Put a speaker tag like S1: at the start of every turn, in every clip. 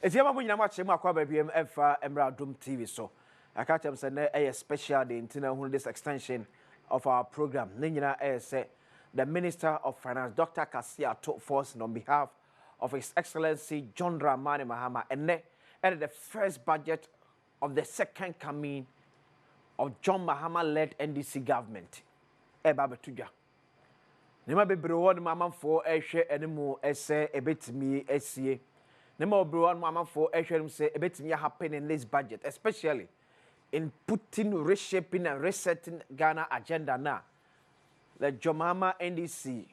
S1: It's your mama much more BM Adom TV. So I catch them say a special day in this extension of our program. Nina say the Minister of Finance, Dr. Kasia, took force on behalf of His Excellency John Dramani Mahama and the first budget of the second coming of John Mahama-led NDC government. Baba Tuja. Nema be bro no mama for ehwe enemu ese ebetimi esie. Nema bro no mama for ehwe enemu say ebetimi happen in this budget, especially in putting, reshaping and resetting Ghana agenda now. The Jomama NDC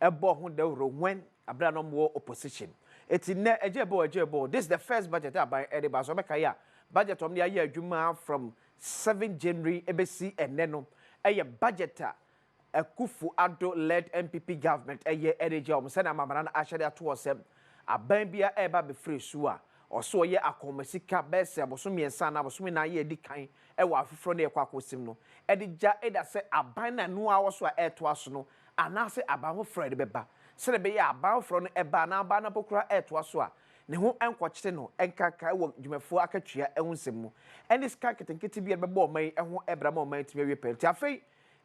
S1: ebo hu de ro when abra no more opposition. It's in ejebo. This is the first budget by Ediba so meka ya. Budget om the year adwuma from 7 January ebesi eneno. Eye budget a Kufu Ado led MPP government a year energy om send amamana na ahede ato osem aban bia eba be free suwa or so ye akomasika bese aboso miensa na aboso na ye dikan e wa afofro na ekwa akosim no edija eda se aban na no a wo so a eto aso no anase aban ho fred beba se be ye aban fro no eba na aban na pokura eto aso a ne ho enkwokete no enkaka wo dwumafo akatwia ehusem mu ene ska ketenkete bia beba o man eho ebra ma o man timi awie penti afei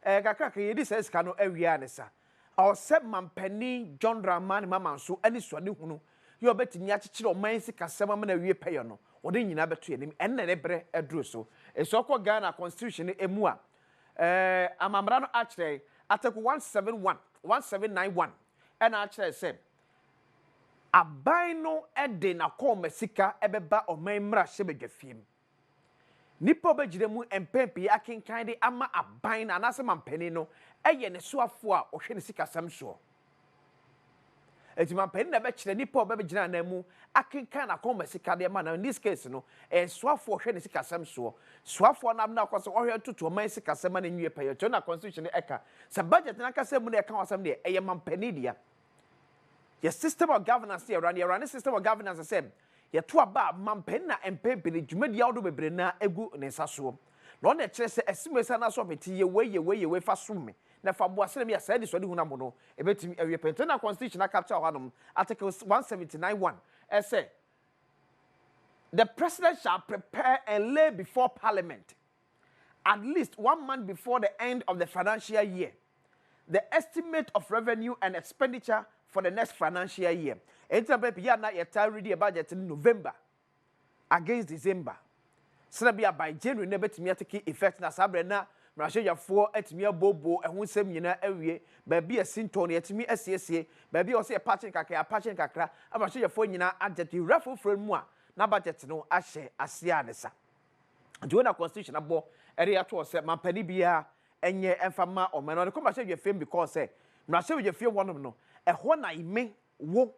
S1: kakaka yedi says kano awia ne sa aw se mampani John Dramani mama so ani suade hunu yo betimi akekere o man sikasema ma na awie peyo no wode nyina beto yanim enne ne bre eduro so esoko Ghana constitution emu a amamra no akere article 1791 ena akere se aban no ede na komasika ebeba o man mra hyebedwafiem nipo begire mu empempi akenkan de ama aban na anase mampani no eye ne soafo a ohwe ne sikasam so eti mampani na be kire nipo begire na mu akenkan na koma sika de ma na in this case no soafo ohwe ne sikasam so soafo na na kwaso ohwe tutu man sikasam na nwie paye to na constitution eka sa budget na kasa mu na eka wasam de eye mampani dia your system of governance here run system of governance same ye to aba mampen na empempe ne dwumadi awdo bebre na egu ne saso no na kire se esimesa na so peti ye we fa somme na fa bo asere me ya sa di so de hunamo no ebetimi awie penti na constitution na capture hanom article 179:1 say the president shall prepare and lay before parliament at least 1 month before the end of the financial year the estimate of revenue and expenditure for the next financial year. Enta be ya na yeta ready budget in November against December. Senabia by January na betimi atake effect na sabre na mrahweyafo atimi abobo ehun sem nyina awie ba bia sinto na yatimi asiesie ba bia o se patching kakra amrahweyafo nyina adjeti refu from mu a na budget no ahye ase anesa. Do na constitution abo ere ato se mampani bia enye emfama o meno ko mrahweyafo because say mrahweyafo wonom no ehwo na ime wo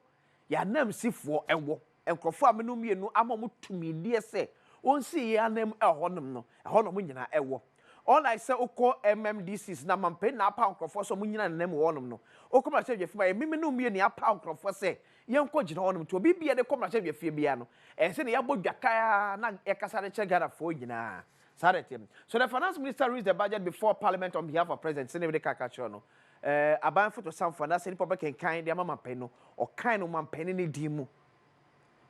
S1: ya nam sifo ewo enkrofo amenu mienu amom tumidie se onsi ya nam ehonum no ehonum nyina ewo all I say oko MMDCs na mampe na apa nkrofo so munyina nam wonum no okoma che dwefo ya mimenu mienu apa nkrofo se yenko gina honum to bibia de koma che dwefo bia no ense ne yabodwaka na yakasa de che Ghana fo nyina saretem. So the finance minister reads the budget before parliament on behalf of president Senator Kakacho no aban foto samfo na se nipa be kenkan de mama pen no o kan no mampeni ne dimu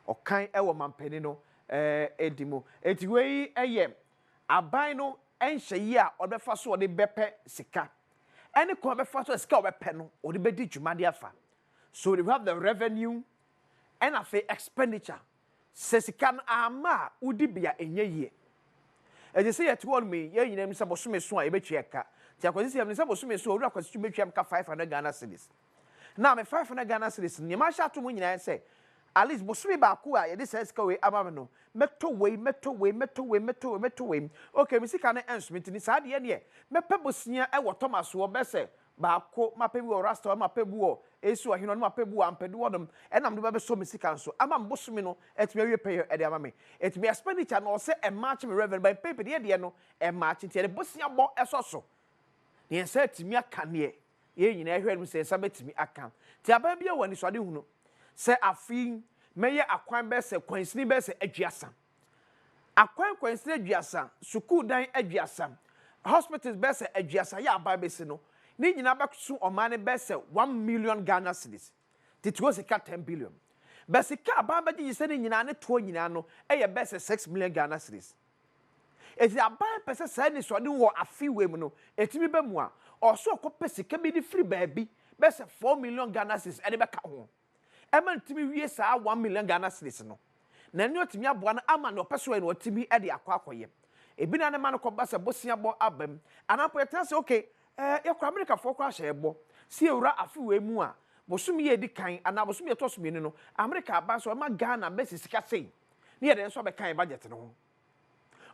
S1: o kan ewo mampeni no edimu etiwei eye aban no enhye yi a obefa so de bepe sika ene ko befa so sika obepe no o de bedi dwumade afa. So we have the revenue and afa expenditure se sika no ama udibia enye yie eje se yet won me ye yinam se bosome so a ebetwe ka ti akwasi se bosome so owura akwasi tu betwam ka 500 Ghana cedis na me 500 Ghana cedis ni ma sha to mu nyina se at least bosome ba ku a ye de se sika we amam no meto we okay me sika na instrument ni sa de ne me pe bosia e wo Thomas wo be se ba ko mapebi wo rasta mapebi wo esu ahino no mapebi wo ampedi wodom enam do be so me sika nso ama mbosome no etime awie pay e de ama me etime expenditure no se e match me revenue by paper de no e match tie de bosia bo esoso ne ensa etime aka ne ye nyina ehwe no se ensa betime aka ti aba bia wani so ade hunu se afin meye akwan be se kwansini be se aduasa akwan kwansini aduasa suku dan aduasa hospitals be se aduasa ya aba be se no ni nyina baksu omane be se 1 million Ghana cedis tituo se ka 10 billion Besika aban beji yi se ne nyina ne to nyina no eye best 6 million Ghana cedis. Eti aban pese say ni so de wo afi we mu no etimi be mu a oso okope sika bi di free baabi best 4 million Ghana cedis ene be ka ho. E man timi wie sa 1 million Ghana cedis no. Na ne otimi aboa no ama no pese we no otimi e de akwakoye. Ebi na ne man ko ba se bosia bo abam. Anapo yeta se okay yakwa America fo kwa hye bo. Si ewura afi we mu a bosum ye di kan ana bosum ye to so menu no America aba so ma Ghana be sika sei. Ne ye de so be kan budget no.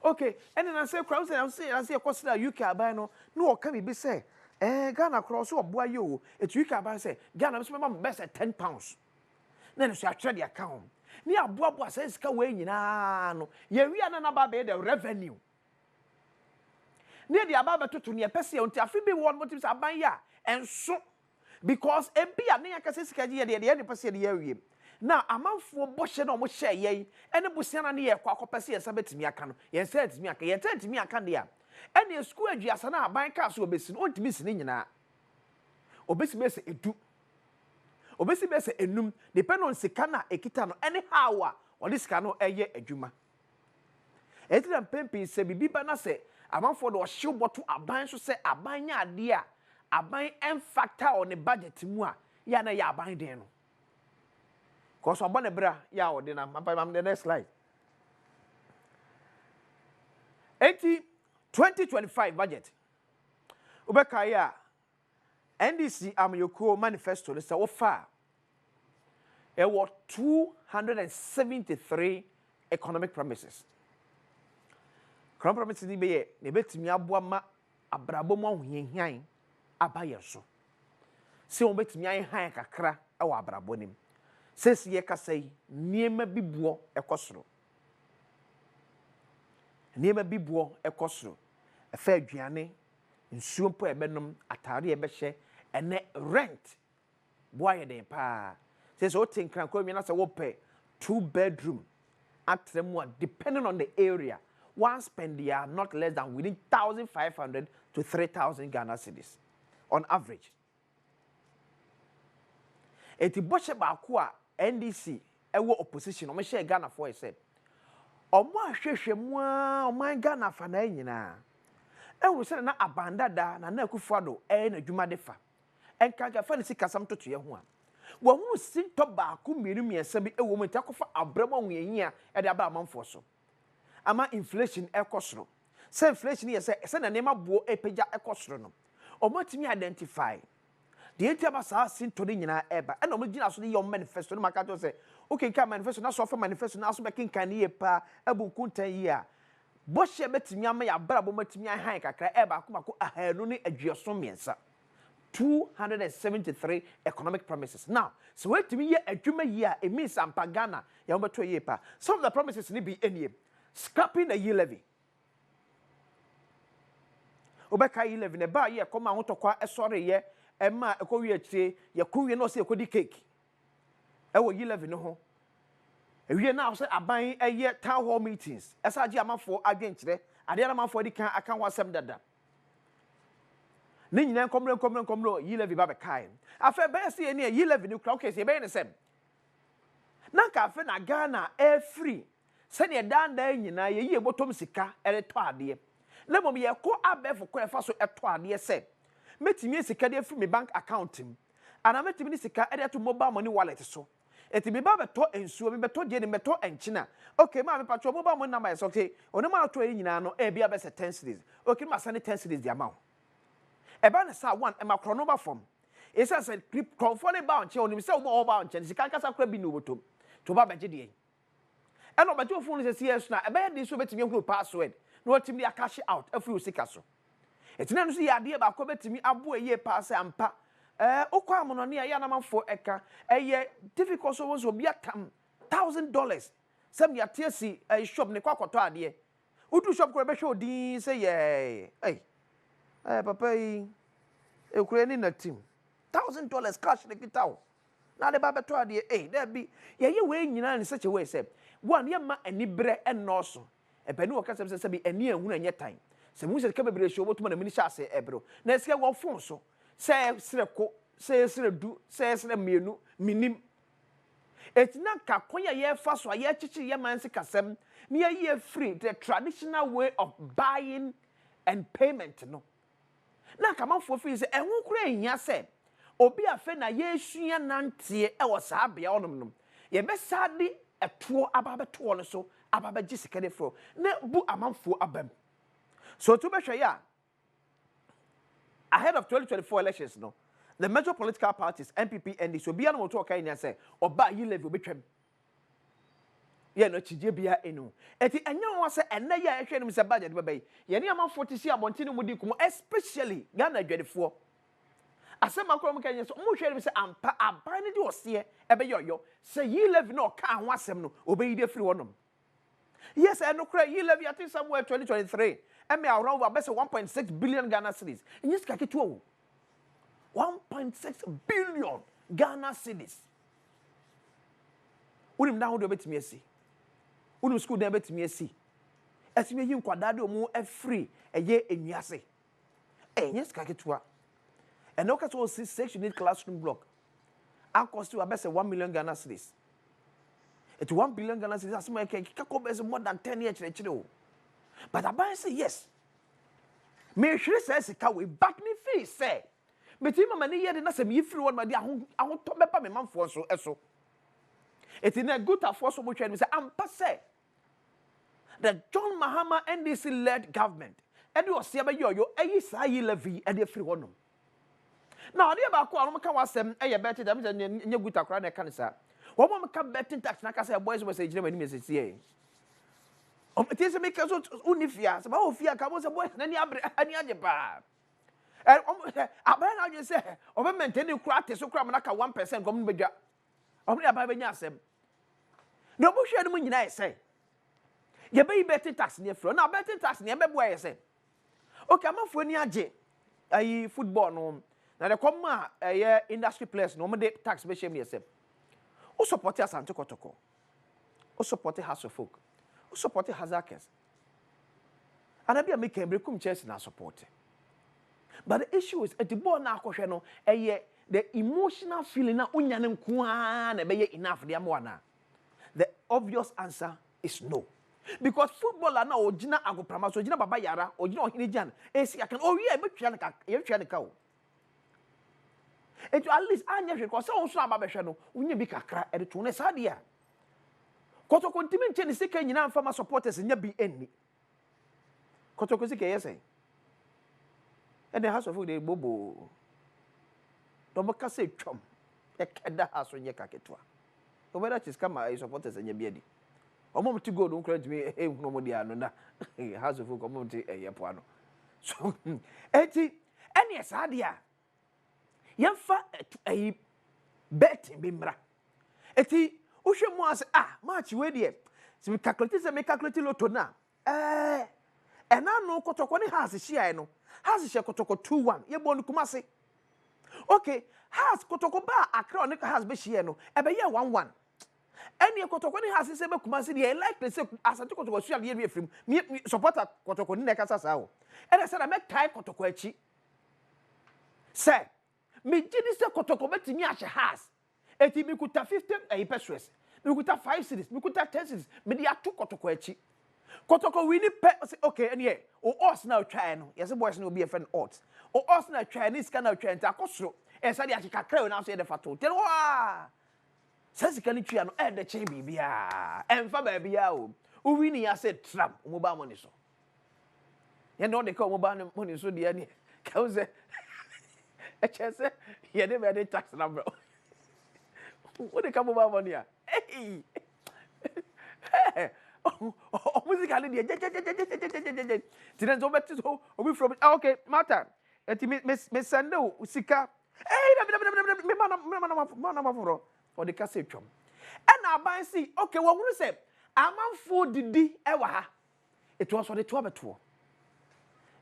S1: Okay, and then I say crowd say consider UK aban no no ka bi say Ghana cross so oboa yo et UK aban say Ghana so me best £10. Na so atwe the account. Ni aboa say sika we nyina no ye wi ana na ba be the revenue. Ni the aba to ne pese unti afi bi won motim say aban ya enso because ebia ne yakase sika je ye de pese de ye wi. Now, amanfo boshe no mo hye ye ene busiana ne ye kwa akopese ye sabetimi aka no ye se atimi aka ye tantimi aka de a ene school aduasa na aban ka so obesi no ontimi sini nyina obesi bese edu obesi bese enum depend on sika na ekita no ene hawa odi sika no eye adwuma etira pempi se bibi ba na se amanfo do hye boto aban so se aban nya ade a aban en factor on the budget mu a ya na ya aban den no. Because I'm born a bra, yeah, or dinner. I'm the next slide. 2025 budget. Ubekaya NDC Amyoko manifesto is so far. There were 273 economic promises. Economic promises ni be ne betimi aboa ma abrabo mo ahohiahian abaye so. Se on betimi an han kakra e wa abrabo nim. Says ye kasei niema bibuo ekosoro niema bibuo ekosoro efa aduane nsuo mpo ebenom atare ebehye ene rent boye den pa says o tinkran ko na se wo pe 2-bedroom atremu depending on the area one spend there not less than within 1,500 to 3,000 Ghana cedis on average. Eti boshe ba ko a NDC ewo opposition o me share Ghana for said omo ahwehwe mu a oman Ghana fa na nyina ewu se na abandada na akufado na dwuma de fa enka ga fa ne sika sam toto ye ho a wo hu sinto ba ko miru miensa bi ewo mu takofa abramo nwehia e de aba amanfo so ama inflation ekosoro se inflation ye se na nema buo epagya ekosoro no omo timi identify the entire sa sinto de nyina eba e na omo gina so de your manifesto no maka to say okay ka manifesto na so for manifesto na so be kinkan ye pa ebu kuntan yi a bo hye betimi ama ya brabo matimi han kakra eba akomako ahanu ne adwuaso miensa 273 economic promises. Now, so wait to me ye adwuma yi a it means Ghana ya mbeto ye pa. Some of the promises ni be any scrapping the E-Levy. Obeka E-Levy ne ba ye koma hotokwa esore ye ema ekowi akire ye kuwie no se ekodi cake. Ewo E-Levy no ho. Ewie na so aban eye town hall meetings. Esa agi amafo adwenkire. Ade na amafo di kan aka ho asem dada. Ni nyina komro E-Levy ba be kai. Afa be se eni E-Levy ni kra okay se be ne sem. Na ka afa na Ghana air free. Se ne dan dan nyina ye yi botom sika ere to ade. Na mom ye ko abefo ko efa so eto ade se. Metimi sika de free me bank account im. Ana metimi ni sika ere to mobile money wallet so. Eti me ba beto ensuo me beto je ne beto enchina. Okay ma me patro mobile money number is okay. Oni ma to e nyina no e bia be se 10 cedis. Okay ma send 10 cedis the amount. Eba na sa one e ma chronoba form. E say say clip conform ba onche oni say wo ba onche sika kasa kra bi no botom. To ba beje de. E no beje phone say CS na eba de so betimi ehuru password. No otimi ya cash out afu sika so. Etina no so ya de ba ko betimi abo eye pass ampa. Okwa amonone ya na manfo eka eye difficult so wo bi atam $1,000. Some ya tiesi shop ne kwakoto ade. Udu shop ko be hwe odin say ye. Papa yi ekureni na team $1,000 cash ne kitawo na de ba beto ade there be ye we nyina in such a way say one ye ma anibre enoso epani wo kasa se be ani ehunu enye tan se mu se ka bebre hwe obotuma na mini sha se ebro na se wo fon so se sre ko se sre du se sre mienu minim It's not kakonya ye first or ye chichi ye man sikasem near ye free the traditional way of buying and payment no. Na come for free say and who kura say obi afe na ye sua nante e was abia onom nom. Ye be sade eto ababe to no so ababe gisika de fro na bu amanfo abam. So to be sure ya ahead of 2024 elections no. The major political parties, NPP, ND, so be able to talk and say, or buy E-Levy between. Yeah, no, Chijibia, eno. Eti, and you want to say, and now I share him budget, baby. Yenny amount 40 see a Montino Mudikum, especially Ghana 24. I said, my crime can you so much share him say, I'm buying it or see ebe yo. Say, E-Levy no can't want some no, obey the free one. Yes, I know, cry E-Levy, I think somewhere 2023. And me around about 1.6 billion Ghana cedis. And yes, kaki 2. 1.6 billion Ghana cedis. Unim na hodo betimi asi. Unim school na betimi asi. Asime yi nkwadade omu free eye enwiase. Yes ka ketua. And no kaso 6 unit classroom block. And cost to about 1 million Ghana cedis. It's 1 billion Ghana cedis. Asime ka more than 10 years chire. But I say yes. Me sure say ka we back me fee say. Metima mani ye de na se me free one ma de ahon to bepa me manfo so eso. It in a good force of which I say am passe. The John Mahama NDC led government and you see about yo E-Levy and the free one. Now the about ko ka wasem e ye bet dem nye good akra na kan sa. Wo mo ka betting tax na ka say boys we say jire mani me say see. It is make us unifia. So ba ofia ka bo say boys na ni abre ani age pa. And abana now you say, "Obe maintain the crate so kra manaka 1% gomu bedwa." Omni aba benya asem. No bo hwe no nyina say. Ye be betting tax ne fro. Na betting tax ne be boy say. Okay, amafo ni age. Ayi football no. Na the come industry players no mo de tax be shame yesem. O support Asante Kotoko. O support House of Folk. O support Hazakers. And abi make Embrekum Chelsea na support. But the issue is at the ball now, no, the emotional feeling na unyanem kwa na be enough the amwana. The obvious answer is no. Because footballer na ojina agoprama so ojina baba yara ojina ohini jan esi akan oh yeah be twa ne ka o. At least anya hwe ko se won so aba be hwe no unye bi kakra e de to ne sade a. Kotoko ntimi nche ne sika nyina mfa ma supporters nya bi enni. Kotoko sika yesai. And the House of Folk, they bobo. Don't make us say chum. A keda house on your caketua. No matter that is come, I support us in your beard. A moment to go, don't credit me, eh, no more, no, House of Folk community, a yapuano. So, any sadia. Yamfa a bet bimbra. Eti, Usha was March, where dear. So we calculate and make calculate lotona. And I know Kotokoni has a share, no. Has she Kotoko 2-1. Ye born Kumasi. Okay, has Kotoko ba Accra has be shieno. Ebe ye 1-1. Any Kotoko has a sebe Kumasi, ye likely say as I took to social year film. Me support Kotoko Nekasa sao. And I said I met Thai Kotoko echi. Say, me did this Kotoko bet me as has. Eti me kuta 15 pesos. Me kuta 5 cities, me kuta 10 cities. Me dia 2 Kotoko echi. Kotoko we need okay and yeah o us now try no yes boys no be a friend odds o us now try this kind of try akosoro e say dey akakra na so e dey fato tell wa sense kan twa no e dey che bibia emfa ba bia o we ni ya say trap mobile money so ye no dey call mobile money so dey ani ka say e che say ye dey be tax number what dey come mobile money a hey oh, musically, Tinan Zobet we from okay, matter. Miss Sando, Sika. Hey, Manama for the cassette. And I buy see, okay, what will you say? I'm on 4 DD ever. It was for the 12 tour.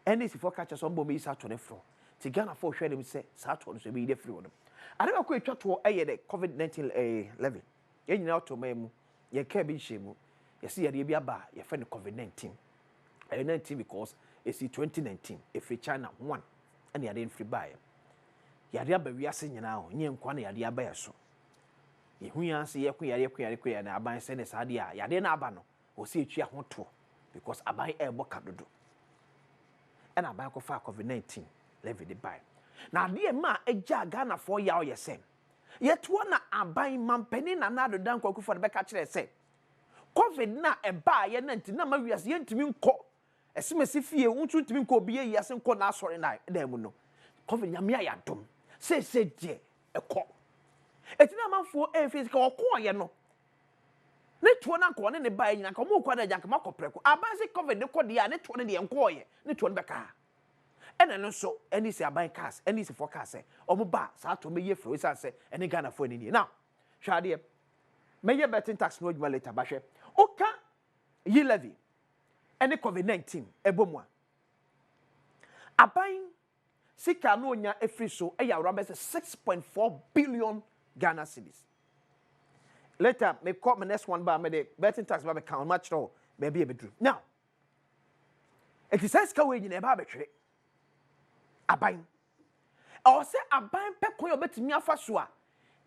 S1: And this before catches on Bombi Saturday floor. Tigana for share them say Saturday to be the free one. I don't know quite to a COVID-19 levy. You know to me, ye cabin shame. You see, a baby aba, you find COVID-19. 19 because it's 2019. If we China 1 and you didn't free buy. You are we are saying now, you and Kwana, you are so. Yehu ya se yekuyare na aban se ne sade a yade na aba no o se etwa ho to because aban ebo kadodo and aban ko fa COVID-19 levy the buy na de ma agya Ghana for ya o yesem yeto na aban mampani na na adodan kwakufo de beka kire se COVID na eba ye na nti na ma wiase ye ntimi nko esimesi fie untu ntimi nko obi ye yase nko na asore na da mu no COVID nyame ya dom se je ekọ etina manfo physical okọ ye no ne to na nko ne ba nyina nka mo kwa da janka makopreko aban se COVID ne kọ de ya ne to ne de nko ye ne to ne beka ena no so eni se aban cars eni se forecast omo ba sa to me ye fro isa se eni Ghana fo eni now hwade me ye betting tax no adwuma later ba hwe oka E-Levy eni COVID-19 ebomwa aban sika no nya efri so e ya around 6.4 billion Ghana cedis later me call my next one ba me the betting tax ba be count much no baby e bedru now it is sika we nyina e ba betwe aban o se aban pe kon obetimi afa so a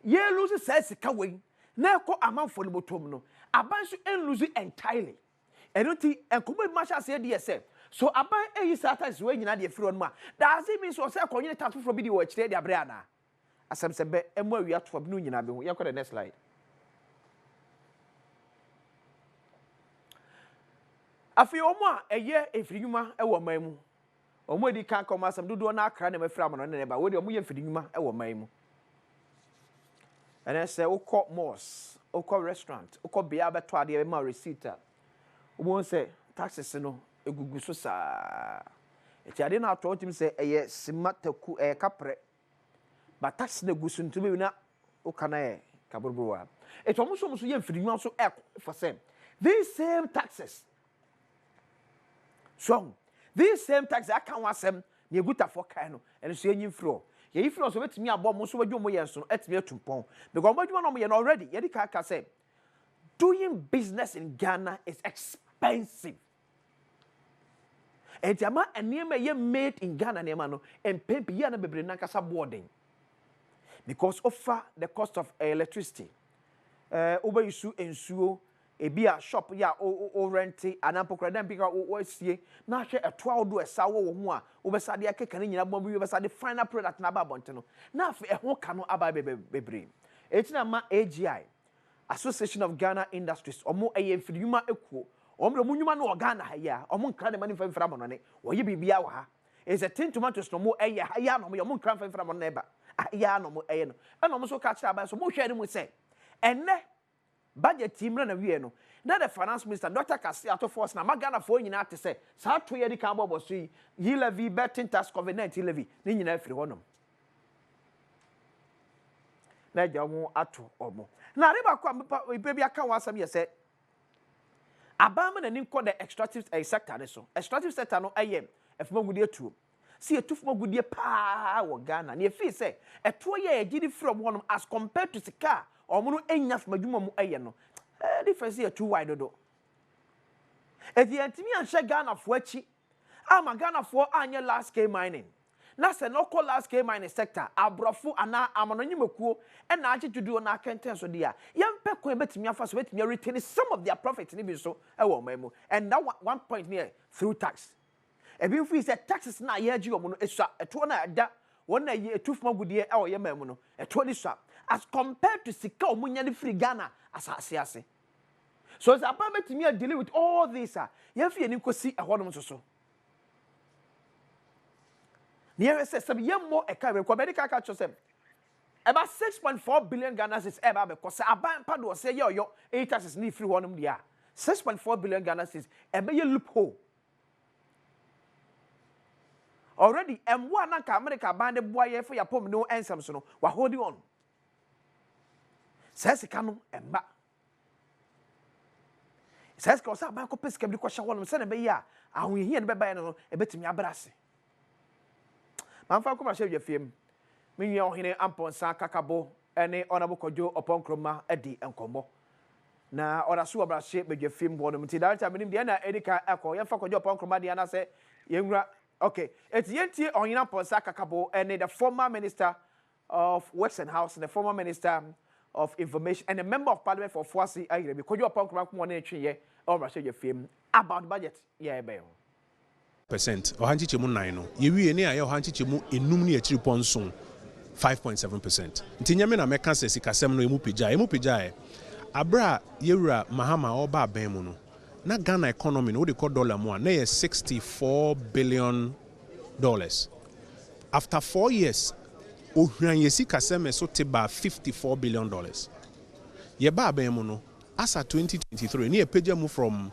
S1: ye lose sika we na ekọ amanfo no botom no aban so en lose entirely enoti enkomo masha se de yese so aban eyi satas we nyina de free on ma does it mean so se konye tax for bi de wo kire de abre ana asem se be emu awia to bi no nyina be ho ye the next slide afi omo a eye efirinyuma e wo man mu omo edi kan koma asem dodo na akra na mafira mo no ne ba wo de omo ye efirinyuma e wo man mu ene se ukọ malls ukọ restaurant ukọ bia beto ade ma receipt omo se taxes no egugu so sa eti ade na ato tim se eye simataku kapre ba tax na gusu ntumi na ukana e kaburbuwa eti omo so ye efirinyuma so for same these same taxes so these same taxes aka wasem na eguta for kai no ene so enyi fro ye ifro so betimi abom so badwo ye nso etimi atumpon because badwo no mo ye already ye dika aka say doing business in Ghana is expensive etiama enema ye made in Ghana nema no empempe ye na bebre na kasa boarding because offer the cost of electricity over isu ensuo ebia shop ya o renti anampokra dan pika o sie na hwe eto awodo esa wo ho a wo besa de akeka ne nyina bombi wo besa de final product na ba bonte no na afa eho ka no aba bebre etina ma AGI Association of Ghana Industries omo eye mfidiyuma ekuo omre munyuma no Ghana ha ya omo nkra de mani famfra mo no ne wo ye bibia wo ha is a tin tomatoes no mo eye ha ya no mo nkra famfra mo no eba ya no mo eye no e no mo so ka kira ba so mo hwe ne mo se enne budget team na wie no na the finance minister Dr. Kasi ato force na magana fo nyina ate se sa to ye di kan bobo so E-Levy betting tax COVID-19 levy ni nyina afiri honom na jamu ato omo na reba kwa ibe aka wasam ye se abama na ninko the extractive sector ne so extractive sector no ayem efuma gudie atuo si etufuma gudie pa wo Ghana na e fi se eto ye agidi from honom as compared to sika omuno enya fmadwuma mu eye no difference here too wide do edi antimi anhye Ghana fo achi ama Ghana fo anye last scale mining na se no call last scale mining sector abrofo ana amononyimekuo e na ache tudu na akenten so dia yempe ko betimi afa so betimi retain some of their profit ni bi so e wo mamu and that one point here through tax e bi fi say taxes na ye agi omo no esua eto na ada wona ye etufuma gudie e wo ye mamu no eto ni sua as compared to sika omunya ni free Ghana asase ase so as about me dealing with all this you feel ni kosi ahonom so near say some yem more e can ko medical catch yourself about 6.4 billion Ghana is eba because aban pado say yo 8 taxes ni free honum dia 6.4 billion Ghana is ebe ye loophole already M1 na ka America ban de boy ye for ya pom no ensam so no wa holding on says kanu emba says ko sa ba ko peska bi ko hye wonom se ne be ya ahun hie ne be ba no e betimi abrase manfa ko ma hye dwafiem menye ohene amponsa kakabo ene onabo kojo oponkroma adi enkombo na oraso abrase be dwafiem bo no mti dalta menim de na edika akọ ye fa kojo oponkroma de na se yenwura okay etientie ohene amponsa kakabo ene the former minister of Works and House, the former minister of Information and a member of parliament for Fosse Iribi. Could you upon crack 1 year or Russia film about budget? Yeah, bail.
S2: Percent or hanchichemu 9 no ye wie ne aye hanchichemu enum ne achiri ponson 5.7%. Ntinyame na meka se sikasem no emu pija abra yewura mahama oba aban mu no na Ghana economy no we call dollar mo na ye $64 billion. After 4 years ohwan ye sikasem so te ba $54 billion. Ye ba aban mu no as at 2023 ne pija mu from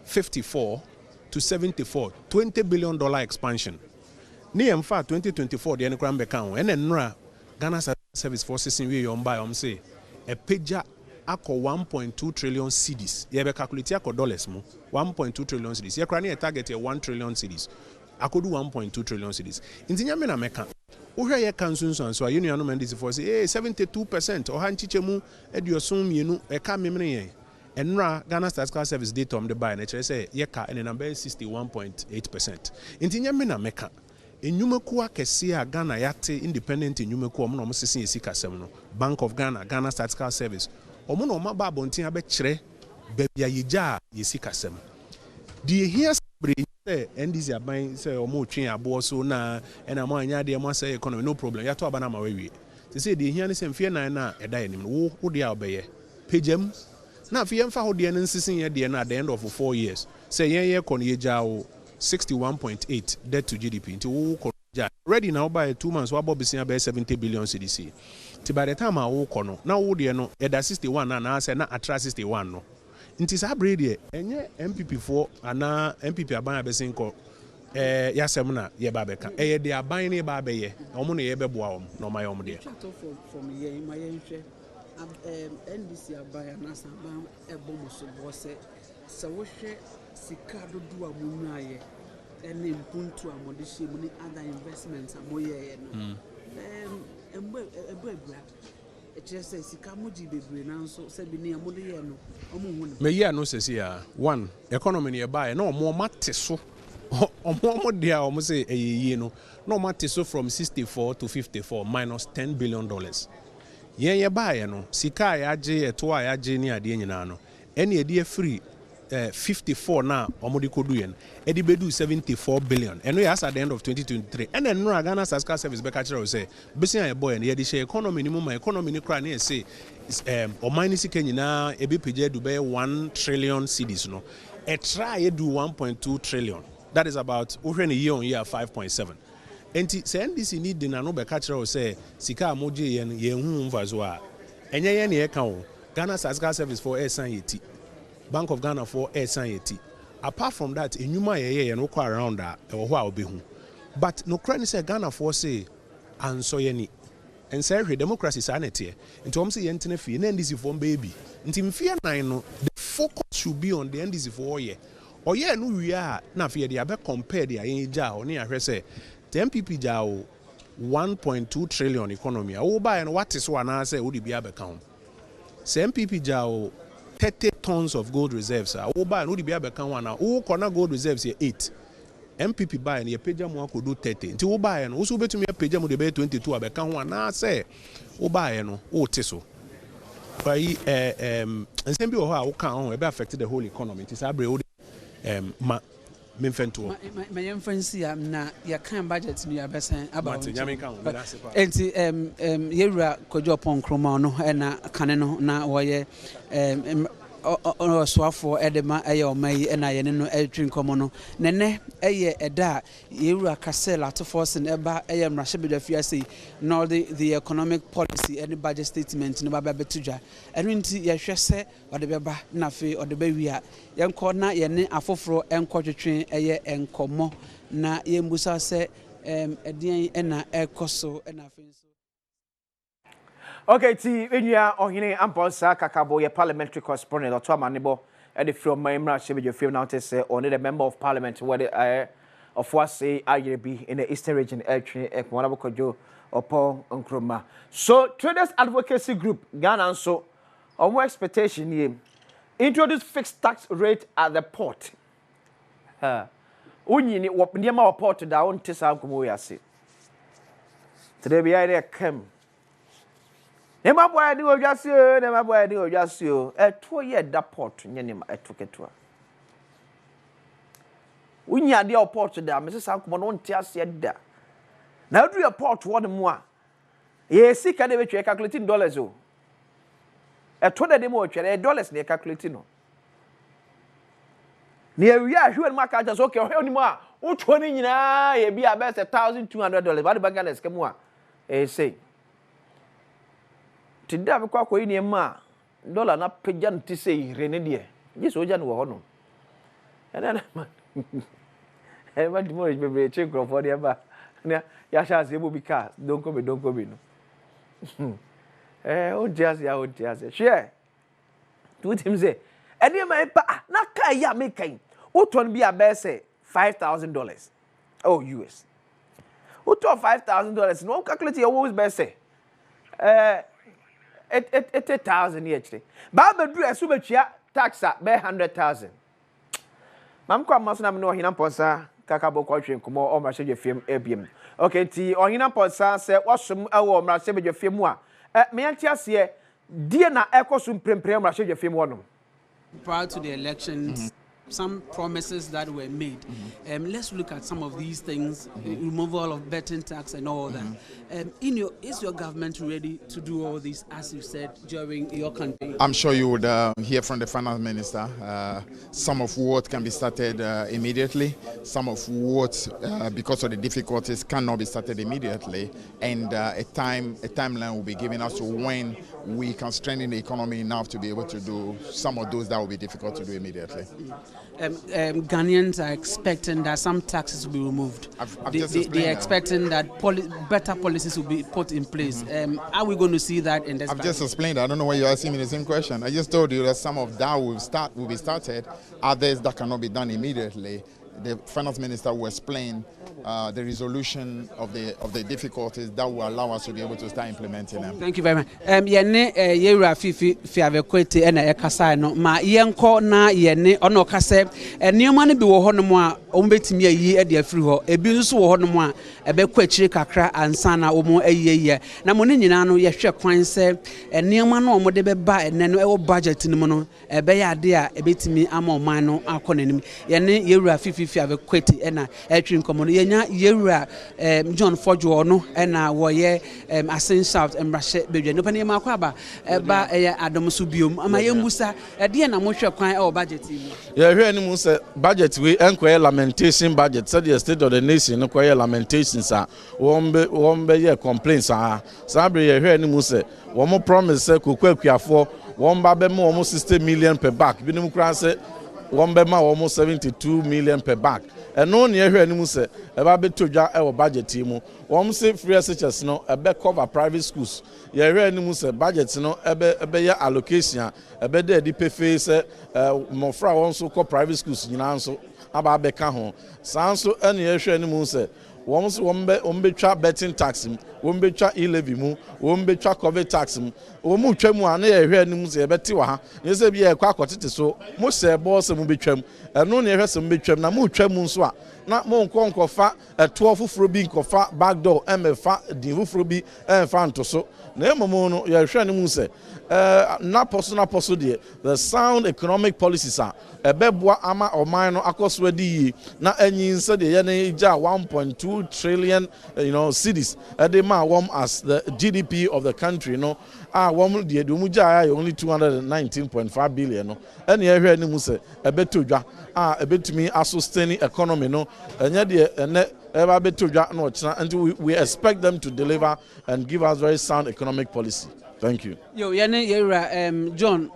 S2: 54 to 74, $20 billion expansion. Ni emfa 2024 the enkran beka ho ene nra Ghana Service Forces in we yon buy say a peja akọ 1.2 trillion cedis. Ye be calculate akọ dollars mu 1.2 trillion cedis. Ye kra na target 1 trillion cedis. Akodu 1.2 trillion cedis. Intinya me na meka. Wo hwe ye kan sunsun so you know men this for say 72% o hanchichemu eduosun mienu e ka memene yen. Enra Ghana Statistical Service data on the buy and say yeka and the number is 61.8%. Intinya me na meka. Enyumeku akese a Ghana yate independent enyumeku omo no mo sesen esikasem no Bank of Ghana, Ghana Statistical Service. Omo no ma ba bontin abekire bebia yeja yesikasem. Die here bre say NDC aban say omo twin abo so na ena mo anya de mo say economy no problem. Yato aba na ma we. Say die here ne say mfie nan na eda enim no wo de obeye. Pagem na fi yemfa ho de nsisen ye de na at the end of 4 years. Say ye kon yeja 61.8 debt to GDP into wo ready now by 2 months we about 70 billion cedis. Ti by the time I wo kono na wo de no eda 61 na say na atra 61 no. Nti sa bre de enye MPP for ana MPP aban abesin ko yasem na ye ba beka ye de aban ne ba beye omo ne ye beboa om no ma ye om de
S3: from ye ma ye nhwe NDC aban na sa ban ebomo so bo se wo hwe sika dodo a munnu aye ene mpuntu a mode hye mu ni other investments a moye no embo agua say sika moji bebre na nso se bi ne amode ye no omo hu
S2: me ye no sesi ya one economy ne buy na omo mate so omo de a omo say eyeye no no mate so from 64 to 54 minus $10 billion. Ye buy no sika ya age eto a ya age ni ade nyina no ene e de free 54 na omodi kodu yen edi bedu 74 billion and we as at the end of 2023 and then no Ghana Statistical Service be catch say besin a boy and ye dey share economy ni mu ma economy ni kra na say o mine sika nyina e be page do be 1 trillion cedis no e try e do 1.2 trillion that is about over a year on year 5.7 enti say NDC need na no be catch say sika amoje yen ye hu mfazo a enye ye na ye ka wo Ghana Statistical Service for esan yeti Bank of Ghana for SIT. Apart from that, enyuma ye no kwa around that e wo ho a obehu. But no credit say Ghana for say anso ye ni. And say democracy sanity. Into om say yentene fi na NDC for baby. Nti mfie nan no the focus should be on the NDC for ye. Oye no wi a na fi ye dey abe compare dey ayen ja o na ahwe say the MPP ja o 1.2 trillion economy. Wo ba no what is one say wo dey bia be count. Say MPP ja o 30 tons of gold reserves. Who buy no be able can one now. Who corner gold reserves here 8. MPP buy and your page mo could do 30. Until who buy and also bet to me a page mo de 22 abe can one now say who buy no oh teso. But and same people who can be affected the whole economy. It is abre ma memfento.
S3: My infancy na ya kan budget ni abesen about.
S2: Enti
S3: yewura kojo pon kroma no na kane no na woye soafo edema eye omai na ye no edwin komo no nene eye eda yewura kasel atforce na eba eye mrahye bedafia sei no the economic policy any budget statement no baba betudwa eno nti ye hwe se ode beba na fe ode ba wi a yenko na ye ne afoforo enko twetwen eye enkomo na ye mbusa se edien na ekoso na fe so.
S1: Okay, Enya Ohine Amposa Kakabo, your parliamentary correspondent, or Tomanebo, and if from my Mrash, you feel now to say, only the member of parliament, where of what say IRB in the Eastern region, Ekwanabo or Paul Nkrumah. So, Traders Advocacy Group, Ghana, so, on more expectation, ye introduce fixed tax rate at the port. Unyi, what near my port to down Tessa Gumuasi. Today, we are there, come. Nema boy ni ojasio, nema boy ni ojasio. Eto ye da port nyenema eto ketua. Unya dia port da, me se sankomo no ntia se da. Na adu ye port wo ne mo a. Ye sika na betwe calculating dollars o. Eto da de mo twere dollars na calculating no. Ni awia ahwe no aka just okay ohwe onimo a utwo ni nyina ye bi abese $1,200 ba de bagana skemu a say tidda be kwa koyi ni ma dollar na pegya nti say rene de je so ja no wo no ena ma ma di mo be be che crofo de ba na ya sha se bo bi ka don ko be no o just ya o just share tu tim say eni ma pa na ka ya me kan uton bi abese $5,000 oh US uton $5,000 no calculate your always bese 80,000 yesterday ba be do esu betua tax be 100,000 mam kwa maso na me no hina ponsa kaka bokwa hwe nkomo o ma hye fiem abiem okay ti ohina ponsa se wasom ewo ma hye be fiem a me yanti ase die na ekosum premprem ma hye fiem wono
S3: prior to the elections some promises that were made. Let's look at some of these things, removal of betting tax and all that. Is your government ready to do all this, as you said, during your campaign?
S4: I'm sure you would hear from the finance minister. Some of what can be started immediately, some of what, because of the difficulties, cannot be started immediately, and a timeline will be given us to when we can strengthen the economy enough to be able to do some of those that will be difficult to do immediately.
S3: Ghanaians are expecting that some taxes will be removed. They're expecting that better policies will be put in place. Are we going to see that in this?
S4: I've just explained. I don't know why you're asking me the same question. I just told you that some of that will be started. Others that cannot be done immediately. The finance minister will explain the resolution of the difficulties that will allow us to be able to start implementing them.
S3: Thank you very much. Yene yewra fi avekwete ena ekasa no ma yenko na yene ono kase nioma ne bi wo ho no mo a ombetimi ayi e de afiri ho ebi nso wo ho no mo a ebekwa akire kakra ansana wo mo ayiye na mo ne nyina no yehwe kwan se nioma no mo de beba ene no ewo budget ni mo no ebe ya ade a ebetimi ama oman no akonanim yene yewra fi avekwete ena etwi nkomo no yenya yewra John Fojo no ena wo ye Asin South embrashe bedwe no pani ma kwa ba eba Adom so biom ama yembusa de na mo hwe kwan e budget yi
S5: ye hwe ni mu se budget we enkoye lamentation budget said the state of the nation no koye lamentations a wombe ye complaints a sabre ye hwe ni mu se wo mo promise se kokwakuafo womba be mo 60 million per back bi ni mu kran se wombe ma almost 72 million per back and no near here anymore say about betodwa e budget mu wom say free SHS no ebe cover private schools ye here anymore say budget no ebe ya allocation ebe dey pay face mofra won so ko private schools nyina nso aba be ka ho sanso ene ye here anymore say wombe twa betting tax wombe twa E-Levy mu wombe twa COVID tax mu womu twam a na ye hwe anim se beti wa ha yese bi ye kwa akotete so mo se boss mu betwam eno na ye hwe se mu betwam na mo twam nso a na mo nkofa eto fufuro bi nkofa backdoor emefa din fufuro bi emfa ntoso na emomo no ye hwe anim se na poso de the sound economic policies are ebeboa ama oman no akoso adi na anyin se de ye na ja 1.2 trillion cities ma as the GDP of the country the only 219.5 billion no and ye hwe ni se ebetodwa ebetumi sustain economy no enye de ene eba betodwa no china until we expect them to deliver and give us very sound economic policy. Thank you.
S3: Yo yene John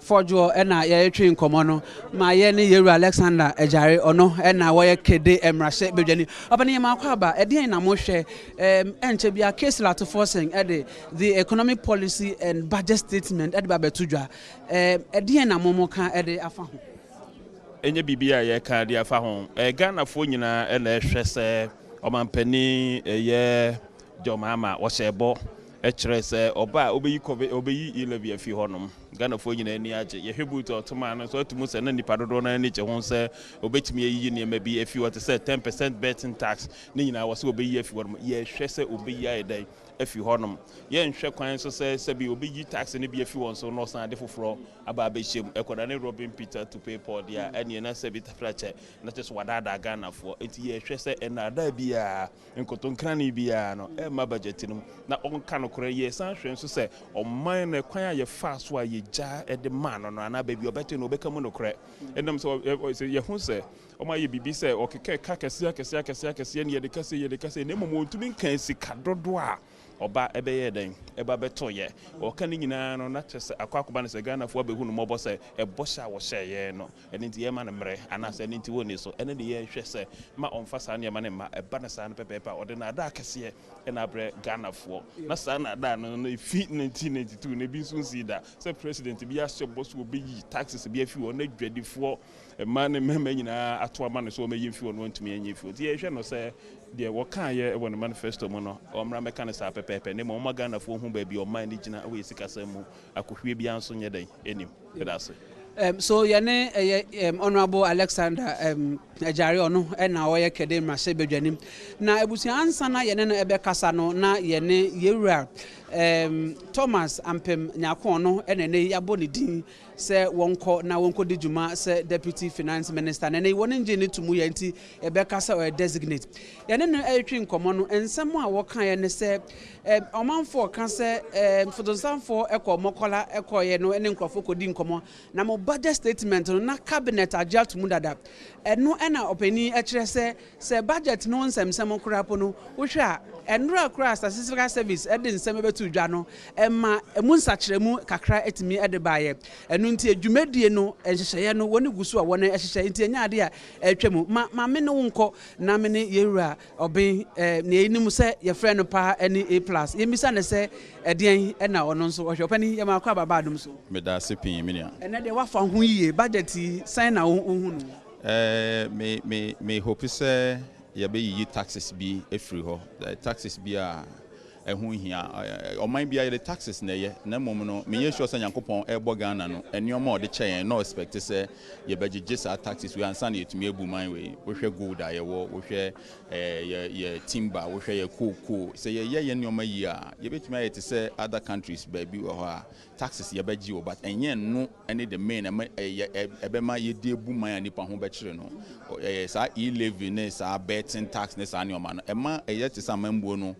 S3: Fojo ena ye twi nkomo no ma ye ne yeru Alexander Ejare ono ena wo ye kede emrahye bedwani obane ma kwa ba ede na mo hwe enche bia case lato forcing ede the economic policy and budget statement ede ba betudwa ede na mo ka ede afa ho
S6: enye bibia ye ka de afa ho Ghana fo nyina ena hwe se omampani ye jomama wo shebo ekire se oba obeyi E-Levy afi honom Ghana fo nyina ni age ye hwebuto otoma no so atumu se na nipa dodo na ni che ho se obetimi yi ne ma bi afi what say 10% betting tax ni nyina wo se obeyi afi honom ye hwe se obeyi aidai if you honum. Ye and Shekwan so says, Sebi will be tax and be a few on so no sign for Ababishim, Equadane Robin Peter to pay for the and you know, Sebit Fletcher, not just what I Ghana for 8 years, and I be a and Cotton Cranny be a no, my budget in them. Not on Cano Korea, Sanction, so say, or mine acquire your fast while you jar at the man on an baby or better no become monocrat. And them so, you say, oh my BB say, okay, Kakasiaka, and yet the Cassie, no more to be can see Cadrodois. Oba ebeye den eba betoye o kan nyina no na chese akwakuba ne se Ghana fo abehu no mobo se ebosha wo sheye no eni nti yema ne mre anase eni nti woni so eni de ye hwe se ma onfa sa ne ma ne ma eba ne sa ne pepepa o de na ada kese e na bre Ghana fo na sa na ada no no fi 1992 ne bi so si da se president bi ahye boss wo be taxes bi afi wo na dwadifo ma ne mema nyina ato ama ne so ma yemfi wo no ntumi enyefi ti ye hwe no se de wo kan ye won manifesto mo no omra meka ne sa pepepe ne mo ma Ghana fo hu ba bi o man ni gina we sikasa mu akohwe bi anso nye den enim pedase
S3: so yene honorable Alexander Ajari ono na wo ye kede mrase bedwanim na ebusia ansa na yene no ebe kasa no na yene yewura Thomas Ampem nyako no ne yabo ne din se wonko na wonko di juma se deputy finance minister ne won nje ne tumu ya nti ebe kasa o designate yene no etwi nkomo no ensem a wo kan ye ne se omanfo kan se fodosanfo ekomokola ekoye no ene nkrofo kodi nkomo na mo budget statement no na cabinet agya tumu dada eno na opani ekire se budget no nsem korapo no wo hwe a enura kura statistical service edin nsem betu dwa no ema emu nsakiremu kakra etimi edebaye enu nti adwumadie no enhyehyeye no woni gusu a woni ehyehyeye nti enya ade a etwemu ma me no nko na me ne yewura oben ne enim se ye frɛ no pa ene A+ yemisa ne se edien na ono nso ohwe opani ye ma akwa baba adom so
S7: me da se pin me nia
S3: ene de wafa ho yie budget sign na ohunu
S7: me hope se ye be yi taxes bi efiri ho taxes bi a ehun hia oman bia the taxes na ye na mom no me ye sure say Yankopon ebo Ghana no enioma ode kyen no expect say ye begege sa taxes we ansa na yetumi ebu man we hwe gold a ye wo hwe ye timber wo hwe ye cocoa say ye enioma yi a ye betumi ayete say other countries baby wo ho a taxes ye begi wo but enye no ene the main ebema ye de ebu man anipa ho be kire no sa E-Levy ne sa betting tax ne sa enioma no ema ye te sa mambuo no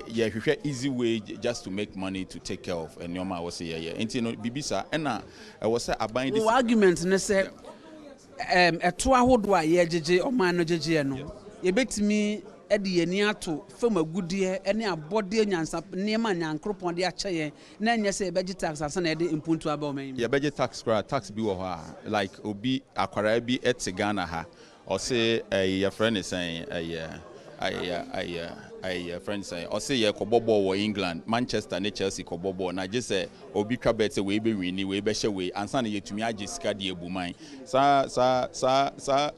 S7: yeah, easy way just to make money to take care of and Yoma was here. And you know, Bibisa, and I was buying this
S3: argument and say, a 2 hour year, JJ or man, JJ, no. You bet me, Eddie Niato, from a good year, any a body and some near man and crop on the chair, then you say, budget tax and some Eddie in Punto about me.
S7: Yeah, budget tax bill, like Obi Aquarabi et Ghana, ha, or say a friend is saying, a friend say or say ye kobobo or England Manchester ne Chelsea kobobo na just say obi twa bet we be win we be hye we ansa na yetumi age sika de ebuman sa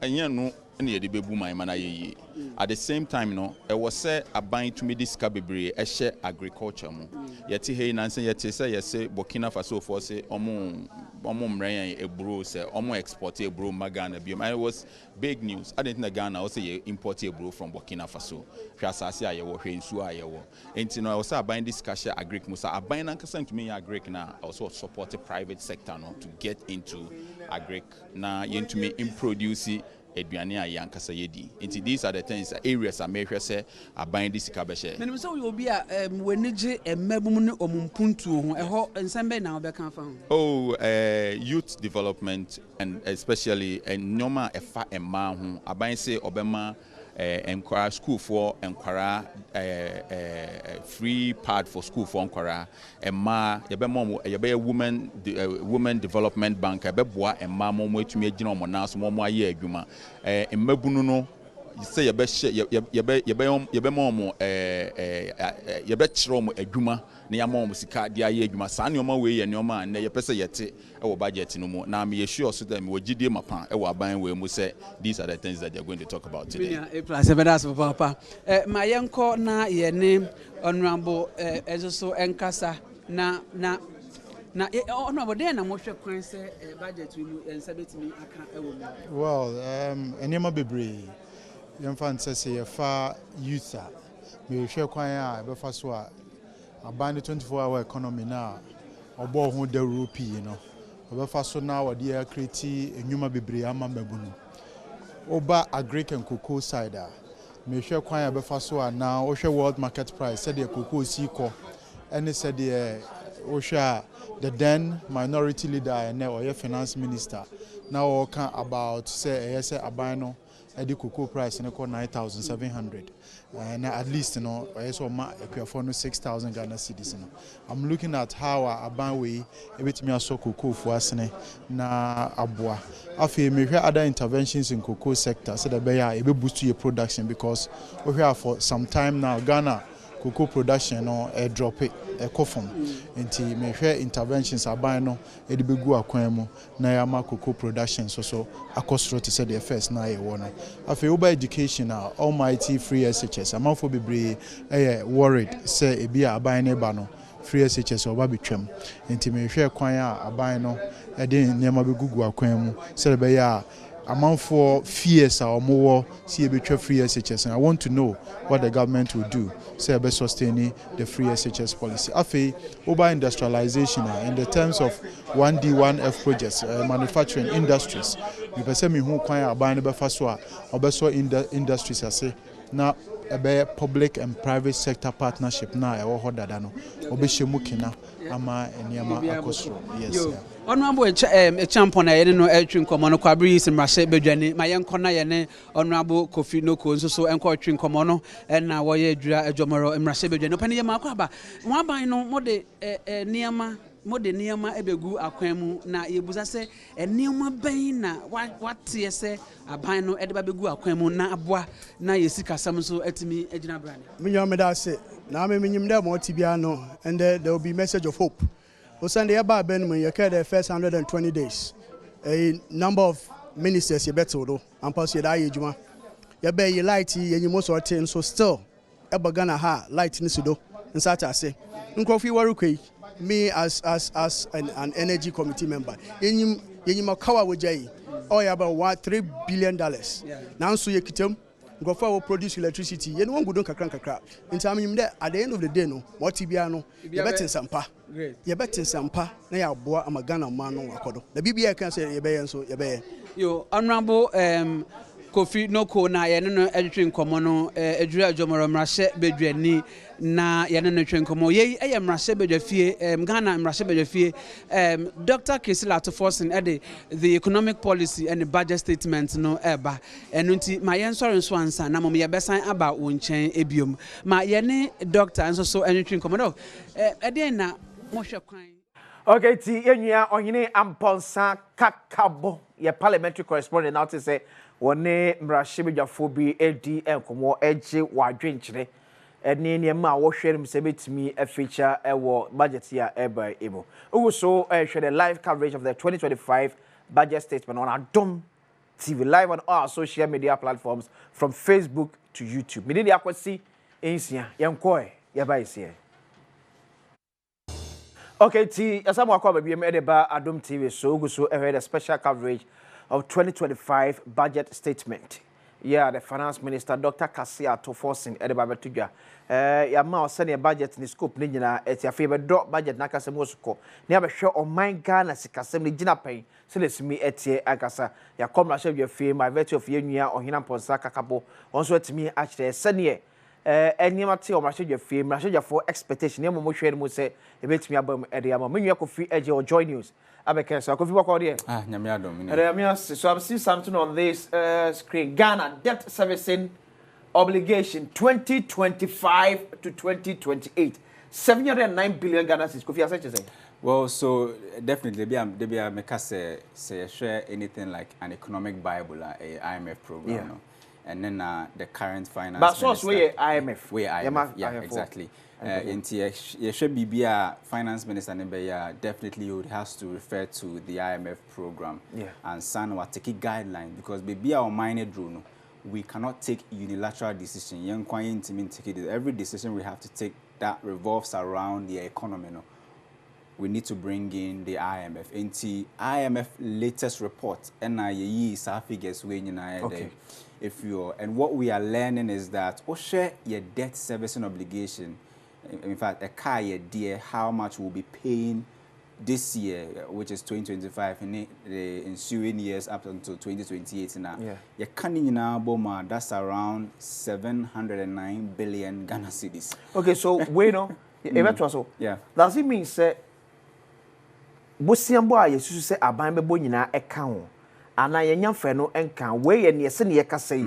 S7: enye no na ye de bebuman mana ye at the same time no e was say aban to me this cabebre e hye agriculture mu yeti hey nanse yeti say ye say Burkina Faso for say omo mren ebro say omo export ebro magana biom and it was big news. I didn't know Ghana also import ebro from Burkina Faso hwasase a ye wo hwensu a ye wo enti no I was buying this cash agric musa aban na kasa to me agric na also support the private sector no to get into agric na yento me introduce eduane a yankasa yedi enti these are the things areas I make sure say aban this kabeshe
S3: menim so we obi a wenige emabum ne omumpuntu ho eho ensembe na obeka fa
S7: ho youth development and especially normal efa ema ho aban say obema enquire school for enquire free part for school for enquire ema yebe women development bank ebeboa ema mo etumi agina mo na so mo aye adwuma emabunu no say yebe mo yebe kire mo adwuma na ya mo sika dia aye adwuma sa ne we ye ne oma na ye pese yete e wo budget no mo na me sure so that me wogidie mapan e wo aban we mu say these are the things that they're going to talk about today.
S3: A plus evidence papa ma yenko na ye ne honorable ezoso enkasa na honorable dey na mo hwe kwan say budget we mu ensabetimi aka e wo mu.
S8: Well enema bebre yemfa ntse say fa youth a me hwe kwan a be fa so a aban the 24-hour economy now obo ho the rupee you know obefa so now we dey create enyuma bebre ama mabunu oba agric and cocoa side me hwe kwan abefa so now o hwe world market price said the cocoa si ko any said the Osha, the then minority leader and now finance minister now can about say abano the cocoa price and 9,700 and at least you know so for 6,000 Ghana cedis. I'm looking at how abanwe ebetimi aso cocoa for asene na aboa afi me hwe other interventions in cocoa sector so that be boost your production because we have for some time now Ghana cocoa production no drop it from nti me hwe interventions aban no e de begu akwan mu na ya ma cocoa production so akosro to say the first na ye wo no afi oba education almighty free SHS amafo bebre worried say e bia aban ne ba no free SHS oba betwam nti me hwe kwan aban no e de niam begugu akwan mu say be ya amount for fears or more see a free SHS, and I want to know what the government will do say be sustaining the free SHS policy. Afi over industrialization in the terms of 1D1F projects, manufacturing industries. You can say me who kwan aban be fa so a obeso industries ase na ebe public and private sector partnership na e wo hodada no obehye kina ama eniama akosro. Yes.
S3: Honorable champion na yene no etwi nkomo no kwabri is mrahye bedwane ma yenko na yene honorable Kofi Noko nso so enko etwi nkomo no na wo ye adwura adwomoro mrahye bedwane opani ye ma kwaba mo aban no mode niama ebegu akwan mu na yebuza se niama ben na wate se aban no edeba begu akwan mu na aboa na yesika sam so atimi agina brane
S9: minyo meda se na me minyim de mo tibia no and there will be message of hope. Sunday about Ben, you carry the first 120 days. A number of ministers you better do, and pass your age. You bear your light, you most of the so still, Ebagana ha, light Nisido, and such I say. Uncoffee Waruke, me as an energy committee member. In Makawa with Jay, oh, about $3 billion. Now, so you kitum. Go for produce electricity. You don't go do kakra. In time at the end of the day, no, what Tibiano, you bet in Sampa. Great. You bet in Sampa, na boa amagana man no akodo. The BBI can say you be so you be. Yo, honorable Kofi Noko na yene no edwetwe nkomo no edwura adwomoro mrahye bedwani na yene no twe nkomo ye mrahye bedwafie Ghana mrahye bedwafie Dr. Kesila Toforson the economic policy and the budget statement no eba enu nti ma yen sori nso ansa na mom ye besan aba wo nchen ebiom ma yene doctor nso so edwetwe nkomo no na mo hwe kwan.
S1: Okay, ti yenua ohene amponsa kakabo ye parliamentary correspondent now to say wone mrahye bedwafo bi edi enkomo eje wadwenkyere eni niema wo hwerim se betimi feature ewo budget ya eba ebo also share the live coverage of the 2025 budget statement on Adom TV live on all social media platforms from Facebook to YouTube. Me dey akwasi ensia yenkoe yebaise. Okay, T, as I'm walking Adom TV, so the special coverage of 2025 budget statement. Yeah, the finance minister, Dr. Kasia Toforson, Edeba Betuga. Ma send a budget in the scope, Nina, it's your favorite drop budget, Nakasamosko. Never show on my Ghana, Sikasemi, Gina Pay, so let's me at Agasa. Ya come, I show your fee, my virtue of Yunia or Hinam Ponsaka Cabo, also to me, actually, Sunny. Any matter of Massager fee, Massager for expectation. Never more share say, a bit me about Ediamo, Minya Coffee Edge or Joy News. Abeka, so I could walk out here. Nyamiadom. So I've seen something on this screen. Ghana debt servicing obligation 2025 to 2028. 709 billion Ghana cedis. Kofi Asante say.
S10: Well, so definitely, they be a make us say share anything like an economic Bible, a IMF program. Yeah. No? And then the current finance
S1: but source where IMF.
S10: Where IMF, yeah, exactly. You should be a finance minister, and definitely you has to refer to the IMF program. Yeah. And sign what take guideline because be our minor drone. We cannot take unilateral decision. Every decision we have to take that revolves around the economy. No? We need to bring in the IMF. In IMF latest report, NIE figures okay. And what we are learning is that share your debt servicing obligation in fact, a car idea how much we'll be paying this year, which is 2025, and the ensuing years up until 2028. Now, you can't in that's around 709 billion Ghana cedis.
S1: Okay, so we know.
S10: Yeah.
S1: Does it mean say Bosiambo yesu say aban bebo nyina eka ho ana yenya mfe no enka we ye ne se ne yeka say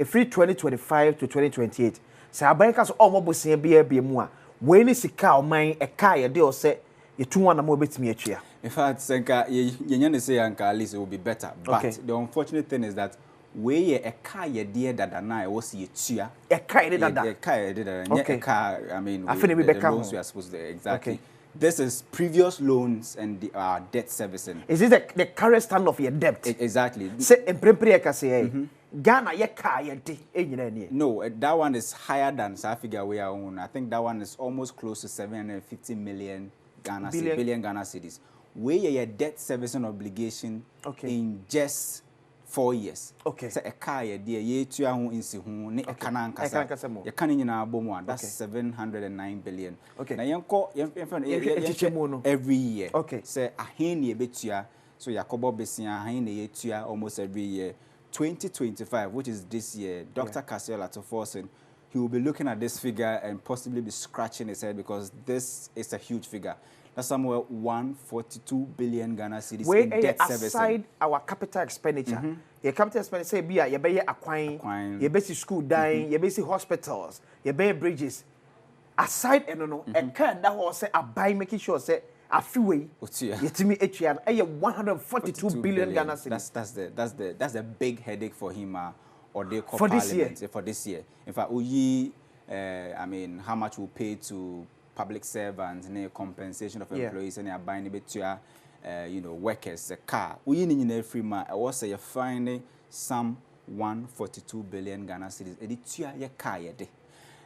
S1: free 2025 to 2028 say aban ka so omo bosia bia mu a we ni sika oman eka ye de o say yetu na mo betimi atwia.
S10: In fact, senka yenya ne say anka at least it will be better, but the unfortunate thing is that we ye eka ye de dada na e wo se yetua
S1: eka ye dada
S10: eka ye dada eka I mean
S1: the
S10: loans we are supposed to exactly. Okay. This is previous loans and the debt servicing.
S1: Is this the current stand of your debt?
S10: Exactly.
S1: Say emprepre ka say Ghana ye ka ye de enyina ni.
S10: No, that one is higher than South Africa we are on. I think that one is almost close to 750 million billion Ghana cedis. We ye debt servicing obligation in just 4 years.
S1: Okay.
S10: So a car ye dear ye tua ho insi ho ne e kana nkasa. Ye kana nyina abomu that's 709 billion.
S1: Okay.
S10: Na yenko every year.
S1: Okay.
S10: Say ahen ye betua so yakobo besia ahen ye tua almost every year. 2025, which is this year, Dr. Cassiel Atoforsen, he will be looking at this figure and possibly be scratching his head because this is a huge figure. That's somewhere 142 billion Ghana cedis in debt servicing.
S1: Aside our capital expenditure, your capital expenditure say be you be acquiring, you be school dying, you be hospitals, you be bridges. Aside no, and can that was say a buy making sure say a few way. Yetimi ethian 142 billion Ghana cedis.
S10: That's the big headache for him or they call
S1: for
S10: this year. In fact, we I mean how much we'll pay to public servants and compensation of employees and buying a bit you know workers a car we in every month I was say you find some 142 billion Ghana cedis editua ye car ye de.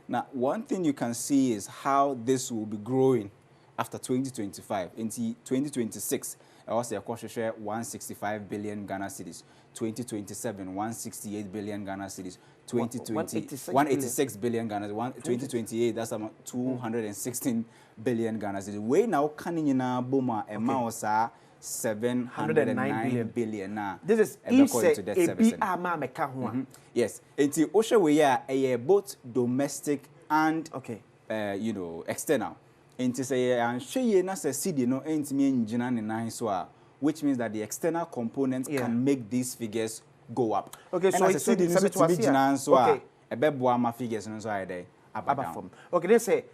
S10: Now one thing you can see is how this will be growing after 2025 into 2026 I was say a share 165 billion Ghana cedis 2027 168 billion Ghana cedis 186 billion Ghana 2028 that's about 216 billion Ghana cedis we now canning na boma amount 709 billion now
S1: this is according to debt servicing.
S10: Yes enti oshe we are both domestic and you know external enti say and shey na say cedi no entimi engina ne nan so a which means that the external components can make these figures go up.
S1: Okay, so
S10: I said this to be so a bebo ma figures no so I dey ababa.
S1: Okay, they say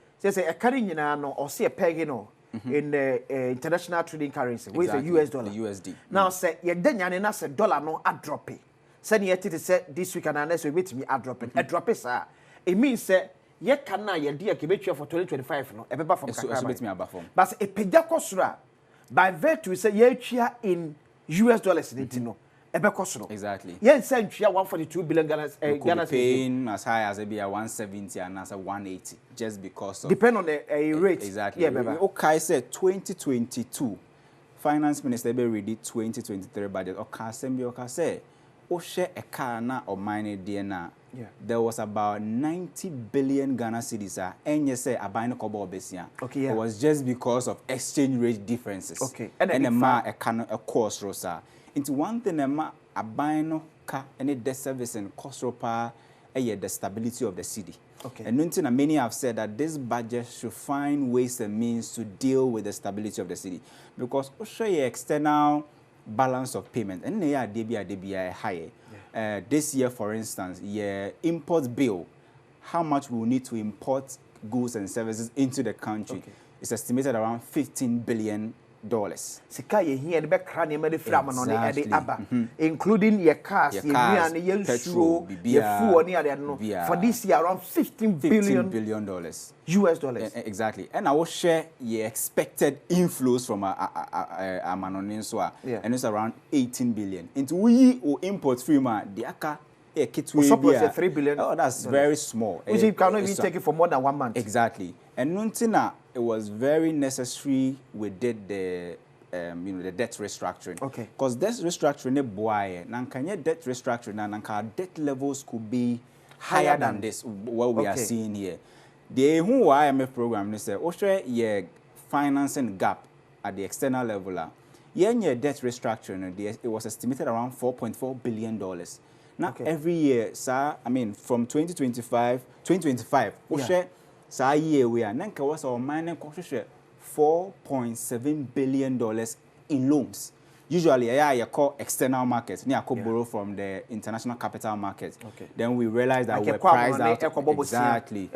S1: a carry nyina no or see a peg no in the international trading currency which is the US dollar.
S10: The USD.
S1: Now say ye danyane na say dollar no a drop it. Say ye titi say this week and next week me a drop it. A drop it sir. It means say ye can na ye dia kebetua for 2025 no e beba from kakra.
S10: So bet me abafom.
S1: But e pejja kosura by virtue say ye twia in US dollars no.
S10: Exactly.
S1: Yes, 142 billion Ghana
S10: paying as high as maybe 170 and as 180 just because of
S1: depend on the rate.
S10: Exactly.
S1: Yeah, baby.
S10: Okay, said 2022 finance minister be ready 2023 budget. Okay, say o share a car na or mine DNA. There was about 90 billion Ghana cedis and you say a buying kobo besia.
S1: Okay, yeah.
S10: It was just because of exchange rate differences.
S1: Okay.
S10: And a course rosa. Into one thing a buying car any debt service and cost ropa the stability of the city.
S1: Okay.
S10: And many have said that this budget should find ways and means to deal with the stability of the city. Because show your external balance of payment and they are DBI higher. This year, for instance, import bill, how much we will need to import goods and services into the country is estimated around $15 billion.
S1: Sika ye here the back crane me the fram on the aba including your cars, your petrol, your fuel near for this year around $15 billion US dollars.
S10: Exactly. And I will share your expected inflows from a manonenswa and it's around 18 billion. Into we or import free man the aka kit we
S1: 3 billion.
S10: Oh, that's very small.
S1: Which you cannot even take it for more than 1 month.
S10: Exactly. And nuntina it was very necessary we did the you know the debt restructuring.
S1: Okay.
S10: Because debt restructuring ne boy nankanye debt restructuring nanka debt levels could be higher than this what we are seeing here. The who IMF program they say Australia yeah financing gap at the external level. Yeah, debt restructuring, it was estimated around $4.4 billion. Now, every year, sir, I mean, from 2025, sir, year we are, Nanka was our minor $4.7 billion in loans. Usually, you call external markets. You call borrow from the international capital market. Then we realize that we're priced out. Exactly.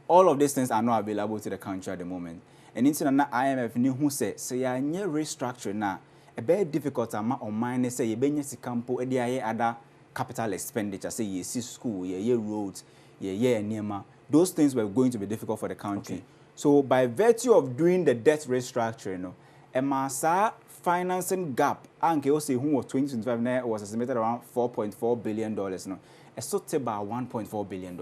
S10: All of these things are not available to the country at the moment. And into the IMF knew who said, so you are near restructuring now. A very difficult amount of money say you been to campo, other capital expenditure, say you see school, you roads, you near. Those things were going to be difficult for the country. So by virtue of doing the debt restructuring, a massa financing gap, and also who was 2025 was estimated around $4.4 billion. No. It's so about $1.4 billion.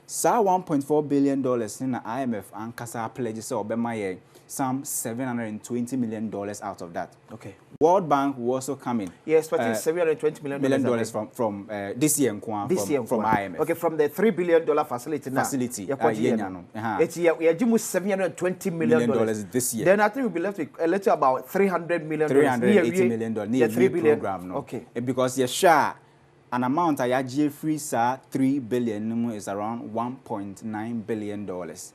S10: So $1.4 billion in the IMF and Casa pledges or Bema some $720 million out of that. World Bank will also come in.
S1: Yes, but $720 million
S10: from this year from IMF.
S1: From the $3 billion facility now. We are doing $720 million
S10: this year.
S1: Then I think we'll be left with a little about $300 million.
S10: $380 million.
S1: Yeah, $3 billion
S10: program, no? Because you're sure. An amount I free sir 3 billion is around $1.9 billion.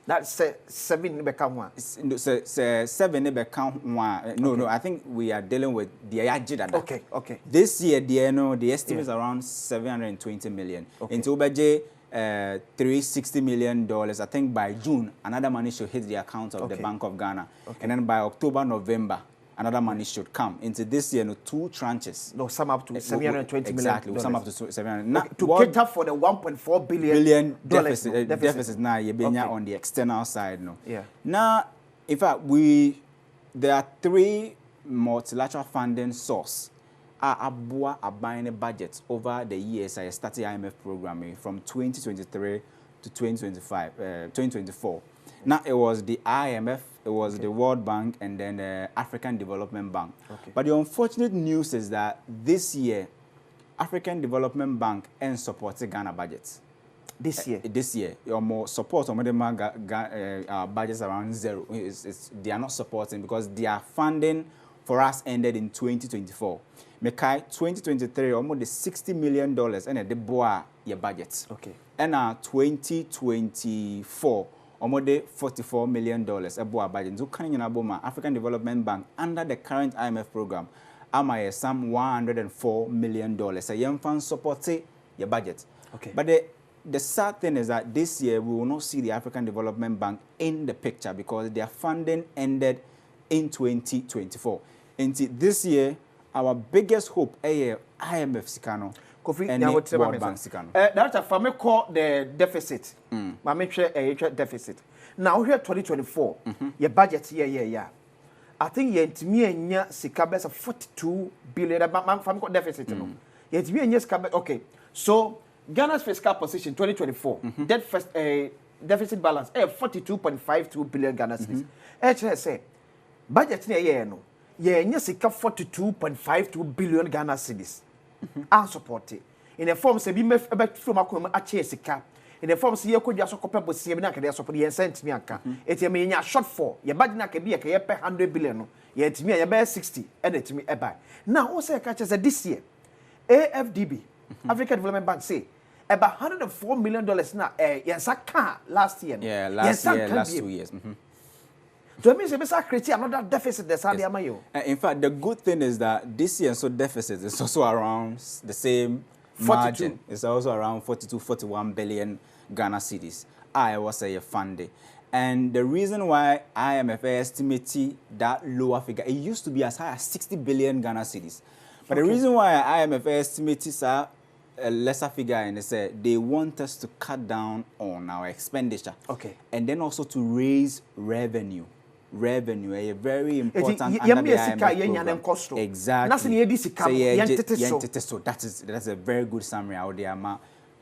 S1: That's 7 become one.
S10: Seven become one. No, I think we are dealing with the Ayajida.
S1: Okay.
S10: This year, the estimate is around $720 million. Into budget $360 million. I think by June, another money should hit the account of the Bank of Ghana. And then by October, November, another money should come into this year. 2 tranches.
S1: No, some up to $720 million.
S10: Exactly, some up to $700.
S1: To cater for the $1.4 billion
S10: deficit now. You're being on the external side, no. Now, in fact, there are 3 multilateral funding sources. Are buying a budget over the years. I started IMF programming from 2023 to 2024. Now it was the IMF, it was the World Bank, and then the African Development Bank. But the unfortunate news is that this year, African Development Bank ain't supporting Ghana budgets.
S1: This year,
S10: your more support on budgets around 0. They are not supporting because their funding for us ended in 2024. Mekai 2023 almost the $60 million and the boa your budget. And 2024 almost the $44 million a boa budget. So can you know African Development Bank under the current IMF program some $104 million. A young fan supporting your budget. But the sad thing is that this year we will not see the African Development Bank in the picture because their funding ended in 2024. Into this year, our biggest hope is IMF Sikano. And World Bank Sikano.
S1: That's a family call the deficit. I make sure a deficit. Now here 2024, your budget here. I think you to me and your Sikabes of $42 billion family deficit. Yet to me and your okay. So Ghana's fiscal position 2024, deficit balance 42.52 billion Ghana cedis. HSA budget here no. Yes, 42.52 billion Ghana cedis. And support it. In the form say be from a chesika. In the form say you could just copy but see na can support the sent me anka. It may nya short for your budget na can be a 100 billion. Yet me a 60 and it me a buy. Now also catch as this year. AFDB, African Development Bank say about $104 million now yes last year.
S10: Yeah, last 2 years.
S1: So it means you create another deficit that's
S10: in fact, the good thing is that this year so deficit is also around the same 42. Margin. It's also around 41 billion Ghana cedis. I was say funding. And the reason why IMF estimated that lower figure, it used to be as high as 60 billion Ghana cedis. But the reason why IMF estimated a lesser figure and they said they want us to cut down on our expenditure. And then also to raise revenue. Revenue, a very important under the IMF program. Exactly. So that's a very good summary out there,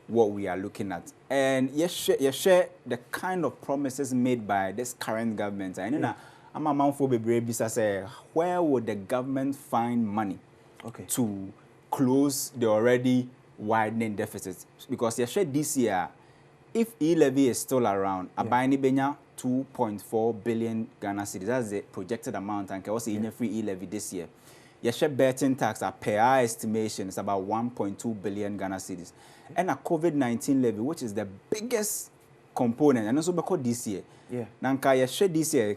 S10: what we are looking at. And you share the kind of promises made by this current government. And I'm a man for baby say, where would the government find money to close the already widening deficits? Because you share this year, if E-Levy is still around, Abaini Benya 2.4 billion Ghana cedis. That's the projected amount. And also in free E-Levy this year. Your share betting tax, per our estimation, is about 1.2 billion Ghana cedis. And a COVID-19 levy, which is the biggest component, and also because this year. Nanka, your share this year,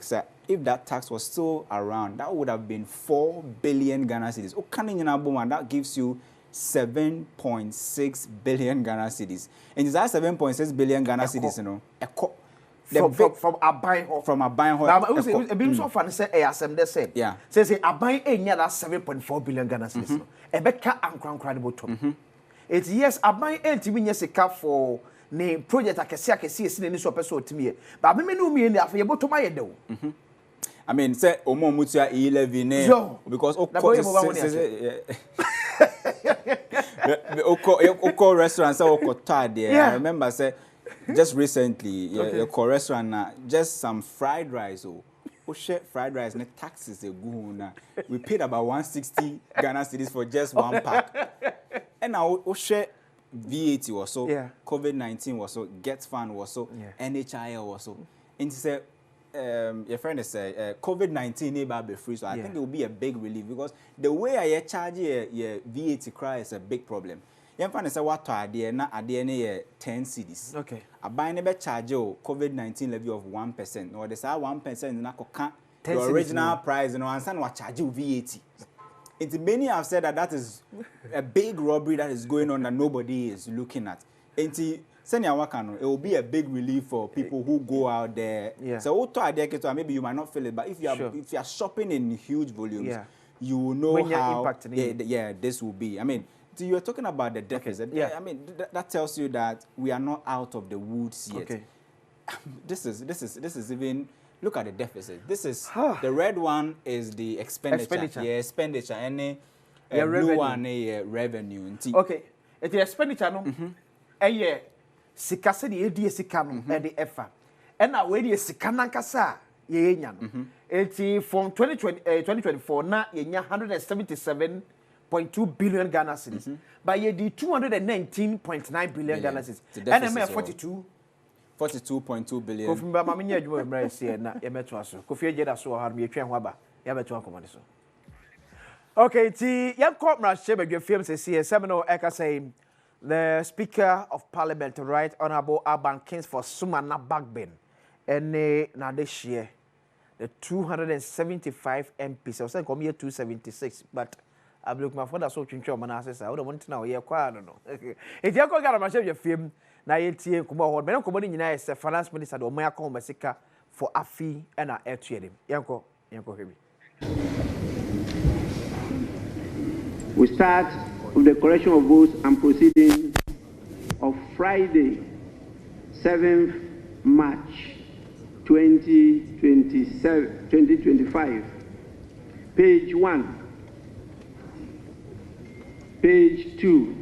S10: if that tax was still around, that would have been 4 billion Ghana cedis. That gives you 7.6 billion Ghana cedis. And is that 7.6 billion Ghana cedis, you know?
S1: From a buying hall.
S10: From a buying hall.
S1: Now, it being so funny, say, ASM, they said,
S10: yeah.
S1: Say, a buying a near that 7.4 billion Ghana cedis. A better and credible top. It's yes, a buying a TV, yes, a cap for name project. I can see a scene in this episode to me. But I mean, me in there for your bottom, I do.
S10: I mean, say, Omo Mutia E-Levy name because Oko restaurant say Oko tired there. I remember say just recently, your restaurant just some fried rice share fried rice and taxes we paid about 160 Ghana cedis for just one pack. And now share VAT was so COVID-19 was so Get Fund was so NHIL was so and say your friend say COVID-19 never be free, so I think it will be a big relief because the way I charge your VAT cry is a big problem. Your friend say what idea na idea ne 10 cedis. Okay. A buy never charge you COVID-19 levy of 1%. No, they say 1% na koka the original price, you know, and what charge you VAT. It's many have said that is a big robbery that is going on that nobody is looking at. It will be a big relief for people who go out there. So maybe you might not feel it, but if you are shopping in huge volumes, you will know how this will be. I mean, you were talking about the deficit. I mean, that tells you that we are not out of the woods yet. Okay. This is even. Look at the deficit. This is the red one is the expenditure. Yeah, expenditure. Any blue one, revenue.
S1: Okay, it's the expenditure. No, sika se de edi sika no e de efa. And now we de sika nankasa ye nya no. Eti from 2024 na ye nya 177.2 billion Ghana cedis. But ye di 219.9 billion Ghana cedis. And am 42.2 billion. Kofi mba manya adwuma mra ese na ye meto aso. Kofi ejeda so ha me twen ho aba. Ya beto akomane so. Okay, ti yan ko mra she badwa fiem se se seminar eka say the Speaker of Parliament, Right Honorable Aban Kings for Sumana Bagbin, and now this year, the 275 MPs. I was saying come here 276, but I look my father so chincho manases. I don't want to know here. I don't know. If you go get a machine your film, now you see Kuba or Ben Comedy is a finance minister or Maya Combasica for a fee and a air to him. Yanko,
S11: we start with the correction of votes and proceedings of Friday, 7th March 2025. Page 1, page 2,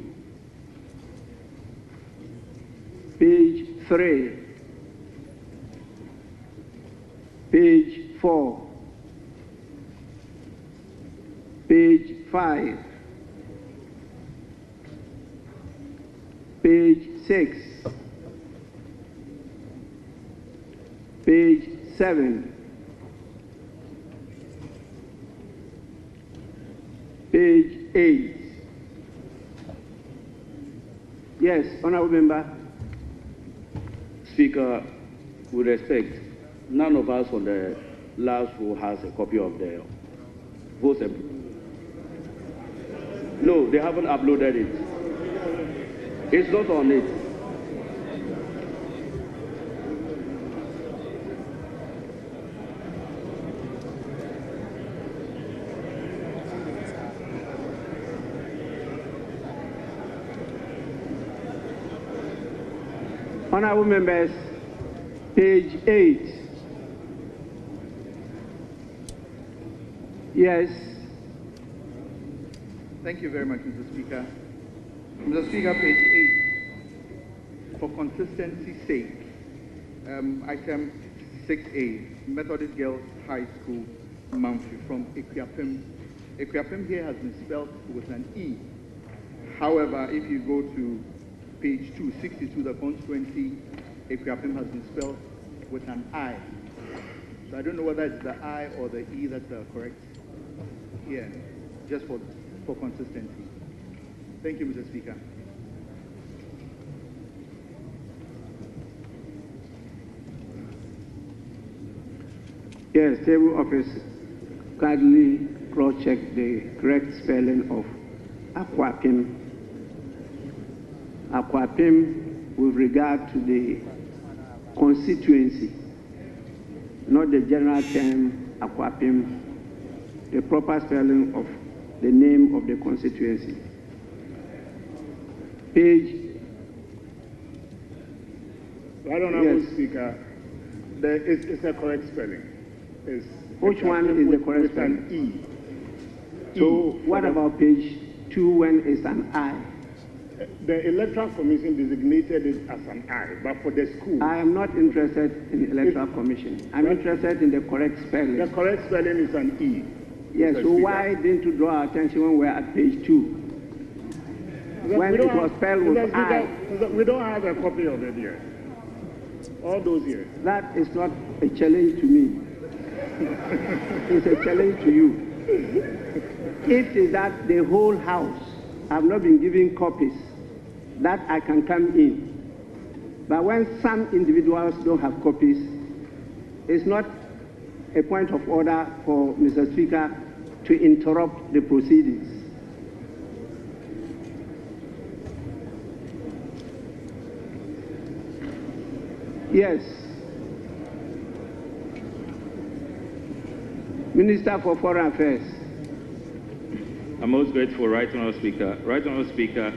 S11: page 3, page 4, page 5, page 6, page 7, page 8. Yes, Honourable Member.
S12: Speaker, with respect, none of us on the last row has a copy of the votes. No, they haven't uploaded it. It's not on it.
S11: Honourable members, page 8. Yes.
S13: Thank you very much, Mr. Speaker. Mr. Speaker, page 8. For consistency's sake, item 6A, Methodist Girls High School, Mamfi, from Equiapem. Equiapem here has been spelled with an E. However, if you go to page 262, the constituency Equiapim has been spelled with an I. So I don't know whether it's the I or the E that's correct. Yeah, just for consistency. Thank you, Mr. Speaker.
S11: Yes, table office kindly cross-check the correct spelling of Aquapim. Aquapim with regard to the constituency, not the general term Aquapim, the proper spelling of the name of the constituency. Page.
S14: Right, Honorable Speaker, it's a correct spelling.
S11: Which one is the correct spelling?
S14: E.
S11: So what about page 2 when it's an I?
S14: The Electoral Commission designated it as an I, but for the school.
S11: I am not interested in the Electoral Commission. I'm interested in the correct spelling.
S14: The correct spelling is an E.
S11: Yes, so why didn't you draw our attention when we're at page 2? When it was spelled with I.
S14: We don't have a copy of it yet. All those years.
S11: That is not a challenge to me. It's a challenge to you. It is that the whole house have not been given copies that I can come in. But when some individuals don't have copies, it's not a point of order for Mr. Speaker to interrupt the proceedings. Yes. Minister for Foreign Affairs.
S15: I'm most grateful, Right Honourable Speaker. Right Honourable Speaker,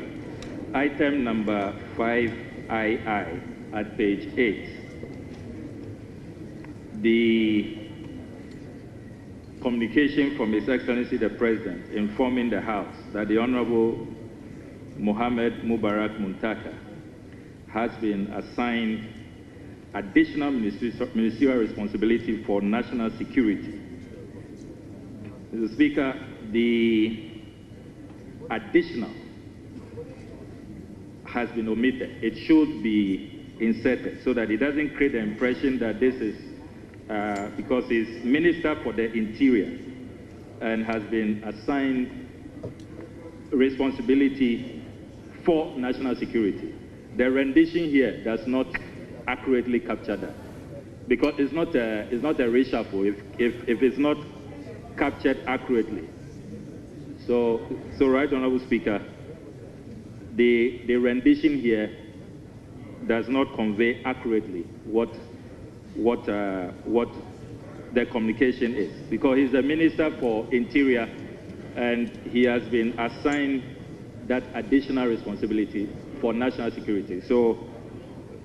S15: item number 5II at page 8. The communication from His Excellency the President informing the House that the Honourable Mohammed Mubarak Muntaka has been assigned additional ministerial responsibility for national security. Mr. Speaker, the additional has been omitted. It should be inserted so that it doesn't create the impression that this is because he's Minister for the Interior and has been assigned responsibility for national security. The rendition here does not accurately capture that, because it's not a reshuffle if it's not captured accurately. So Right Honourable Speaker, the rendition here does not convey accurately what the communication is, because he's the Minister for Interior and he has been assigned that additional responsibility for national security. So,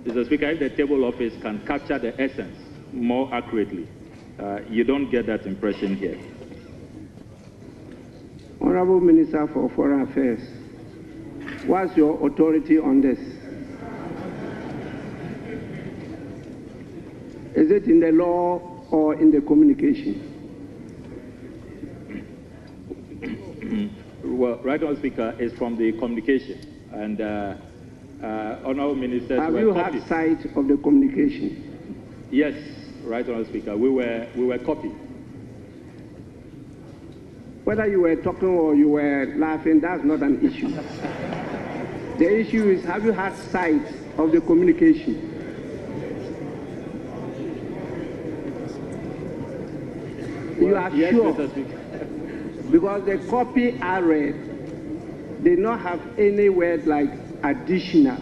S15: Mr. Speaker, if the table office can capture the essence more accurately, you don't get that impression here.
S11: Honorable Minister for Foreign Affairs, what's your authority on this? Is it in the law or in the communication?
S15: Well, Right Honourable Speaker, is from the communication, and Honourable Ministers
S11: have
S15: were
S11: you
S15: copied.
S11: had sight of the communication?
S15: Yes, Right Honourable Speaker, we were copied.
S11: Whether you were talking or you were laughing, that's not an issue. The issue is, have you had sight of the communication? You are
S15: yes,
S11: sure?
S15: Mr. Speaker.
S11: Because the copy I read did not have any word like additional.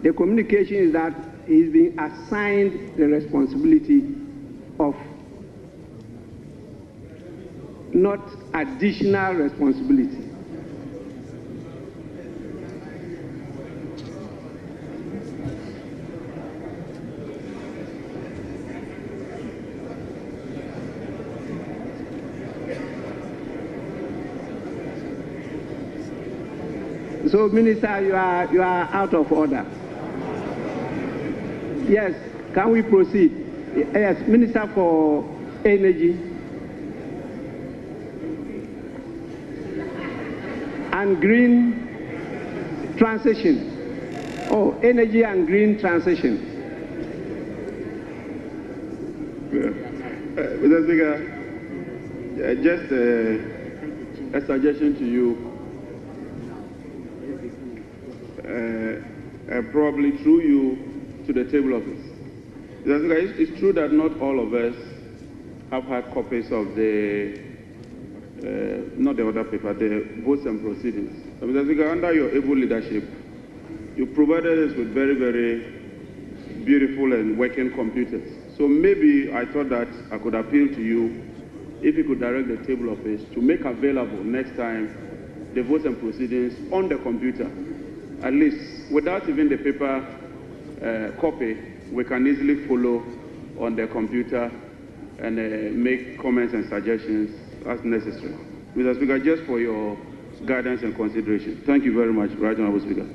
S11: The communication is that he's been assigned the responsibility of not additional responsibility. So, Minister, you are out of order. Yes, can we proceed? Yes, Minister for Energy and Green transition. Oh, energy and green transition.
S12: Mr. Speaker, just a suggestion to you, probably through you to the table office. Mr. Speaker, it's true that not all of us have had copies of the, not the other paper, the votes and proceedings. Mr. Speaker, under your able leadership, you provided us with very, very beautiful and working computers. So maybe I thought that I could appeal to you if you could direct the table office to make available next time the votes and proceedings on the computer. At least without even the paper copy, we can easily follow on the computer and make comments and suggestions as necessary. Mr. Speaker, just for your guidance and consideration. Thank you very much, Right Honourable Speaker.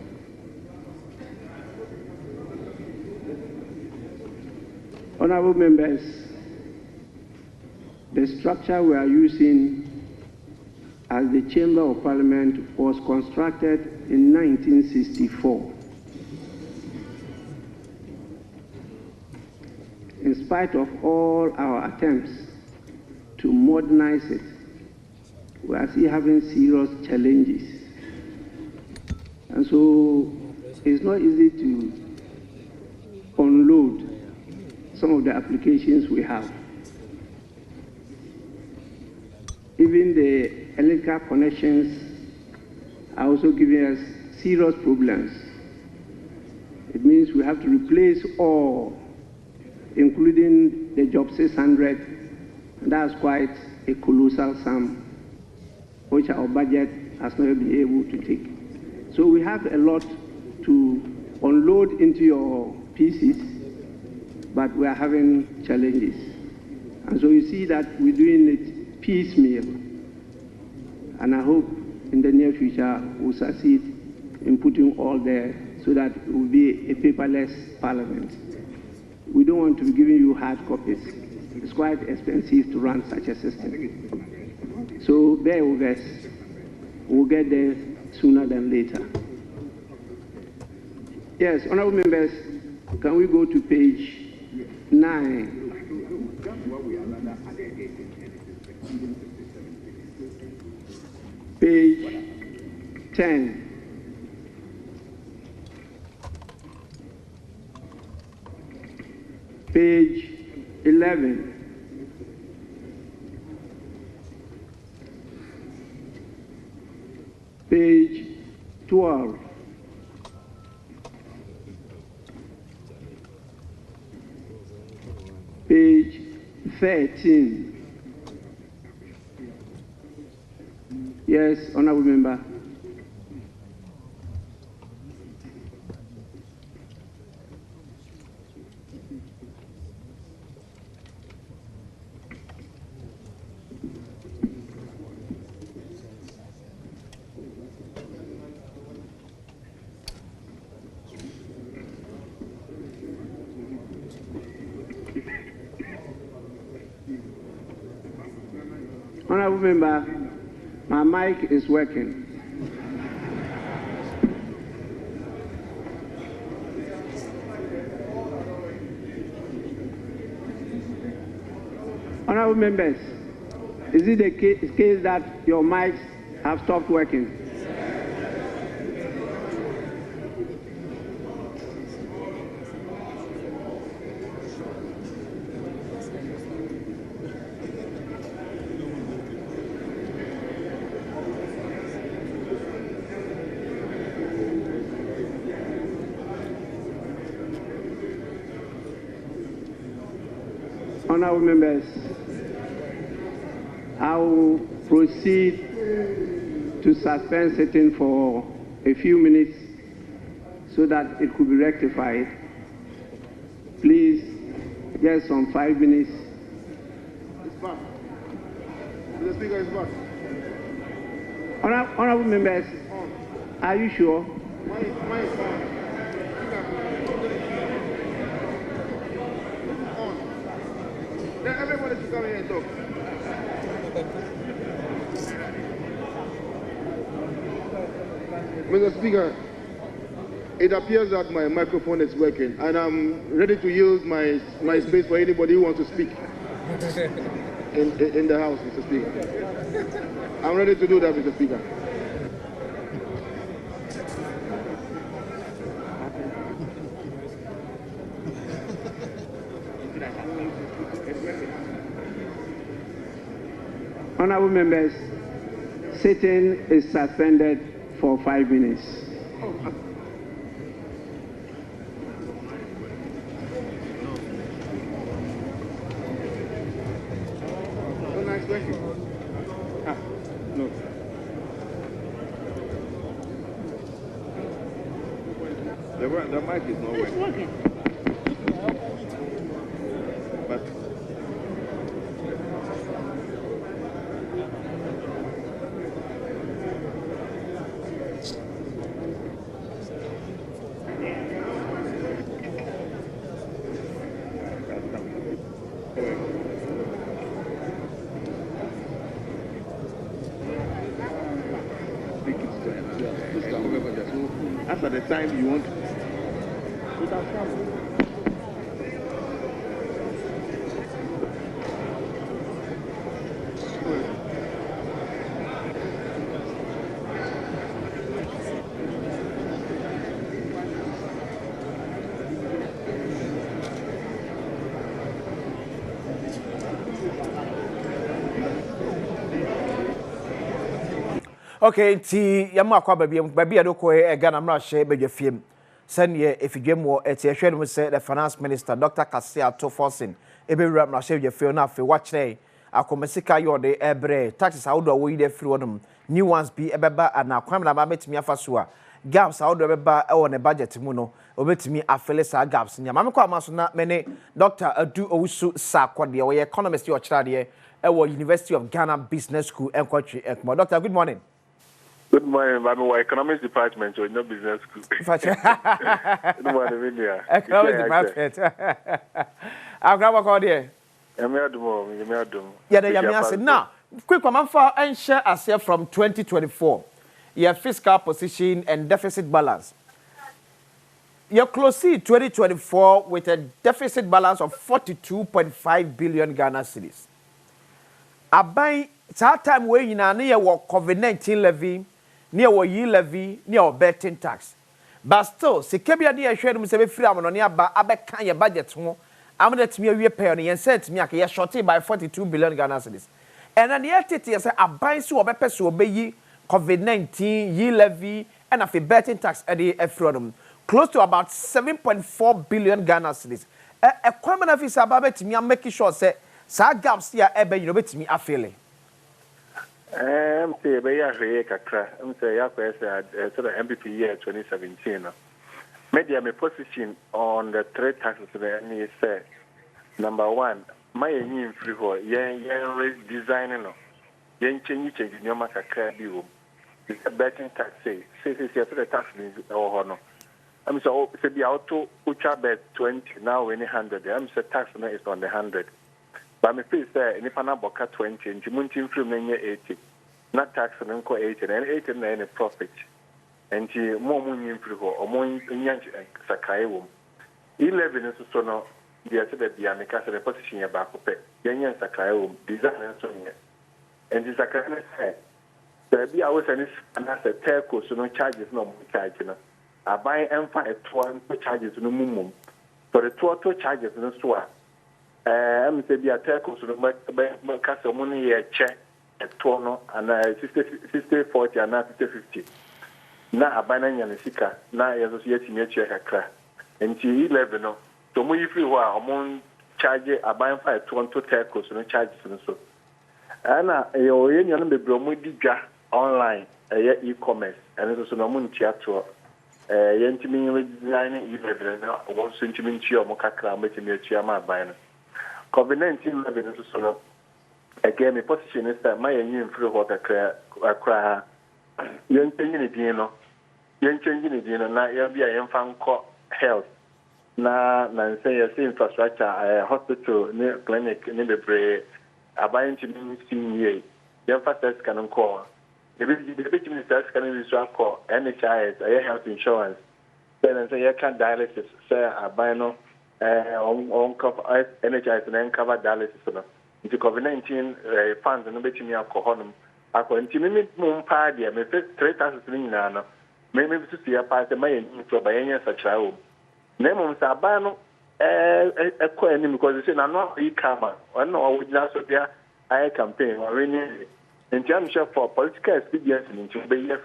S11: Honourable members, the structure we are using as the Chamber of Parliament was constructed in 1964. In spite of all our attempts to modernize it, we are still having serious challenges. And so it's not easy to unload some of the applications we have. Even the electrical connections are also giving us serious problems. It means we have to replace all, including the Job 600, and that's quite a colossal sum, which our budget has not been able to take. So we have a lot to unload into your PCs, but we are having challenges. And so you see that we're doing it piecemeal. And I hope in the near future we'll succeed in putting all there so that it will be a paperless parliament. We don't want to be giving you hard copies. It's quite expensive to run such a system. So bear with us. We'll get there sooner than later. Yes, honorable members, can we go to page 9? Page 10. Page 11. Page 12. Page 13. Yes, honorable member. Honorable member, my mic is working. Honorable members, is it the case that your mics have stopped working? Honorable members, I will proceed to suspend sitting for a few minutes so that it could be rectified. Please, just some 5 minutes.
S13: It's back. The speaker is back.
S11: Honorable members, are you sure?
S13: Why is on? Then everybody should come here and talk. Mr. Speaker,
S16: it appears that my microphone is working, and I'm ready to use my space for anybody who wants to speak in the House, Mr. Speaker. I'm ready to do that, Mr. Speaker.
S11: Honorable members, sitting is suspended for 5 minutes.
S16: No. The mic is not working. But after the time you want.
S1: Okay, ti yamma kwa baby adoko e Ghana mra hye bedwafiem. Sane efidwem wo eti ehwe no say the finance minister Dr. Kasia Tofosin ebewura mra hye bedwafiem na afi wachre akomesika yode ebre taxes awdo wo yide free wonum new ones be ebeba ana kwam na ba metimi afaso a gaps awdo ebeba e wo ne budget mu no obetimi afele sa gaps nya mame kwa maso na mene Dr. Adu Owusu Sakwode wo economist yo chira de e wo University of Ghana Business School enkwatwe ekmo. Doctor, good morning.
S17: Good morning, I'm in economics department or no business school. Good morning, India.
S1: Economics department. I'm going to call there. Yeah, now, quick one for and share as from 2024. Your fiscal position and deficit balance. You're close to 2024 with a deficit balance of 42.5 billion Ghana cedis. I buy that time where you know near COVID-19 levy. Near what E-Levy, near betting tax. But still, Sekebia near share them say free amon near ba abeka your budget ho. I'm let me a pay on and sent me a shorty by 42 billion Ghana cedis. And then yet it say a buy so obepe so obey COVID-19, E-Levy, and a betting tax at the freedom. Close to about 7.4 billion Ghana cedis. A common officer about me and making sure say sa gaps here ebe you know bet me a feeling.
S17: Say be ya hwe kakra say ya kwese to the MPP year 2017 media my position on the trade taxes me say number 1 my yin free ho yen redesign no yen change nyoma kakra bi wo the betting tax say the tax ni ho no I'm so say be auto ucha bet 20 now any 100 I'm say tax no is on the 100. But me feel say any pana boka 20 and muntin from nenye 80 not tax and enko 80 and 80 na any profit and ti mo munyin free ho o mo nyanch sakai wo E-Levy no so no dia se bia me ka se position ya ba ko pe yenyen sakai wo design so nye and this sakai na say there be always any another telco so no charges no mo charge no abai emfa eto charges no mumum for the total charges no so I'm say be a telco so no kasa mo ne ye che eto no ana 60 40 ana 50 na abana nya ne sika na yeso so yetimi che kakra enti E-Levy no to mo yifi ho a mo charge aban fa eto to telco so no charges no so ana yo ye nya no bebre mo digwa online e-commerce and so no mo ntia to yentimi design E-Levy no wo so ntimi ntia o mo kakra mo timi atua ma aban no COVID-19 levy no so no again my position is that my yin free water cry yen change ni din no na ya bia yen fan ko health na say yes infrastructure hospital ne clinic ne bebre abayin timi sinye yen fa test kan ko the bit minister kan ni so ko NHIS health insurance Then say you can dialysis. Say aban no on cover NHS and cover dialysis no. Into COVID-19 funds no betimi akọ honum. Akọ nti me pa dia me 3,000 nyina no. Me to see a part my info by any such a home. Name sa aban no ekọ enim because say na no e kama. Ono we just there I campaign or any in terms of for political experience into be year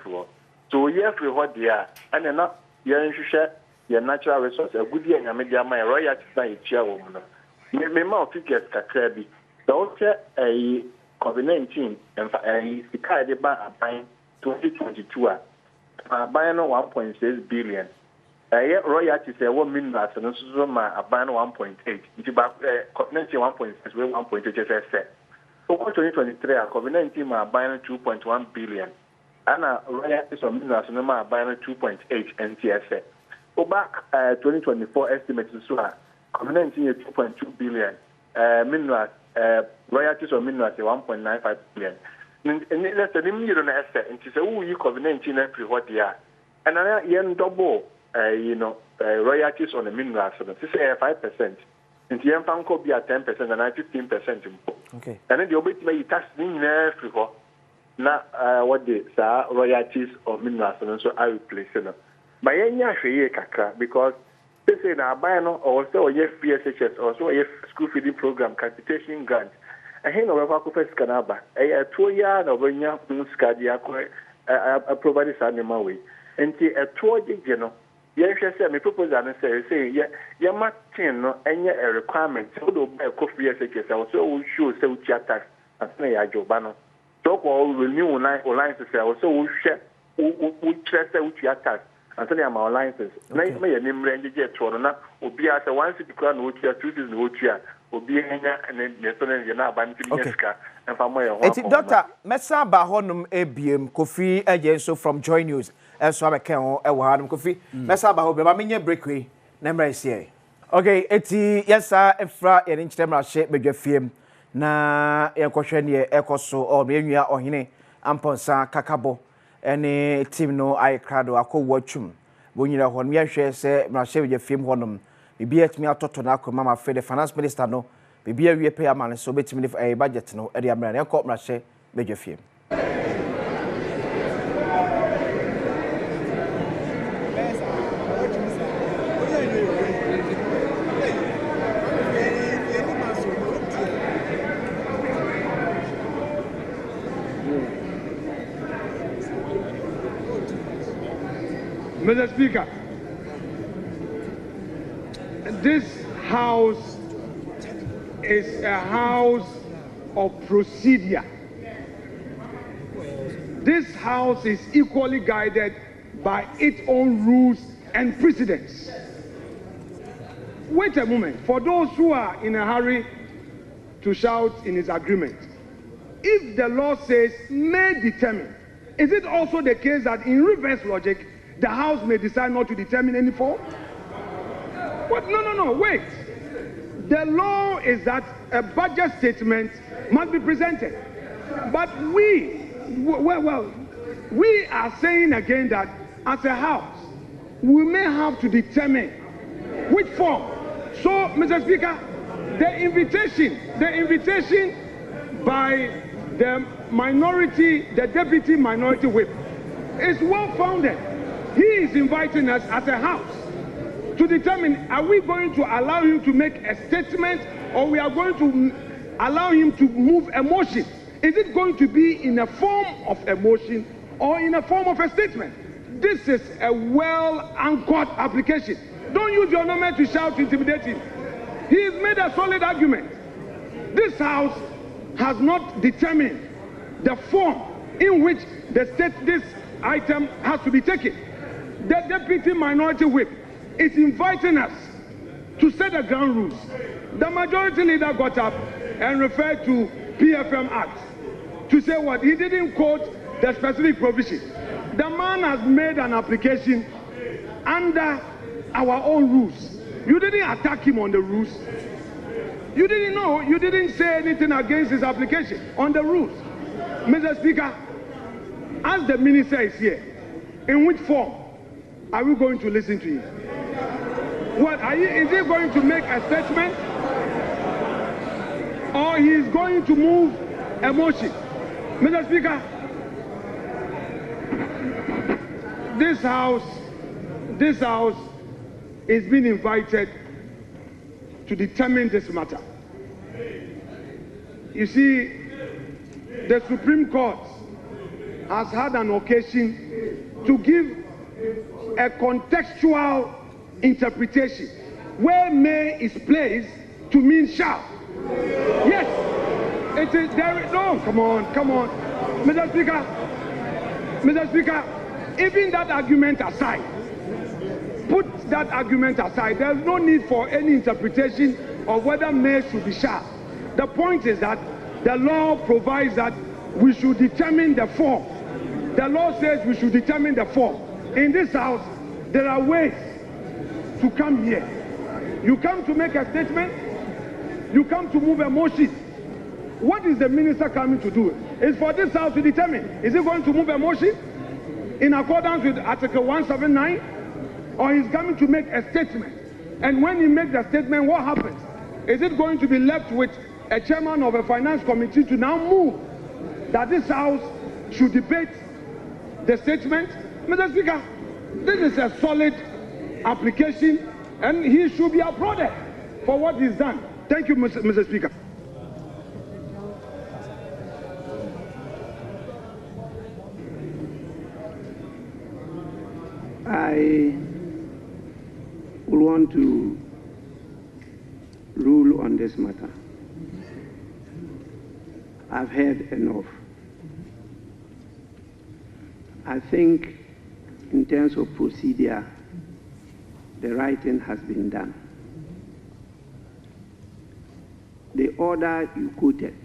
S17: so year for what they are and not your share your natural resource a good year and media my royalty na chia woman me ma figures kakra bi so a COVID-19 and a sika de ba aban 2022 a aban no 1.6 billion royalty say 1 million as no so ma aban 1.8 nti ba COVID-19 1.6 we 1.8 just say so for 2023 COVID-19 ma aban 2.1 billion and royalties on millions no ma aban 2.8 NTSA. Over 2024 estimates so COVID-19 is 2.2 billion. Millions royalties on millions 1.95 billion. And that's the million asset. And so who you COVID-19 every what they are. And I double royalties on the millions. So this is 5%. And the Yanfanko be at 10% and 15%.
S1: Okay.
S17: And then the obit may tax in every what na what the royalties or minerals so I replace no. But yenya hweye kakra because they say na buy no or so ye PSHS or so ye school feeding program capitation grant. And he no we kwa first kanaba. 2 year na obenya muska dia ko provide this animal way. And the 2 year no ye hwese me proposal no say ye matin no enye a requirement so do buy ko PSHS so we show say we tax and say ya joba no. So we renew online to say so we share we trust which tax and say am alliances na me ye nim range get to na obi asa once it crown no tia 2 days no tia obi hanya and the so na aban ti nyesika and fa mo ye ho.
S1: Eti doctor mesa ba honum ebiem Kofi Agenso from Joy News enso abeka ho e wo hanum Kofi mesa ba ho be ba menye break we na mra sie. Okay eti yesa efra ye nchire mra hye bedwafiem na yekohwe ne ekoso o menua ohene amponsa kakabo ene team no aikrado akowatwum bonyira ho no yehwe se mrahye bedwafiem honum bibi etimi atoto na akoma ma fe the finance minister no bibi awie pay amane so betimi budget no e de amra ne ko mrahye bedwafiem.
S16: Mr. Speaker, this house is a house of procedure. This house is equally guided by its own rules and precedents. Wait a moment. For those who are in a hurry to shout in his agreement, if the law says may determine, is it also the case that in reverse logic, the House may decide not to determine any form? What? No, wait. The law is that a budget statement must be presented. But we are saying again that as a House, we may have to determine which form. So, Mr. Speaker, the invitation by the minority, the deputy minority whip, is well-founded. He is inviting us as a House to determine, are we going to allow him to make a statement or we are going to allow him to move a motion? Is it going to be in a form of a motion or in a form of a statement? This is a well-anchored application. Don't use your number to shout intimidating. He has made a solid argument. This House has not determined the form in which this item has to be taken. The deputy minority whip is inviting us to set the ground rules. The majority leader got up and referred to PFM Act to say what? He didn't quote the specific provision. The man has made an application under our own rules. You didn't attack him on the rules. You didn't know. You didn't say anything against his application on the rules. Mr. Speaker, as the minister is here, in which form are we going to listen to him? What are you? Is he going to make a statement, or he is going to move a motion? Mr. Speaker, this house is being invited to determine this matter. You see, the Supreme Court has had an occasion to give a contextual interpretation where may is placed to mean shall. Yes, it is there. No, come on, Mr. Speaker, even that argument aside, put that argument aside. There's no need for any interpretation of whether may should be shall. The point is that the law provides that we should determine the form. The law says we should determine the form. In this house, there are ways to come here. You come to make a statement, you come to move a motion. What is the minister coming to do? It's for this house to determine. Is he going to move a motion in accordance with Article 179? Or he's coming to make a statement? And when he makes the statement, what happens? Is it going to be left with a chairman of a finance committee to now move that this house should debate the statement? Mr. Speaker, this is a solid application and he should be applauded for what he's done. Thank you, Mr. Speaker.
S11: I would want to rule on this matter. I've heard enough. I think in terms of procedure, the right thing has been done. The order you quoted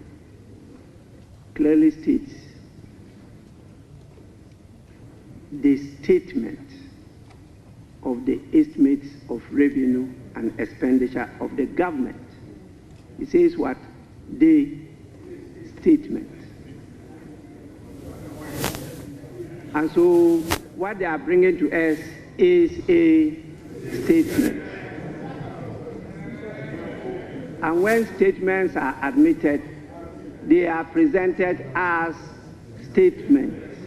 S11: clearly states the statement of the estimates of revenue and expenditure of the government. It says what? The statement. And so what they are bringing to us is a statement. And when statements are admitted, they are presented as statements.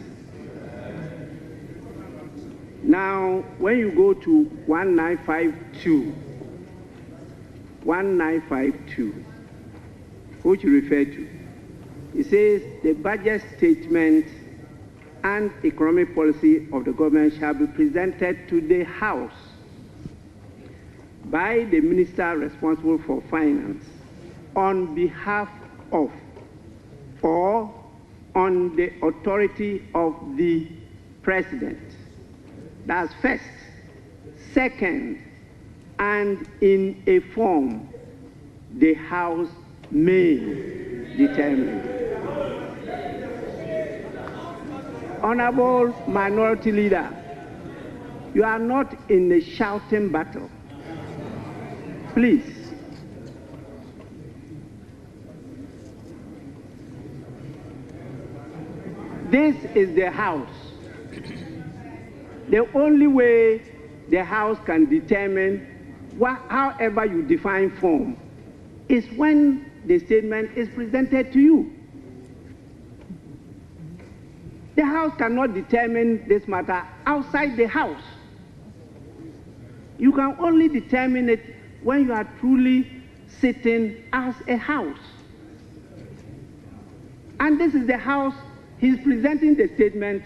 S11: Now, when you go to 1952, which you refer to, it says the budget statement and economic policy of the government shall be presented to the House by the minister responsible for finance on behalf of or on the authority of the president. That's first. Second, and in a form the House may determine. Honorable Minority Leader, you are not in a shouting battle. Please. This is the House. The only way the House can determine however you define form is when the statement is presented to you. The House cannot determine this matter outside the House. You can only determine it when you are truly sitting as a House. And this is the House, he's presenting the statement.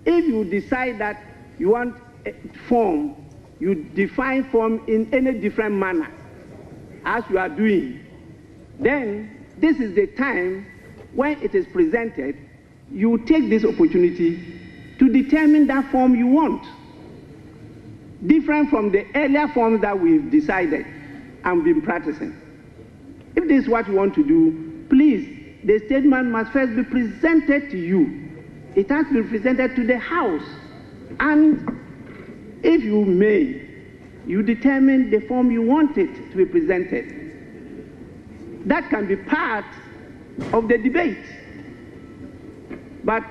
S11: If you decide that you want a form, you define form in any different manner as you are doing, then this is the time when it is presented, you take this opportunity to determine that form you want, different from the earlier forms that we've decided and been practicing. If this is what you want to do, please, the statement must first be presented to you. It has to be presented to the House. And if you may, you determine the form you want it to be presented. That can be part of the debate. But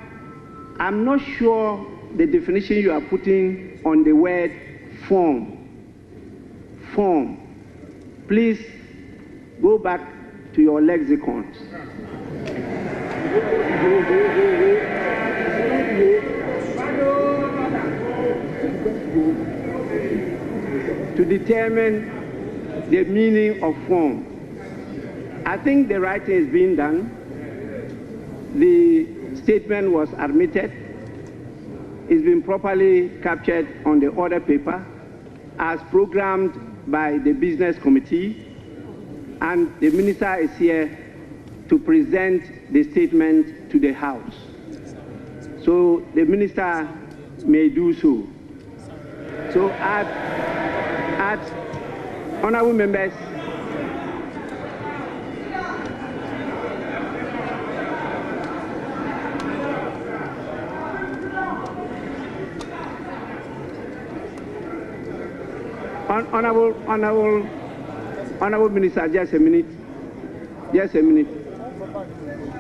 S11: I'm not sure the definition you are putting on the word form. Form. Please go back to your lexicons. To determine the meaning of form. I think the writing is being done. The statement was admitted. It's been properly captured on the order paper as programmed by the business committee, and the minister is here to present the statement to the House. So the minister may do so. So honorable members, Honorable Minister, just a minute.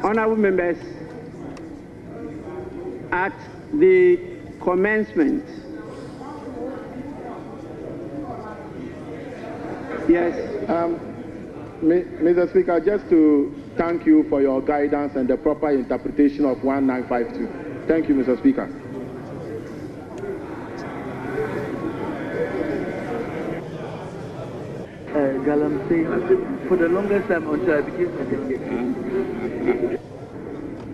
S11: Honorable members, at the commencement, yes.
S14: Mr. Speaker, just to thank you for your guidance and the proper interpretation of 1952. Thank you, Mr. Speaker.
S18: Galamsey, for the longest time until I became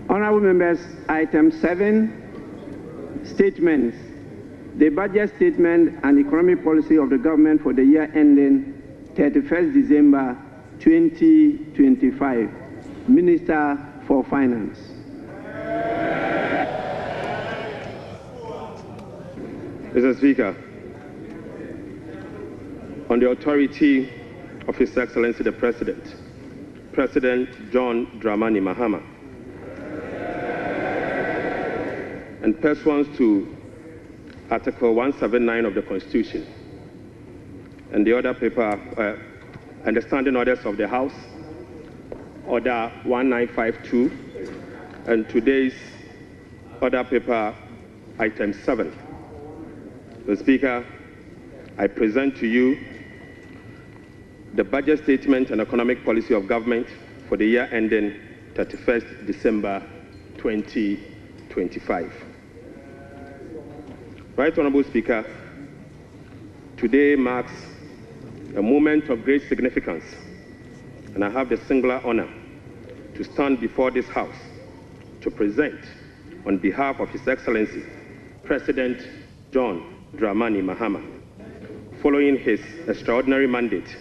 S11: Honorable members, item 7, statements. The budget statement and economic policy of the government for the year ending 31st December 2025. Minister for Finance.
S19: Mr. Speaker, on the authority of His Excellency the President, President John Dramani Mahama, and pursuant to Article 179 of the Constitution and the other paper and the standing orders of the House, Order 1952, and today's order paper, item 7. Mr. Speaker, I present to you the budget statement and economic policy of government for the year ending 31st December 2025. Right Honorable Speaker, today marks a moment of great significance, and I have the singular honor to stand before this House to present, on behalf of His Excellency, President John Dramani Mahama, following his extraordinary mandate,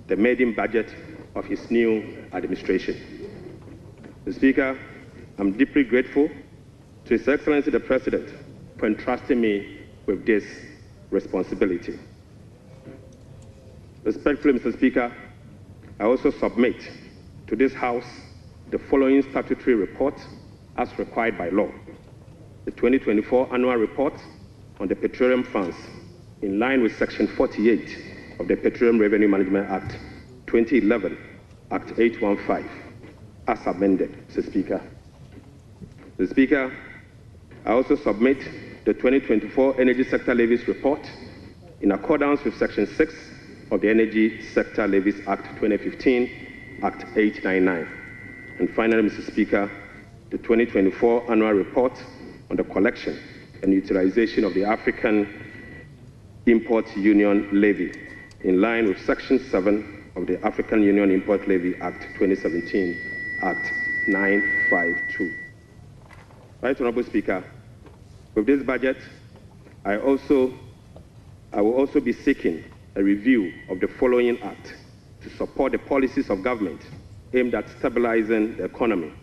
S19: the maiden budget of his new administration. Mr. Speaker, I'm deeply grateful to His Excellency the President for entrusting me with this responsibility. Respectfully, Mr. Speaker, I also submit to this House the following statutory report as required by law. The 2024 annual report on the petroleum funds, in line with Section 48 of the Petroleum Revenue Management Act 2011, Act 815, as amended, Mr. Speaker. Mr. Speaker, I also submit the 2024 Energy Sector Levies report in accordance with Section 6 of the Energy Sector Levies Act 2015, Act 899. And finally, Mr. Speaker, the 2024 annual report on the collection and utilization of the African Import Union Levy, in line with Section 7 of the African Union Import Levy Act 2017, Act 952. Right Honorable Speaker, with this budget, I will also be seeking a review of the following act to support the policies of government aimed at stabilizing the economy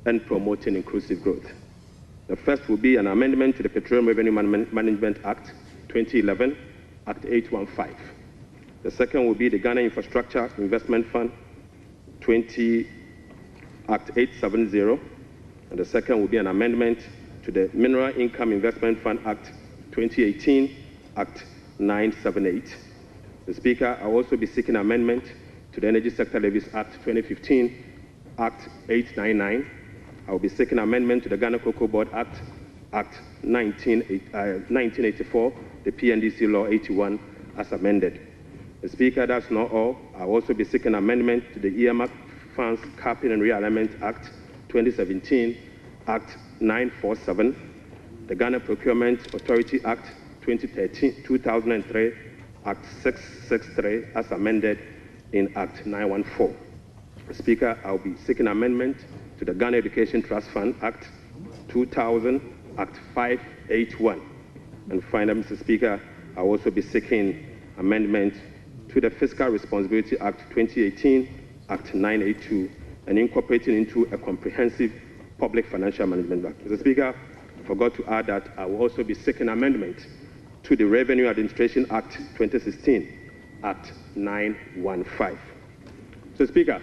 S19: and promoting inclusive growth. The first will be an amendment to the Petroleum Revenue Management Act 2011, Act 815. The second will be the Ghana Infrastructure Investment Fund Act 870. And the second will be an amendment to the Mineral Income Investment Fund Act 2018, Act 978. The Speaker, I will also be seeking amendment to the Energy Sector Levies Act 2015, Act 899. I will be seeking amendment to the Ghana Cocoa Board Act Act 1984, the PNDC Law 81 as amended. The Speaker, that's not all. I'll also be seeking amendment to the Earmark Funds Capping and Realignment Act 2017, Act 947, the Ghana Procurement Authority Act 2003, Act 663 as amended in Act 914. Speaker, I'll be seeking amendment to the Ghana Education Trust Fund Act 2000, Act 581. And finally, Mr. Speaker, I'll also be seeking amendment to the Fiscal Responsibility Act 2018, Act 982, and incorporating into a comprehensive public financial management act. Mr. Speaker, I forgot to add that I will also be seeking amendment to the Revenue Administration Act 2016, Act 915. So, Speaker,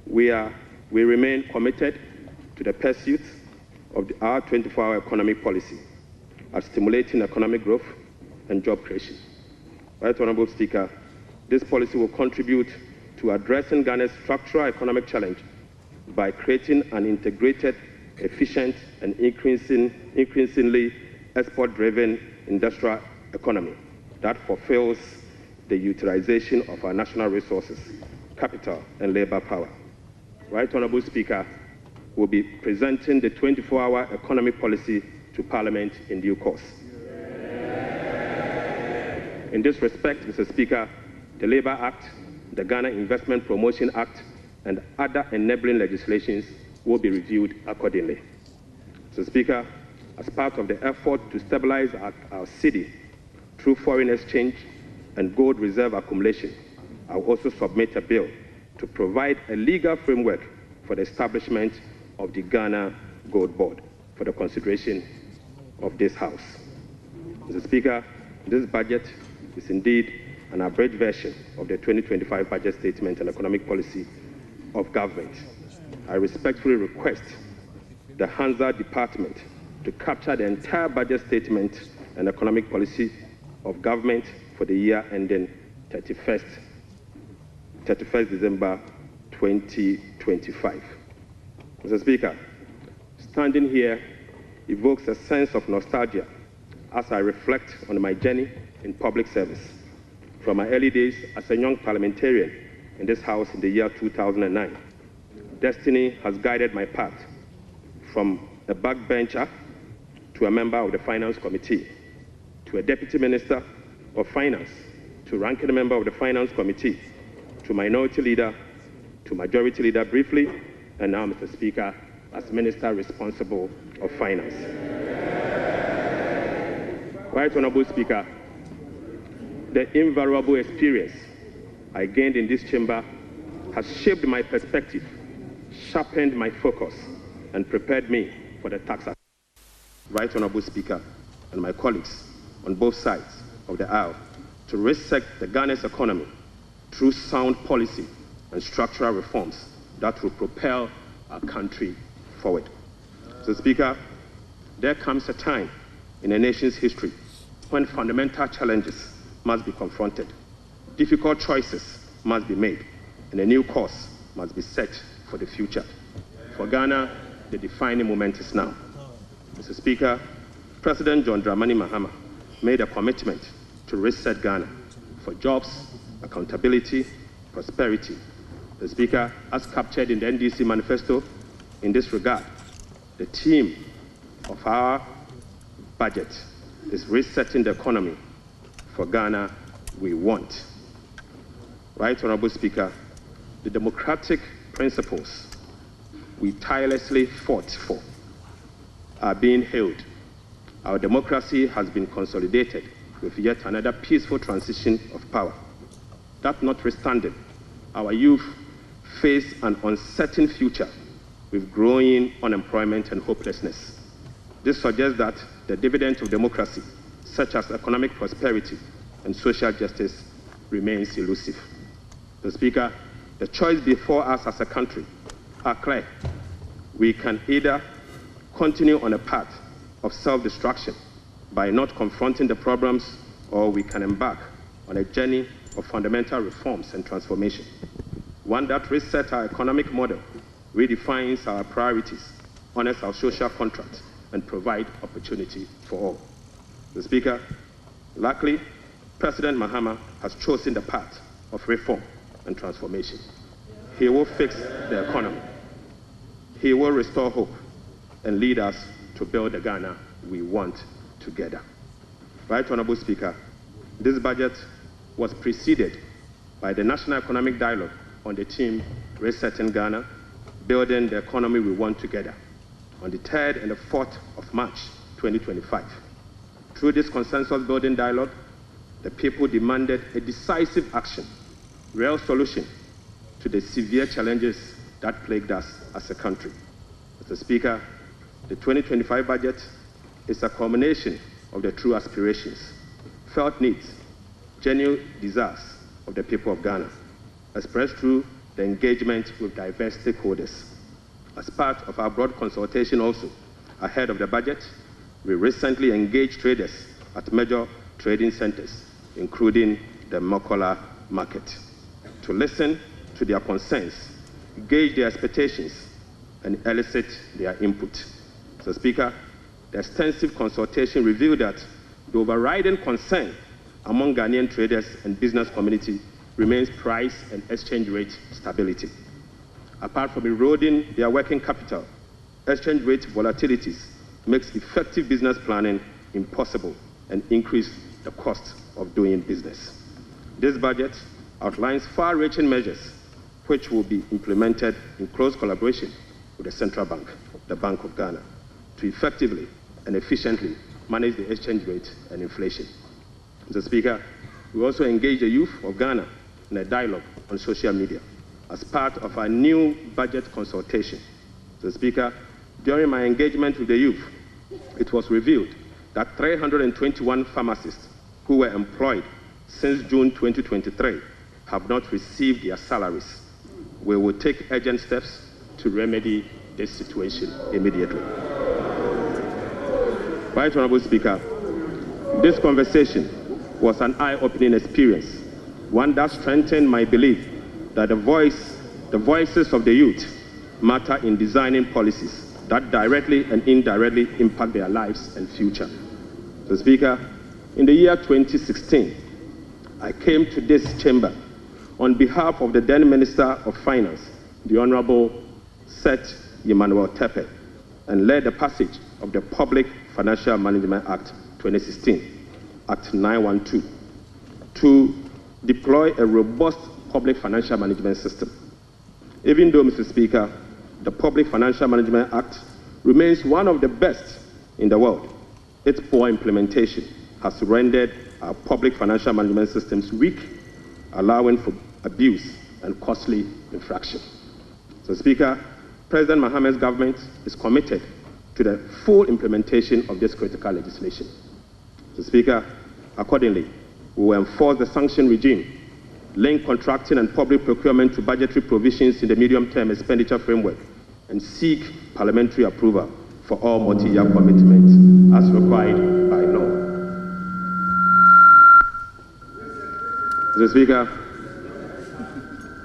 S19: we remain committed to the pursuit of our 24-hour economic policy of stimulating economic growth and job creation. Right Honourable Speaker, this policy will contribute to addressing Ghana's structural economic challenge by creating an integrated, efficient, and increasingly export-driven industrial economy that fulfills the utilization of our national resources, capital, and labor power. Right Honourable Speaker, will be presenting the 24-hour economic policy to Parliament in due course. In this respect, Mr. Speaker, the Labour Act, the Ghana Investment Promotion Act, and other enabling legislations will be reviewed accordingly. Mr. Speaker, as part of the effort to stabilize our city through foreign exchange and gold reserve accumulation, I will also submit a bill to provide a legal framework for the establishment of the Ghana Gold Board for the consideration of this House. Mr. Speaker, this budget is indeed an abridged version of the 2025 budget statement and economic policy of government. I respectfully request the Hansa Department to capture the entire budget statement and economic policy of government for the year ending 31st December 2025. Mr. Speaker, standing here evokes a sense of nostalgia as I reflect on my journey in public service. From my early days as a young parliamentarian in this House in the year 2009, destiny has guided my path from a backbencher to a member of the Finance Committee, to a Deputy Minister of Finance, to ranking member of the Finance Committee, to Minority Leader, to Majority Leader briefly, and now, Mr. Speaker, as Minister responsible of Finance. Right Honourable Speaker, the invaluable experience I gained in this chamber has shaped my perspective, sharpened my focus, and prepared me for the task. Right Honourable Speaker, and my colleagues on both sides of the aisle to reset the Ghana's economy through sound policy and structural reforms that will propel our country forward. So, Speaker, there comes a time in a nation's history when fundamental challenges must be confronted, difficult choices must be made, and a new course must be set for the future. For Ghana, the defining moment is now. Mr. Speaker, President John Dramani Mahama made a commitment to reset Ghana for jobs, accountability, prosperity. The Speaker, as captured in the NDC manifesto, in this regard, the theme of our budget is resetting the economy for Ghana we want. Right Honourable Speaker, the democratic principles we tirelessly fought for are being held. Our democracy has been consolidated with yet another peaceful transition of power. That notwithstanding, our youth face an uncertain future with growing unemployment and hopelessness. This suggests that the dividends of democracy, such as economic prosperity and social justice, remains elusive. Mr. Speaker, the choice before us as a country are clear. We can either continue on a path of self-destruction by not confronting the problems, or we can embark on a journey of fundamental reforms and transformation, one that resets our economic model, redefines our priorities, honors our social contract, and provide opportunity for all. Mr. Speaker, luckily, President Mahama has chosen the path of reform and transformation. He will fix the economy. He will restore hope and lead us to build the Ghana we want together. Right Honorable Speaker, this budget was preceded by the National Economic Dialogue on the theme Resetting Ghana, Building the Economy We Want Together, on the 3rd and the 4th of March 2025. Through this consensus-building dialogue, the people demanded a decisive action, real solution to the severe challenges that plagued us as a country. Mr. Speaker, the 2025 budget is a culmination of the true aspirations, felt needs, genuine desires of the people of Ghana, expressed through the engagement with diverse stakeholders. As part of our broad consultation also, ahead of the budget, we recently engaged traders at major trading centers, including the Mokola market, to listen to their concerns, gauge their expectations, and elicit their input. Mr. Speaker, the extensive consultation revealed that the overriding concern among Ghanaian traders and business community remains price and exchange rate stability. Apart from eroding their working capital, exchange rate volatilities makes effective business planning impossible and increase the cost of doing business. This budget outlines far-reaching measures which will be implemented in close collaboration with the Central Bank, the Bank of Ghana, to effectively and efficiently manage the exchange rate and inflation. Mr. Speaker, we also engage the youth of Ghana in a dialogue on social media as part of our new budget consultation. Mr. Speaker, during my engagement with the youth, it was revealed that 321 pharmacists who were employed since June 2023 have not received their salaries. We will take urgent steps to remedy this situation immediately. Right Honorable Speaker, this conversation was an eye-opening experience, one that strengthened my belief that the voices of the youth matter in designing policies that directly and indirectly impact their lives and future. Mr. Speaker, in the year 2016, I came to this chamber on behalf of the then Minister of Finance, the Honorable Seth Emmanuel Tepe, and led the passage of the Public Financial Management Act 2016, Act 912, to deploy a robust public financial management system. Even though, Mr. Speaker, the Public Financial Management Act remains one of the best in the world, its poor implementation has rendered our public financial management systems weak, allowing for abuse and costly infraction. So, Speaker, President Mahama's government is committed to the full implementation of this critical legislation. So, Speaker, accordingly, we will enforce the sanction regime, link contracting and public procurement to budgetary provisions in the medium-term expenditure framework, and seek parliamentary approval for all multi-year commitments as required by law. Mr. Speaker,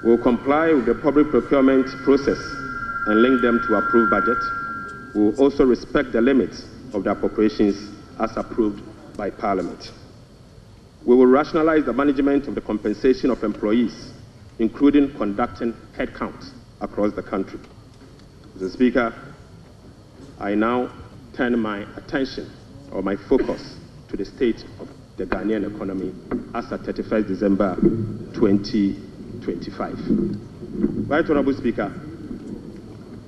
S19: we will comply with the public procurement process and link them to approved budget. We will also respect the limits of the appropriations as approved by Parliament. We will rationalize the management of the compensation of employees, including conducting headcounts across the country. Mr. Speaker, I now turn my attention or my focus to the state of the Ghanaian economy as at 31st December 2025. Right Honorable Speaker,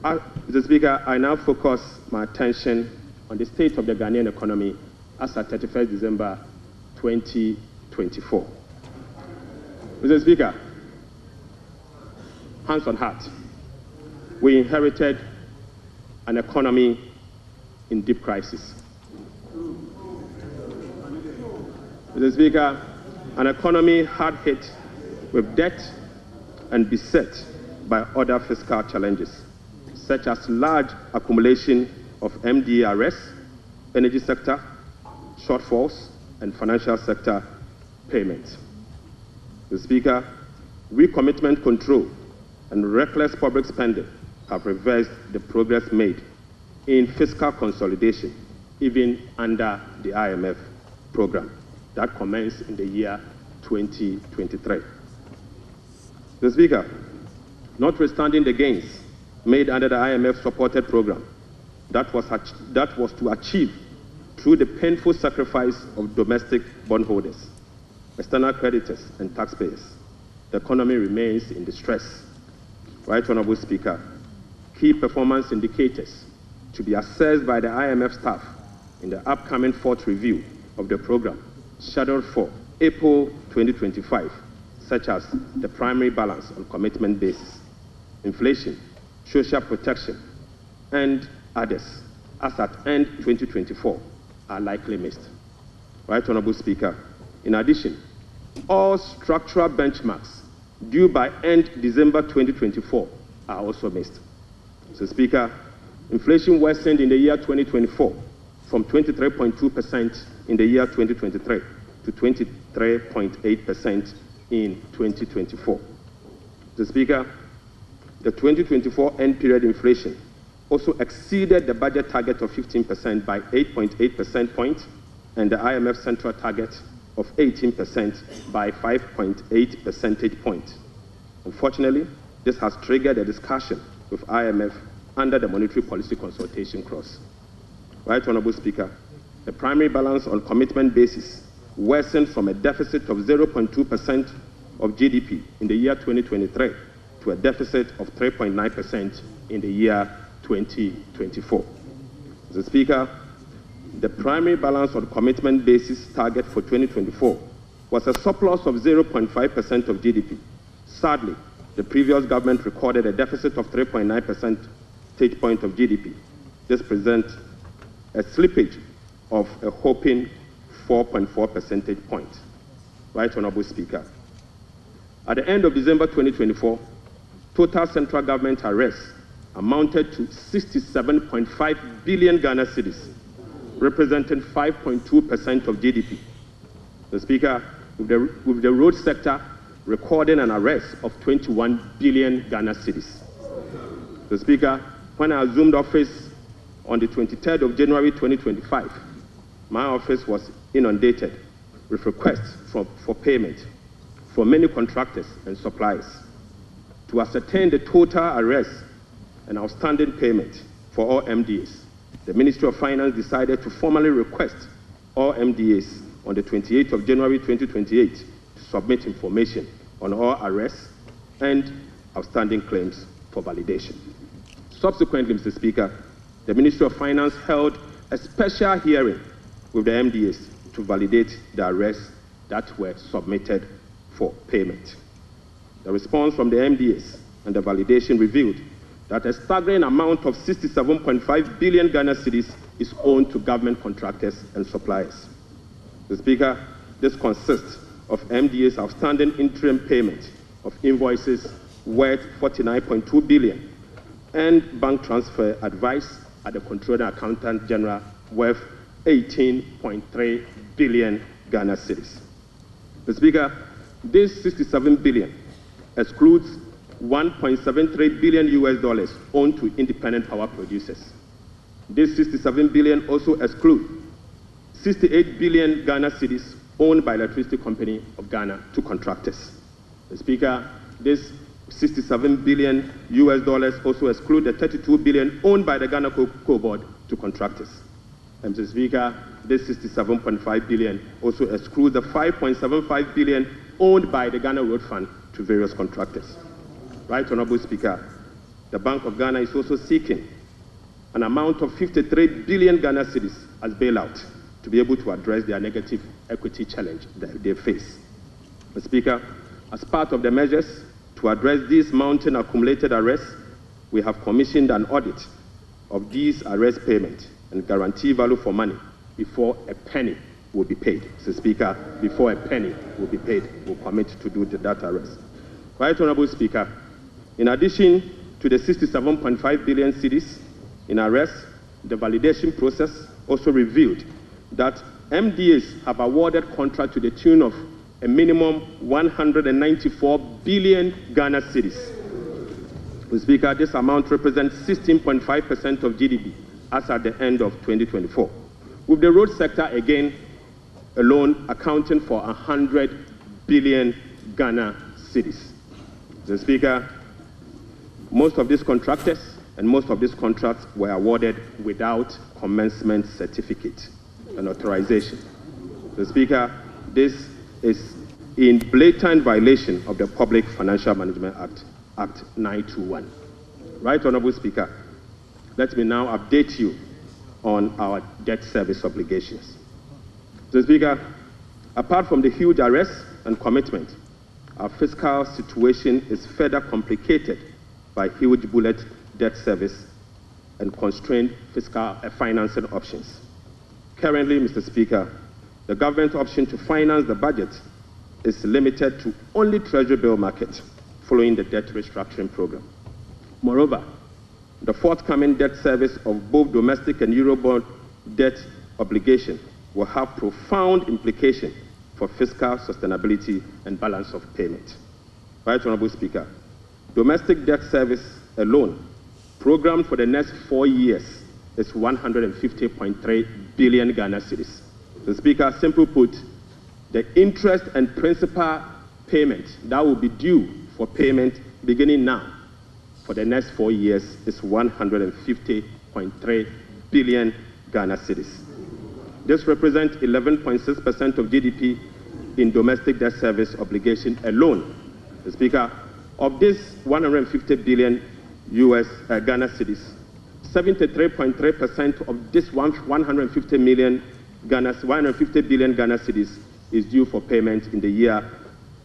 S19: Mr. Speaker, I now focus my attention on the state of the Ghanaian economy as at 31st December 2024. Mr. Speaker, hands on heart, we inherited an economy in deep crisis. Mr. Speaker, an economy hard hit with debt and beset by other fiscal challenges, such as large accumulation of MDRS, energy sector, shortfalls, and financial sector payments. Mr. Speaker, recommitment control and reckless public spending have reversed the progress made in fiscal consolidation, even under the IMF program that commenced in the year 2023. Mr. Speaker, notwithstanding the gains made under the IMF-supported program that was to achieve through the painful sacrifice of domestic bondholders, external creditors, and taxpayers, the economy remains in distress. Right Honorable Speaker, key performance indicators to be assessed by the IMF staff in the upcoming fourth review of the program, scheduled for April 2025, such as the primary balance on commitment basis, inflation, social protection, and others, as at end 2024, are likely missed. Right Honorable Speaker, in addition, all structural benchmarks due by end December 2024 are also missed. Mr. Speaker, inflation worsened in the year 2024 from 23.2% in the year 2023 to 23.8% in 2024. Mr. Speaker, the 2024 end period inflation also exceeded the budget target of 15% by 8.8 percentage points and the IMF central target of 18% by 5.8 percentage points. Unfortunately, this has triggered a discussion with IMF under the monetary policy consultation clause. Right Honorable Speaker, the primary balance on commitment basis worsened from a deficit of 0.2% of GDP in the year 2023 to a deficit of 3.9% in the year 2024. Mr. Speaker, the primary balance on commitment basis target for 2024 was a surplus of 0.5% of GDP. Sadly, the previous government recorded a deficit of 3.9 percentage point of GDP. This presents a slippage of a whopping 4.4 percentage points. Right Honorable Speaker, at the end of December 2024, total central government arrests amounted to 67.5 billion Ghana cedis, representing 5.2% of GDP. The Speaker, with the road sector recording an arrest of 21 billion Ghana cedis. The Speaker, when I assumed office on the 23rd of January 2025, my office was inundated with requests for payment from many contractors and suppliers. To ascertain the total arrests and outstanding payment for all MDAs, the Ministry of Finance decided to formally request all MDAs on the 28th of January 2028 to submit information on all arrests and outstanding claims for validation. Subsequently, Mr. Speaker, the Ministry of Finance held a special hearing with the MDAs to validate the arrests that were submitted for payment. The response from the MDAs and the validation revealed that a staggering amount of 67.5 billion Ghana cedis is owed to government contractors and suppliers. Mr. Speaker, this consists of MDA's outstanding interim payment of invoices worth 49.2 billion and bank transfer advice at the Controller Accountant General worth 18.3 billion Ghana cedis. Mr. Speaker, this 67 billion excludes 1.73 billion US dollars owed to independent power producers. This 67 billion also excludes 68 billion Ghana cedis owned by Electricity Company of Ghana to contractors. Mr. Speaker, this 67 billion US dollars also excludes the 32 billion owned by the Ghana Cocoa Board to contractors. And Mr. Speaker, this 67.5 billion also excludes the 5.75 billion owned by the Ghana Road Fund to various contractors. Right Honorable Speaker, the Bank of Ghana is also seeking an amount of 53 billion Ghana cedis as bailout to be able to address their negative equity challenge that they face. Mr. Speaker, as part of the measures to address these mounting accumulated arrests, we have commissioned an audit of these arrest payments and guarantee value for money before a penny will be paid. Mr. Speaker, before a penny will be paid, we'll commit to do that arrest. Right Honorable Speaker, in addition to the 67.5 billion cedis in arrests, the validation process also revealed that MDAs have awarded contract to the tune of a minimum 194 billion Ghana cedis. Mr. Speaker, this amount represents 16.5% of GDP as at the end of 2024, with the road sector again alone accounting for 100 billion Ghana cedis. Mr. Speaker, most of these contractors and most of these contracts were awarded without commencement certificate and authorization. Mr. Speaker, this is in blatant violation of the Public Financial Management Act, Act 921. Right, Honorable Speaker, let me now update you on our debt service obligations. Mr. Speaker, apart from the huge arrests and commitment, our fiscal situation is further complicated by huge bullet debt service and constrained fiscal financing options. Currently, Mr. Speaker, the government option to finance the budget is limited to only Treasury bill market following the debt restructuring program. Moreover, the forthcoming debt service of both domestic and Eurobond debt obligation will have profound implications for fiscal sustainability and balance of payment. Right, Honorable Speaker, domestic debt service alone, programmed for the next 4 years, is 150.3 billion Ghana cedis. The Speaker, simply put, the interest and principal payment that will be due for payment beginning now for the next 4 years is 150.3 billion Ghana cedis. This represents 11.6% of GDP in domestic debt service obligation alone. The Speaker, of this 150 billion Ghana cedis, 73.3% of this 150 billion Ghana cedis is due for payment in the year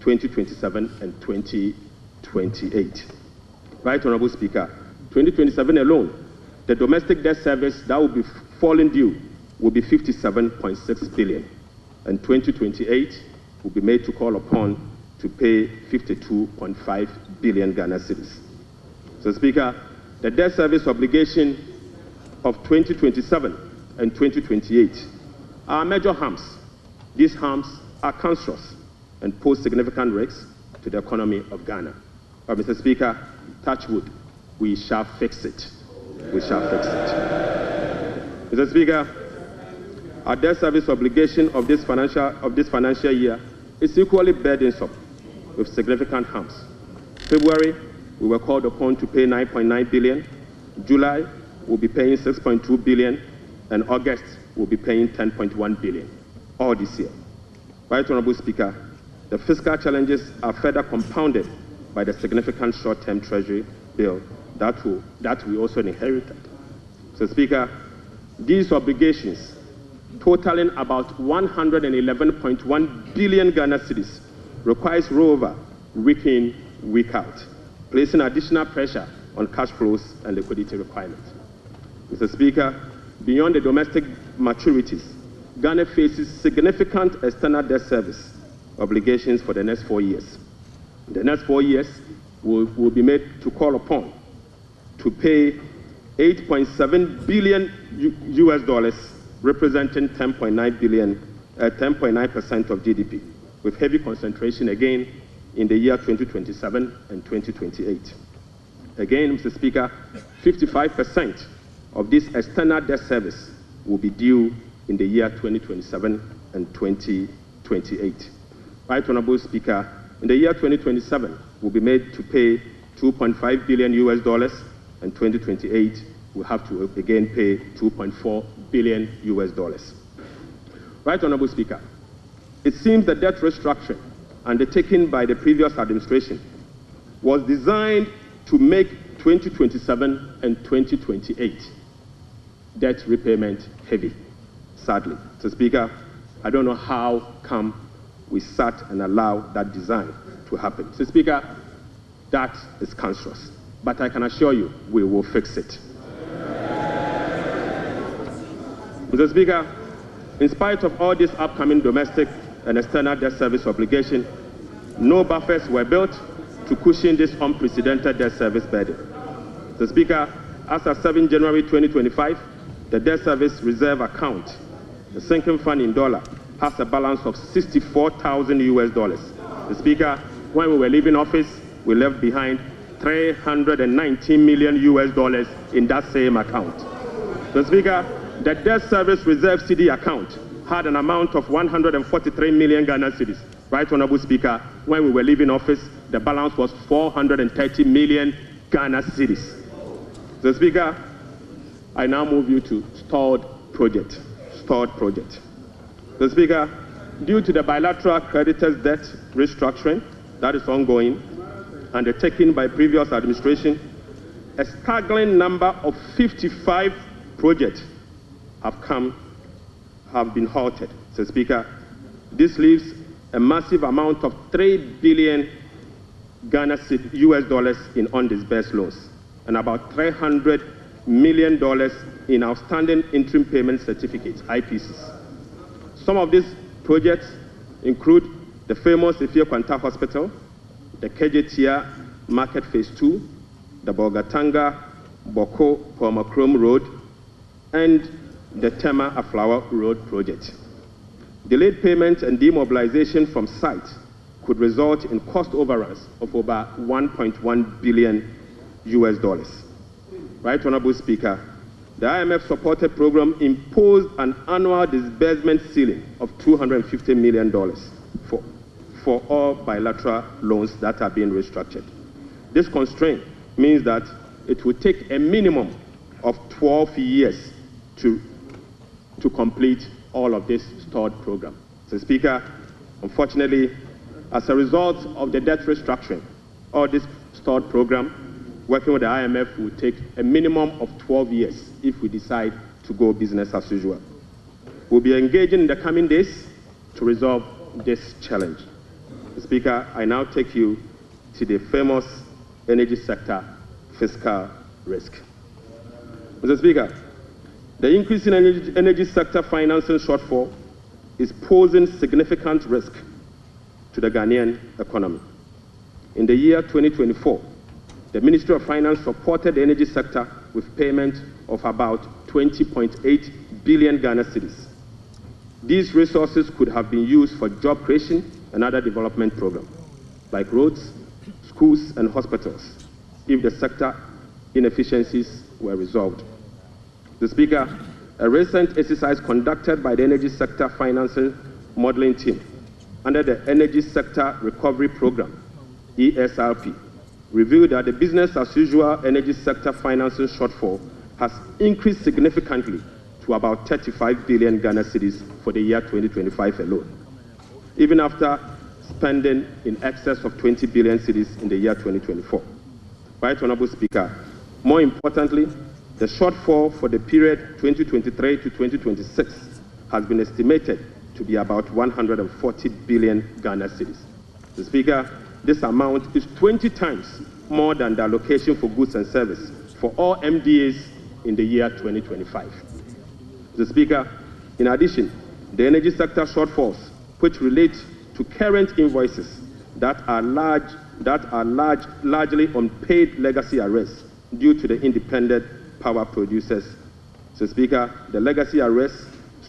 S19: 2027 and 2028. Right, Honorable Speaker, 2027 alone, the domestic debt service that will be falling due will be 57.6 billion, and 2028 will be made to call upon to pay 52.5 billion Ghana cedis. So, Speaker, the debt service obligation of 2027 and 2028 are major harms. These harms are cancerous and pose significant risks to the economy of Ghana. But, Mr. Speaker, touch wood, we shall fix it. We shall fix it. Mr. Speaker, our debt service obligation of this financial year is equally burdensome with significant harms. February, we were called upon to pay 9.9 billion. July, we'll be paying 6.2 billion, and August, we'll be paying 10.1 billion, all this year. Right, Honorable Speaker, the fiscal challenges are further compounded by the significant short-term Treasury bill that we also inherited. So, Speaker, these obligations, totaling about 111.1 billion Ghana cedis, requires rollover week in, week out, placing additional pressure on cash flows and liquidity requirements. Mr. Speaker, beyond the domestic maturities, Ghana faces significant external debt service obligations for the next 4 years. In the next 4 years, will be made to call upon to pay 8.7 billion US dollars, representing 10.9% of GDP, with heavy concentration again in the year 2027 and 2028. Again, Mr. Speaker, 55% of this external debt service will be due in the year 2027 and 2028. Right, Honorable Speaker, in the year 2027, we'll be made to pay 2.5 billion US dollars, and 2028, we'll have to again pay 2.4 billion US dollars. Right, Honorable Speaker, it seems the debt restructuring undertaken by the previous administration was designed to make 2027 and 2028 debt repayment heavy, sadly. So, Speaker, I don't know how come we sat and allowed that design to happen. So, Speaker, that is cancerous. But I can assure you, we will fix it. Mr. Speaker, in spite of all this upcoming domestic and external debt service obligation, no buffers were built to cushion this unprecedented debt service burden. Mr. Speaker, as of 7 January 2025, the debt service reserve account, the sinking fund in dollar, has a balance of 64,000 US dollars. Mr. Speaker, when we were leaving office, we left behind 319 million US dollars in that same account. Mr. Speaker, the debt service reserve CD account had an amount of 143 million Ghana cedis. Right, Honorable Speaker, when we were leaving office, the balance was 430 million Ghana cedis. Mr. Speaker, I now move you to stalled project. Mr. Speaker, due to the bilateral creditors' debt restructuring that is ongoing, undertaken by previous administration, a staggering number of 55 projects have been halted. Mr. Speaker, this leaves a massive amount of $3 billion US dollars in undisbursed loans and about $300 million in outstanding interim payment certificates, IPCs. Some of these projects include the famous Ifia Kwanta Hospital, the Kejetia Market Phase 2, the Bolgatanga Boko Pomakrom Road, and the Tema Aflawa Road project. Delayed payment and demobilization from site could result in cost overruns of over $1.1 billion US dollars. Right, Honorable Speaker, the IMF-supported program imposed an annual disbursement ceiling of $250 million for all bilateral loans that are being restructured. This constraint means that it will take a minimum of 12 years to complete all of this stalled program. Mr. Speaker, unfortunately, as a result of the debt restructuring, all this stalled program, working with the IMF will take a minimum of 12 years if we decide to go business as usual. We'll be engaging in the coming days to resolve this challenge. Mr. Speaker, I now take you to the famous energy sector fiscal risk. Mr. Speaker, the increase in energy sector financing shortfall is posing significant risk to the Ghanaian economy. In the year 2024, the Ministry of Finance supported the energy sector with payment of about 20.8 billion Ghana cedis. These resources could have been used for job creation and other development programs, like roads, schools, and hospitals, if the sector inefficiencies were resolved. Mr. Speaker, a recent exercise conducted by the Energy Sector Financing Modeling Team under the Energy Sector Recovery Program, ESRP, revealed that the business-as-usual energy sector financing shortfall has increased significantly to about 35 billion Ghana cedis for the year 2025 alone, even after spending in excess of 20 billion cedis in the year 2024. Right, Honorable Speaker, more importantly, the shortfall for the period 2023 to 2026 has been estimated to be about 140 billion Ghana cedis. Mr. Speaker, this amount is 20 times more than the allocation for goods and services for all MDAs in the year 2025. Mr. Speaker, in addition, the energy sector shortfalls, which relate to current invoices that are largely unpaid legacy arrests due to the independent power producers. Mr. Speaker, the legacy arrests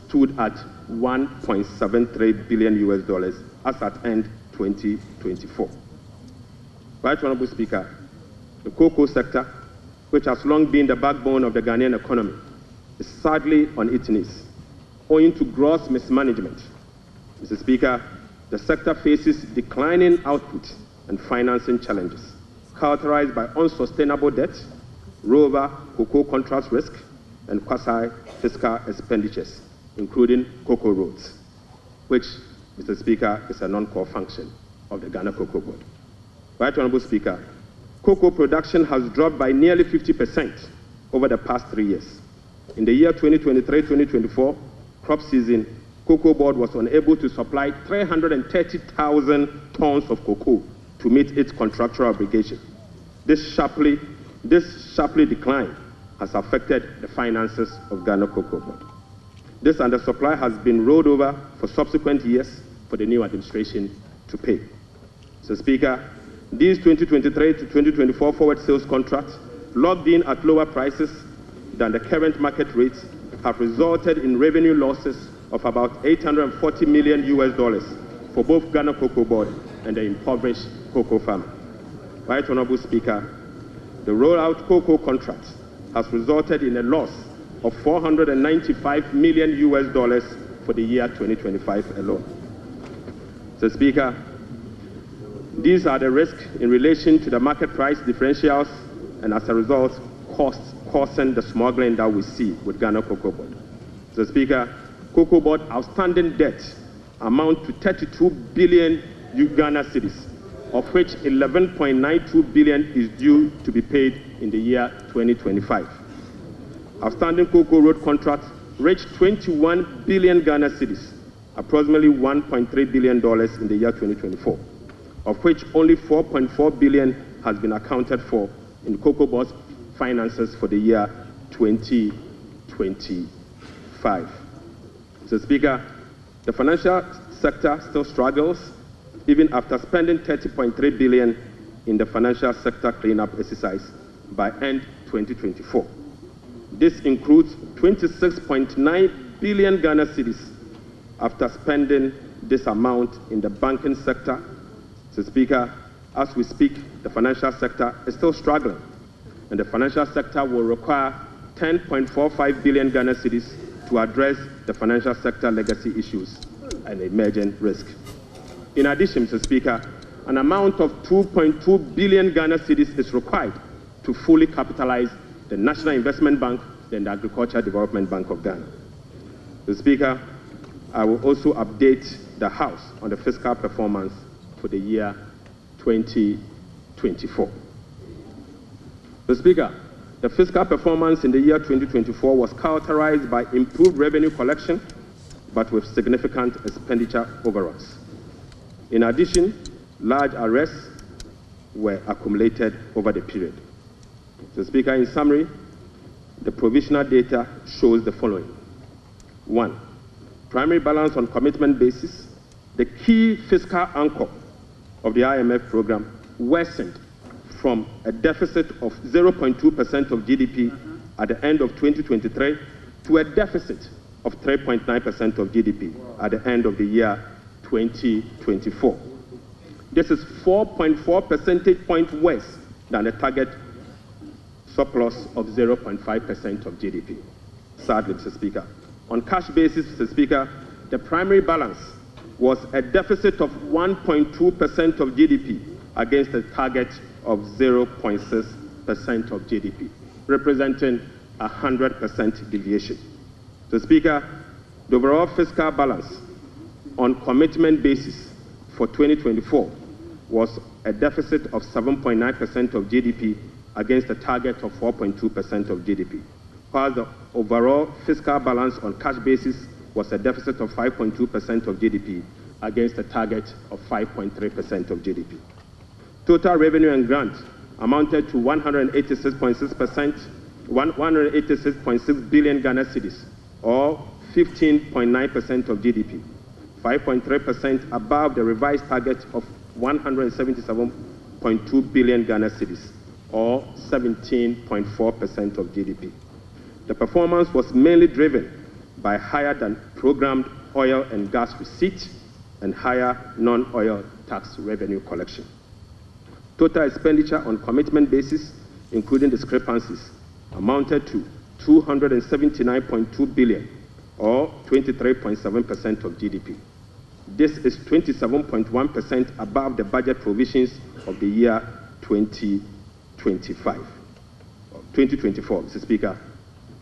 S19: stood at 1.73 billion US dollars as at end 2024. Right, Honorable Speaker, the cocoa sector, which has long been the backbone of the Ghanaian economy, is sadly on its knees, owing to gross mismanagement. Mr. Speaker, the sector faces declining output and financing challenges, characterized by unsustainable debt, rollover cocoa contract risk, and quasi-fiscal expenditures, including cocoa roads, which, Mr. Speaker, is a non-core function of the Ghana Cocoa Board. Right, Honorable Speaker, cocoa production has dropped by nearly 50% over the past 3 years. In the year 2023-2024 crop season, Cocoa Board was unable to supply 330,000 tons of cocoa to meet its contractual obligation. This sharply decline has affected the finances of Ghana Cocoa Board. This undersupply has been rolled over for subsequent years for the new administration to pay. Mr. Speaker, these 2023 to 2024 forward sales contracts, locked in at lower prices than the current market rates, have resulted in revenue losses of about 840 million US dollars for both Ghana Cocoa Board and the impoverished cocoa farmer. Right, Honorable Speaker, the rollout cocoa contract has resulted in a loss of $495 million for the year 2025 alone. Mr. Speaker, these are the risks in relation to the market price differentials and as a result, costs causing the smuggling that we see with Ghana Cocoa Board. Mr. Speaker, Cocoa Board outstanding debt amount to 32 billion Ghana cedis, of which 11.92 billion is due to be paid in the year 2025. Outstanding Cocoa Road contracts reached 21 billion Ghana cedis, approximately $1.3 billion in the year 2024, of which only 4.4 billion has been accounted for in Cocoa Board's finances for the year 2025. Mr. Speaker, the financial sector still struggles even after spending 30.3 billion in the financial sector cleanup exercise by end 2024. This includes 26.9 billion Ghana cedis after spending this amount in the banking sector. Mr. Speaker, as we speak, the financial sector is still struggling, and the financial sector will require 10.45 billion Ghana cedis to address the financial sector legacy issues and emerging risk. In addition, Mr. Speaker, an amount of 2.2 billion Ghana cedis is required to fully capitalize the National Investment Bank and the Agricultural Development Bank of Ghana. Mr. Speaker, I will also update the House on the fiscal performance for the year 2024. Mr. Speaker, the fiscal performance in the year 2024 was characterized by improved revenue collection, but with significant expenditure overruns. In addition, large arrests were accumulated over the period. Mr. Speaker, in summary, the provisional data shows the following. 1. Primary balance on commitment basis, the key fiscal anchor of the IMF program, worsened from a deficit of 0.2% of GDP at the end of 2023 to a deficit of 3.9% of GDP at the end of the year 2024. This is 4.4 percentage points worse than the target surplus of 0.5% of GDP. Sadly, Mr. Speaker, on cash basis, Mr. Speaker, the primary balance was a deficit of 1.2% of GDP against a target of 0.6% of GDP, representing a 100% deviation. Mr. Speaker, the overall fiscal balance on commitment basis for 2024 was a deficit of 7.9% of GDP against a target of 4.2% of GDP, while the overall fiscal balance on cash basis was a deficit of 5.2% of GDP against a target of 5.3% of GDP. Total revenue and grants amounted to 186.6 billion Ghana cedis, or 15.9% of GDP, 5.3% above the revised target of 177.2 billion Ghana cedis, or 17.4% of GDP. The performance was mainly driven by higher than programmed oil and gas receipts and higher non-oil tax revenue collection. Total expenditure on commitment basis, including discrepancies, amounted to 279.2 billion, or 23.7% of GDP. This is 27.1% above the budget provisions of the year 2024, Mr. Speaker.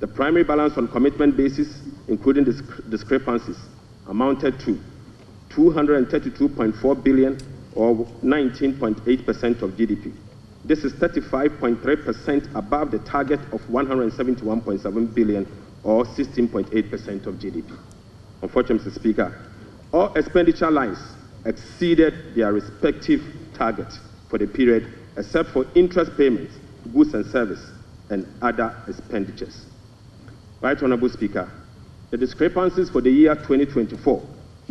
S19: The primary balance on commitment basis, including discrepancies, amounted to 232.4 billion, or 19.8% of GDP. This is 35.3% above the target of 171.7 billion, or 16.8% of GDP. Unfortunately, Mr. Speaker, all expenditure lines exceeded their respective targets for the period, except for interest payments, goods and service, and other expenditures. Right Honorable Speaker, the discrepancies for the year 2024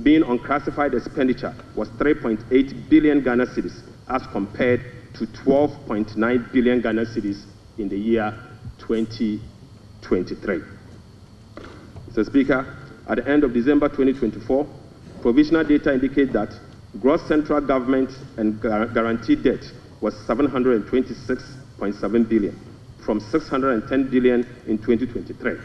S19: being unclassified expenditure was 3.8 billion Ghana cedis as compared to 12.9 billion Ghana cedis in the year 2023. Mr. Speaker, at the end of December 2024, provisional data indicate that gross central government and guaranteed debt was 726.7 billion from 610 billion in 2023.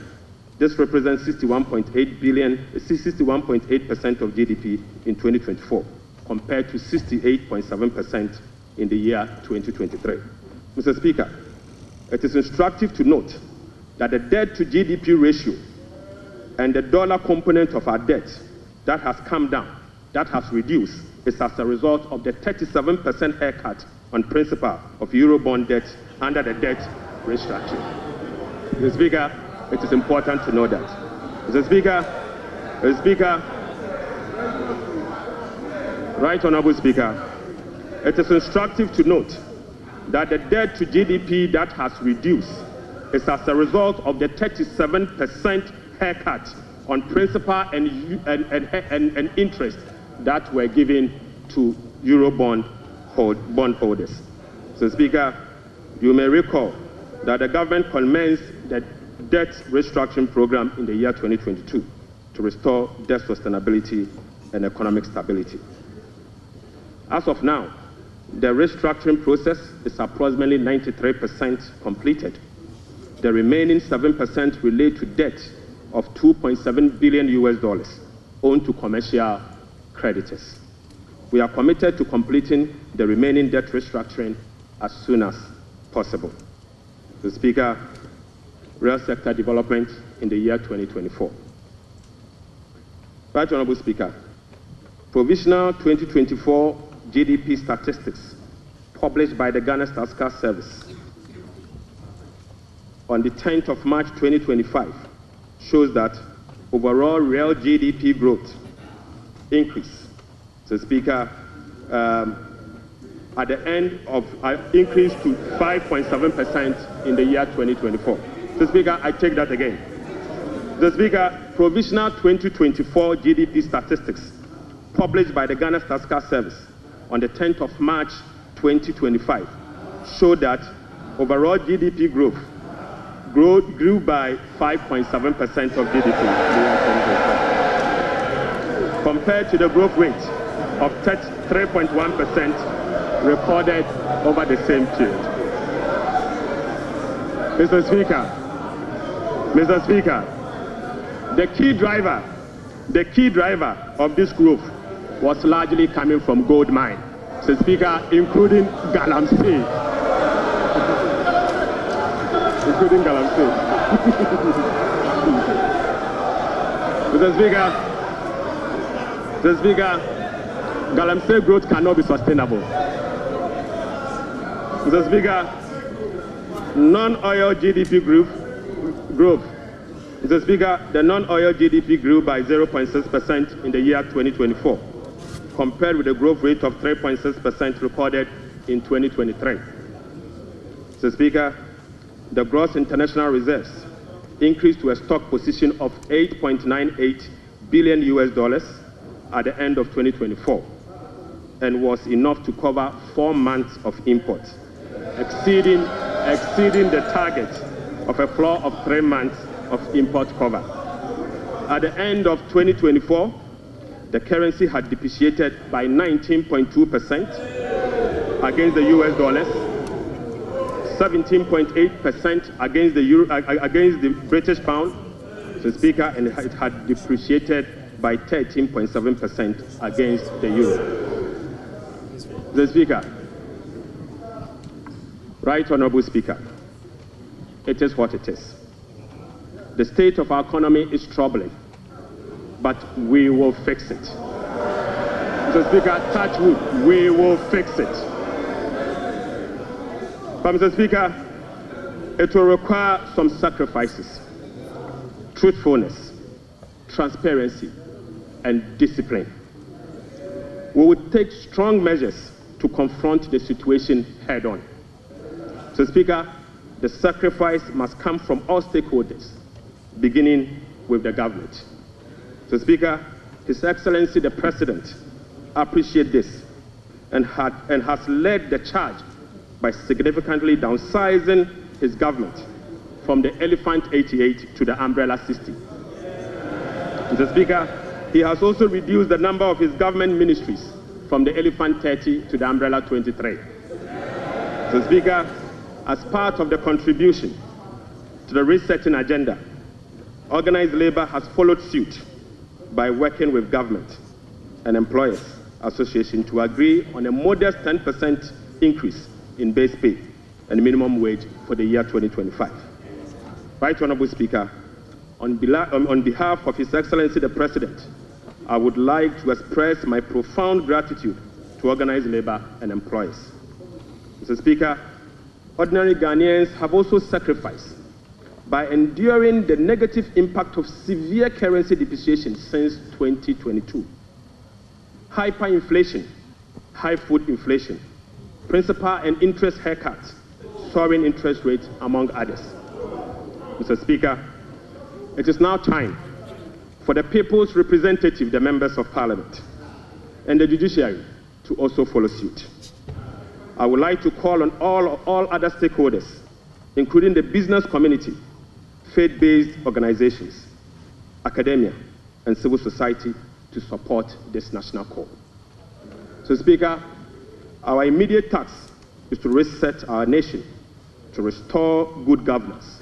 S19: This represents 61.8% of GDP in 2024, compared to 68.7% in the year 2023. Mr. Speaker, it is instructive to note that the debt to GDP ratio and the dollar component of our debt that has come down, that has reduced, is as a result of the 37% haircut on principal of Eurobond debt under the debt restructuring. Mr. Speaker, it is important to know that. Mr. Speaker, Right Honorable Speaker, it is instructive to note that the debt to GDP that has reduced is as a result of the 37% haircut on principal and interest that were given to Eurobond bondholders. So, Speaker, you may recall that the government commenced the debt restructuring program in the year 2022 to restore debt sustainability and economic stability. As of now, the restructuring process is approximately 93% completed. The remaining 7% relate to debt of $2.7 billion owed to commercial creditors. We are committed to completing the remaining debt restructuring as soon as possible. Mr. Speaker, real sector development in the year 2024. Right Honorable Speaker, provisional 2024 GDP statistics published by the Ghana Statistical Service on the 10th of March 2025 shows that overall real GDP growth increase. So, Speaker, at the end of increased to 5.7% in the year 2024. So, Speaker, I take that again. The Speaker, provisional 2024 GDP statistics published by the Ghana Statistical Service on the 10th of March 2025 show that overall GDP growth grew by 5.7% of GDP compared to the growth rate of 3.1% recorded over the same period. Mr. Speaker, the key driver of this growth was largely coming from gold mine, Mr. Speaker, including Galamsey. Including Galamsey. Mr. Speaker, Galamsey growth cannot be sustainable. Mr. Speaker, non-oil GDP growth. Mr. Speaker, the non-oil GDP grew by 0.6% in the year 2024, compared with the growth rate of 3.6% recorded in 2023. Mr. Speaker, the gross international reserves increased to a stock position of $8.98 billion at the end of 2024 and was enough to cover 4 months of imports, exceeding the target of a floor of 3 months of import cover. At the end of 2024, the currency had depreciated by 19.2% against the US dollars, 17.8% against the euro, against the British pound, Mr. Speaker, and it had depreciated by 13.7% against the euro. Mr. Speaker, Right Honorable Speaker, it is what it is. The state of our economy is troubling, but we will fix it. Mr. Speaker, touch wood, we will fix it. But Mr. Speaker, it will require some sacrifices, truthfulness, transparency, and discipline. We will take strong measures to confront the situation head on. Mr. Speaker, the sacrifice must come from all stakeholders, beginning with the government. Mr. Speaker, His Excellency the President appreciates this and has led the charge by significantly downsizing his government from the Elephant 88 to the Umbrella 60. Mr. Speaker, he has also reduced the number of his government ministries from the Elephant 30 to the Umbrella 23. Mr. Speaker, as part of the contribution to the resetting agenda organized labor has followed suit by working with government and employers association to agree on a modest 10% increase in base pay and minimum wage for the year 2025. Right Honorable Speaker, on behalf of His Excellency the President, I would like to express my profound gratitude to organized labor and employers. Mr. Speaker, ordinary Ghanaians have also sacrificed by enduring the negative impact of severe currency depreciation since 2022. Hyperinflation, high food inflation, principal and interest haircuts, soaring interest rates, among others. Mr. Speaker, it is now time for the people's representative, the members of parliament, and the judiciary to also follow suit. I would like to call on all other stakeholders, including the business community, faith-based organizations, academia, and civil society to support this national call. So, Speaker, our immediate task is to reset our nation, to restore good governance,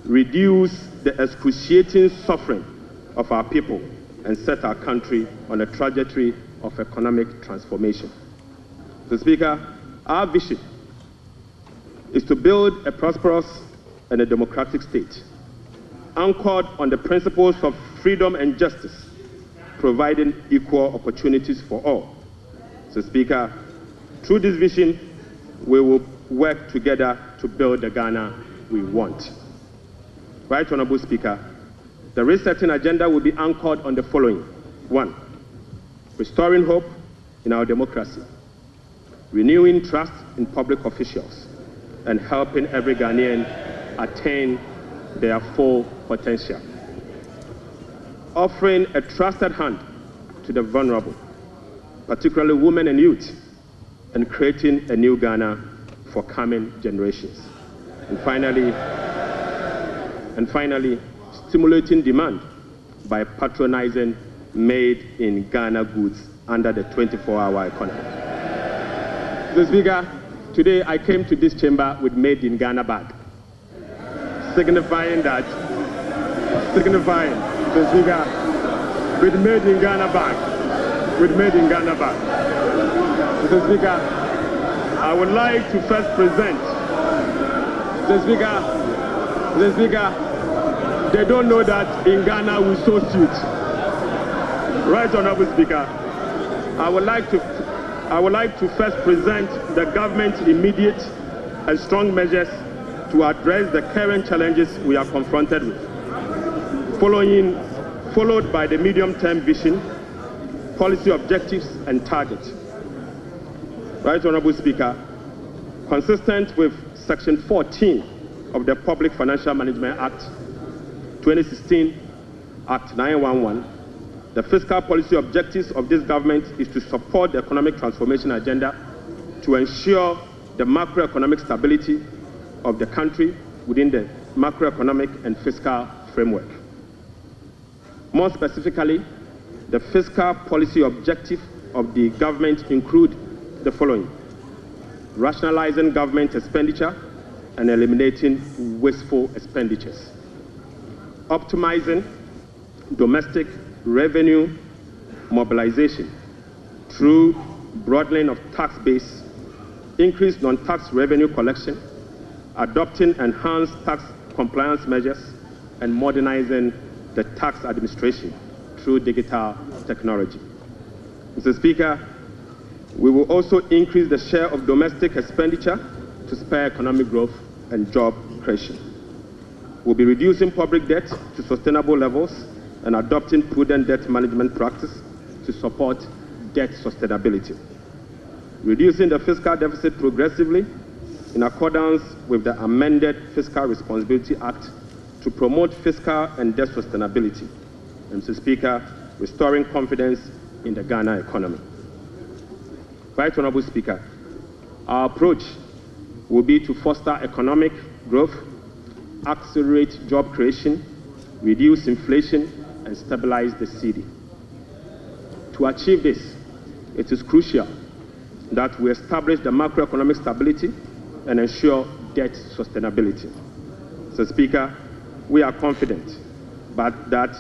S19: reduce the excruciating suffering of our people, and set our country on a trajectory of economic transformation. So, Speaker, our vision is to build a prosperous and a democratic state, anchored on the principles of freedom and justice, providing equal opportunities for all. So, Speaker, through this vision, we will work together to build the Ghana we want. Right Honorable Speaker, the resetting agenda will be anchored on the following. 1, restoring hope in our democracy, renewing trust in public officials, and helping every Ghanaian attain their full potential. Offering a trusted hand to the vulnerable, particularly women and youth, and creating a new Ghana for coming generations. And finally, stimulating demand by patronizing made-in-Ghana goods under the 24-hour economy. Mr. Speaker, today I came to this chamber with made-in-Ghana bag, signifying, Mr. Speaker, with made-in-Ghana bag, Mr. Speaker, I would like to first present, Mr. Speaker, they don't know that in Ghana we sew suit. Right Honorable Speaker, I would like to first present the government's immediate and strong measures to address the current challenges we are confronted with, followed by the medium-term vision, policy objectives, and targets. Right Honorable Speaker, consistent with Section 14 of the Public Financial Management Act 2016, Act 911, the fiscal policy objectives of this government is to support the economic transformation agenda to ensure the macroeconomic stability of the country within the macroeconomic and fiscal framework. More specifically, the fiscal policy objective of the government include the following: rationalizing government expenditure and eliminating wasteful expenditures, optimizing domestic revenue mobilization through broadening of tax base, increased non-tax revenue collection, adopting enhanced tax compliance measures, and modernizing the tax administration through digital technology. Mr. Speaker, we will also increase the share of domestic expenditure to spur economic growth and job creation. We'll be reducing public debt to sustainable levels and adopting prudent debt management practice to support debt sustainability. Reducing the fiscal deficit progressively in accordance with the amended Fiscal Responsibility Act to promote fiscal and debt sustainability. And Mr. Speaker, restoring confidence in the Ghana economy. Right Honorable Speaker, our approach will be to foster economic growth, accelerate job creation, reduce inflation, and stabilize the cedi. To achieve this, it is crucial that we establish the macroeconomic stability and ensure debt sustainability. Mr. Speaker, we are confident but that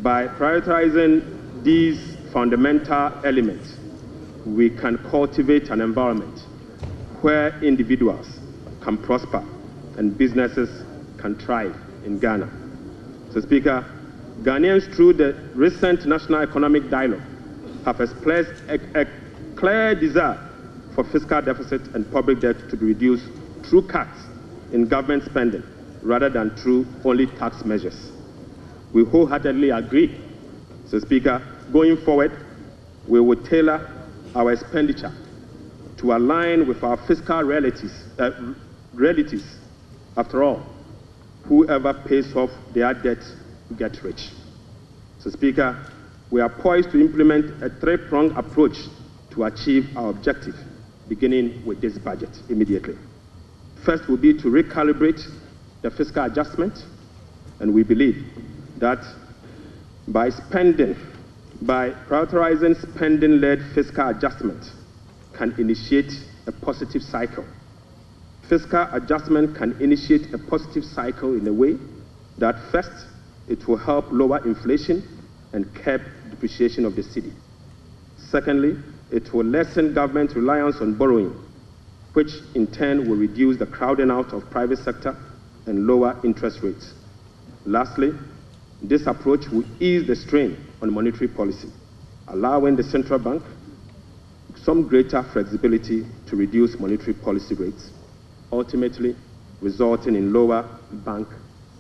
S19: by prioritizing these fundamental elements, we can cultivate an environment where individuals can prosper and businesses can thrive in Ghana. So, Speaker, Ghanaians, through the recent National Economic Dialogue, have expressed a clear desire for fiscal deficit and public debt to be reduced through cuts in government spending rather than through only tax measures. We wholeheartedly agree. So, Speaker, going forward, we will tailor our expenditure to align with our fiscal realities. After all, whoever pays off their debt gets rich. So, Speaker, we are poised to implement a three-pronged approach to achieve our objective, beginning with this budget immediately. First will be to recalibrate the fiscal adjustment, and we believe that by prioritizing spending-led fiscal adjustment can initiate a positive cycle. Fiscal adjustment can initiate a positive cycle in a way that first, it will help lower inflation and curb depreciation of the cedi. Secondly, it will lessen government reliance on borrowing, which in turn will reduce the crowding out of private sector and lower interest rates. Lastly, this approach will ease the strain on monetary policy, allowing the central bank some greater flexibility to reduce monetary policy rates, ultimately resulting in lower bank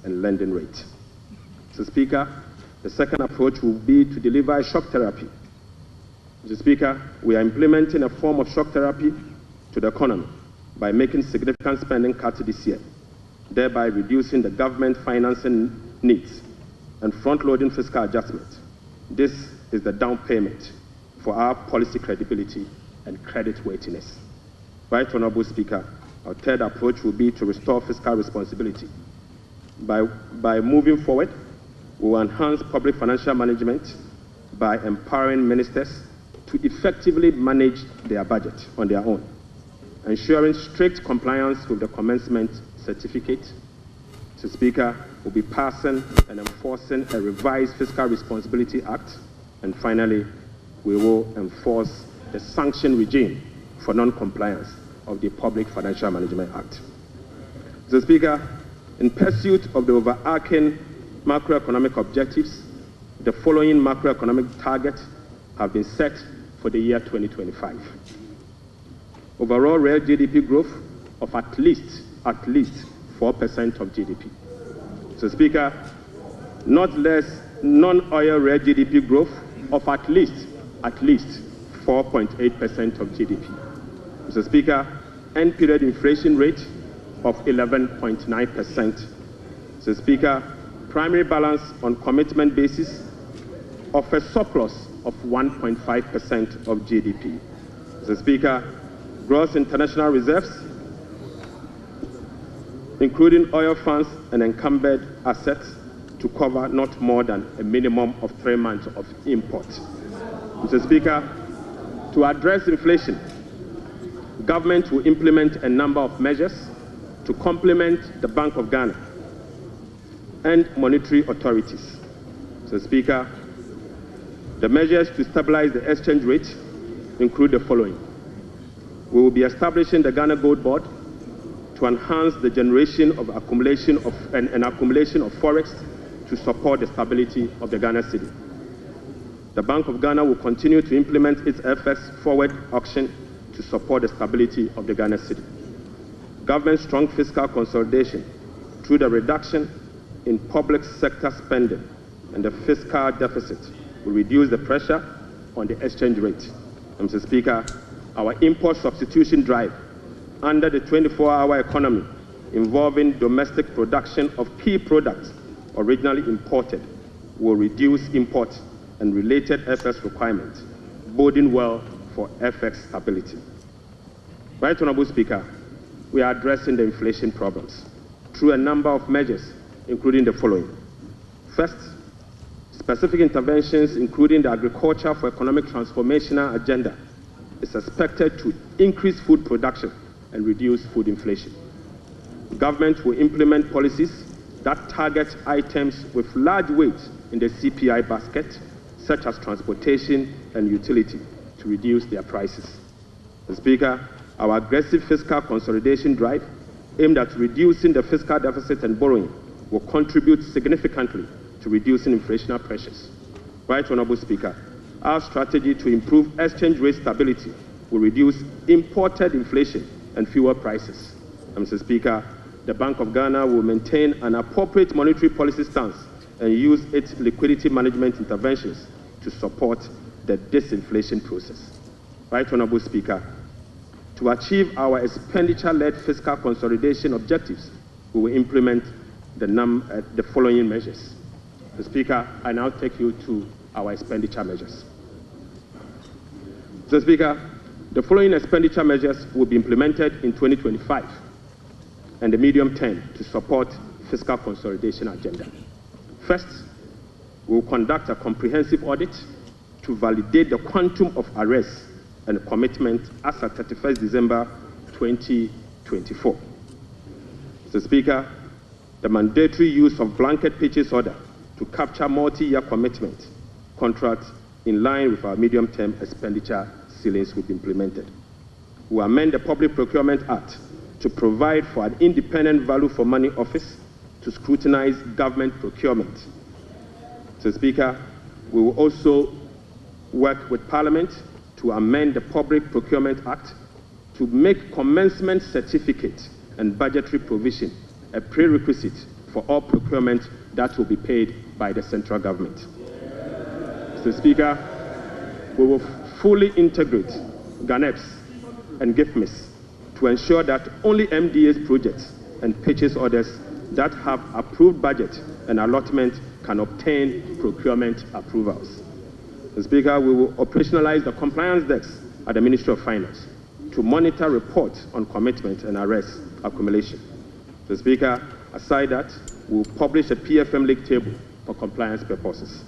S19: and lending rates. So, Speaker, the second approach will be to deliver a shock therapy. Mr. Speaker, we are implementing a form of shock therapy to the economy by making significant spending cuts this year, thereby reducing the government financing needs and front-loading fiscal adjustment. This is the down payment for our policy credibility and credit worthiness. Right Honorable Speaker, our third approach will be to restore fiscal responsibility. By moving forward, we will enhance public financial management by empowering ministers to effectively manage their budget on their own, ensuring strict compliance with the commencement certificate. So, Speaker, we'll be passing and enforcing a revised Fiscal Responsibility Act, and finally, we will enforce the sanction regime for non-compliance of the Public Financial Management Act. So, Speaker, in pursuit of the overarching macroeconomic objectives, the following macroeconomic targets have been set for the year 2025. Overall real GDP growth of at least 4% of GDP. So, Speaker, not less non-oil real GDP growth of at least 4.8% of GDP. Mr. Speaker, end period inflation rate of 11.9%. Mr. Speaker, primary balance on commitment basis of a surplus of 1.5% of GDP. Mr. Speaker, gross international reserves, including oil funds and encumbered assets, to cover not more than a minimum of 3 months of import. Mr. Speaker, to address inflation, government will implement a number of measures to complement the Bank of Ghana and monetary authorities. Mr. Speaker, the measures to stabilize the exchange rate include the following. We will be establishing the Ghana Gold Board to enhance the generation of accumulation of forex to support the stability of the Ghana cedi. The Bank of Ghana will continue to implement its FX forward auction to support the stability of the Ghana cedi. Government's strong fiscal consolidation through the reduction in public sector spending and the fiscal deficit will reduce the pressure on the exchange rate. Mr. Speaker, our import substitution drive under the 24-hour economy involving domestic production of key products originally imported will reduce import and related FX requirements, boding well for FX stability. Right Honorable Speaker, we are addressing the inflation problems through a number of measures, including the following. First, specific interventions, including the Agriculture for Economic Transformational Agenda, is expected to increase food production and reduce food inflation. Government will implement policies that target items with large weight in the CPI basket, such as transportation and utility, to reduce their prices. Mr. Speaker, our aggressive fiscal consolidation drive aimed at reducing the fiscal deficit and borrowing will contribute significantly to reducing inflationary pressures. Right Honorable Speaker, our strategy to improve exchange rate stability will reduce imported inflation and fuel prices. And Mr. Speaker, the Bank of Ghana will maintain an appropriate monetary policy stance and use its liquidity management interventions to support the disinflation process. Right Honorable Speaker, to achieve our expenditure-led fiscal consolidation objectives, we will implement the following measures. Mr. Speaker, I now take you to our expenditure measures. Mr. Speaker, the following expenditure measures will be implemented in 2025 and the medium term to support fiscal consolidation agenda. First, we will conduct a comprehensive audit to validate the quantum of arrests and commitment as at 31st December 2024. Mr. Speaker, the mandatory use of blanket purchase order to capture multi-year commitment contracts in line with our medium-term expenditure ceilings will be implemented. We will amend the Public Procurement Act to provide for an independent value for money office to scrutinize government procurement. Mr. Speaker, we will also work with Parliament to amend the Public Procurement Act to make commencement certificate and budgetary provision a prerequisite for all procurement that will be paid by the central government. Mr. Speaker, we will fully integrate GANEPS and GIFMIS to ensure that only MDA's projects and purchase orders that have approved budget and allotment can obtain procurement approvals. Mr. Speaker, we will operationalize the compliance desk at the Ministry of Finance to monitor reports on commitment and arrest accumulation. Mr. Speaker, aside that, we will publish a PFM league table for compliance purposes.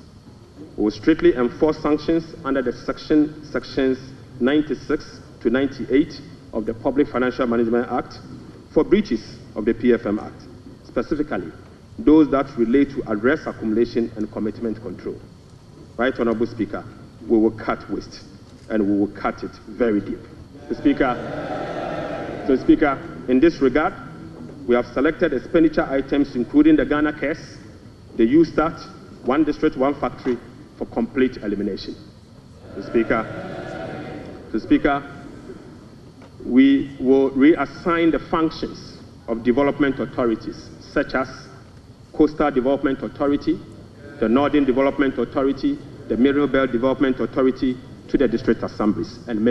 S19: We will strictly enforce sanctions under the sections 96 to 98 of the Public Financial Management Act for breaches of the PFM Act, specifically those that relate to arrest accumulation and commitment control. Right Honorable Speaker, we will cut waste and we will cut it very deep. Mr. Speaker, in this regard, we have selected expenditure items including the Ghana Cares, the U-Start, One District, One Factory for complete elimination. Mr. Speaker, we will reassign the functions of development authorities such as Coastal Development Authority, the Northern Development Authority, the Middle Belt Development Authority to the district assemblies and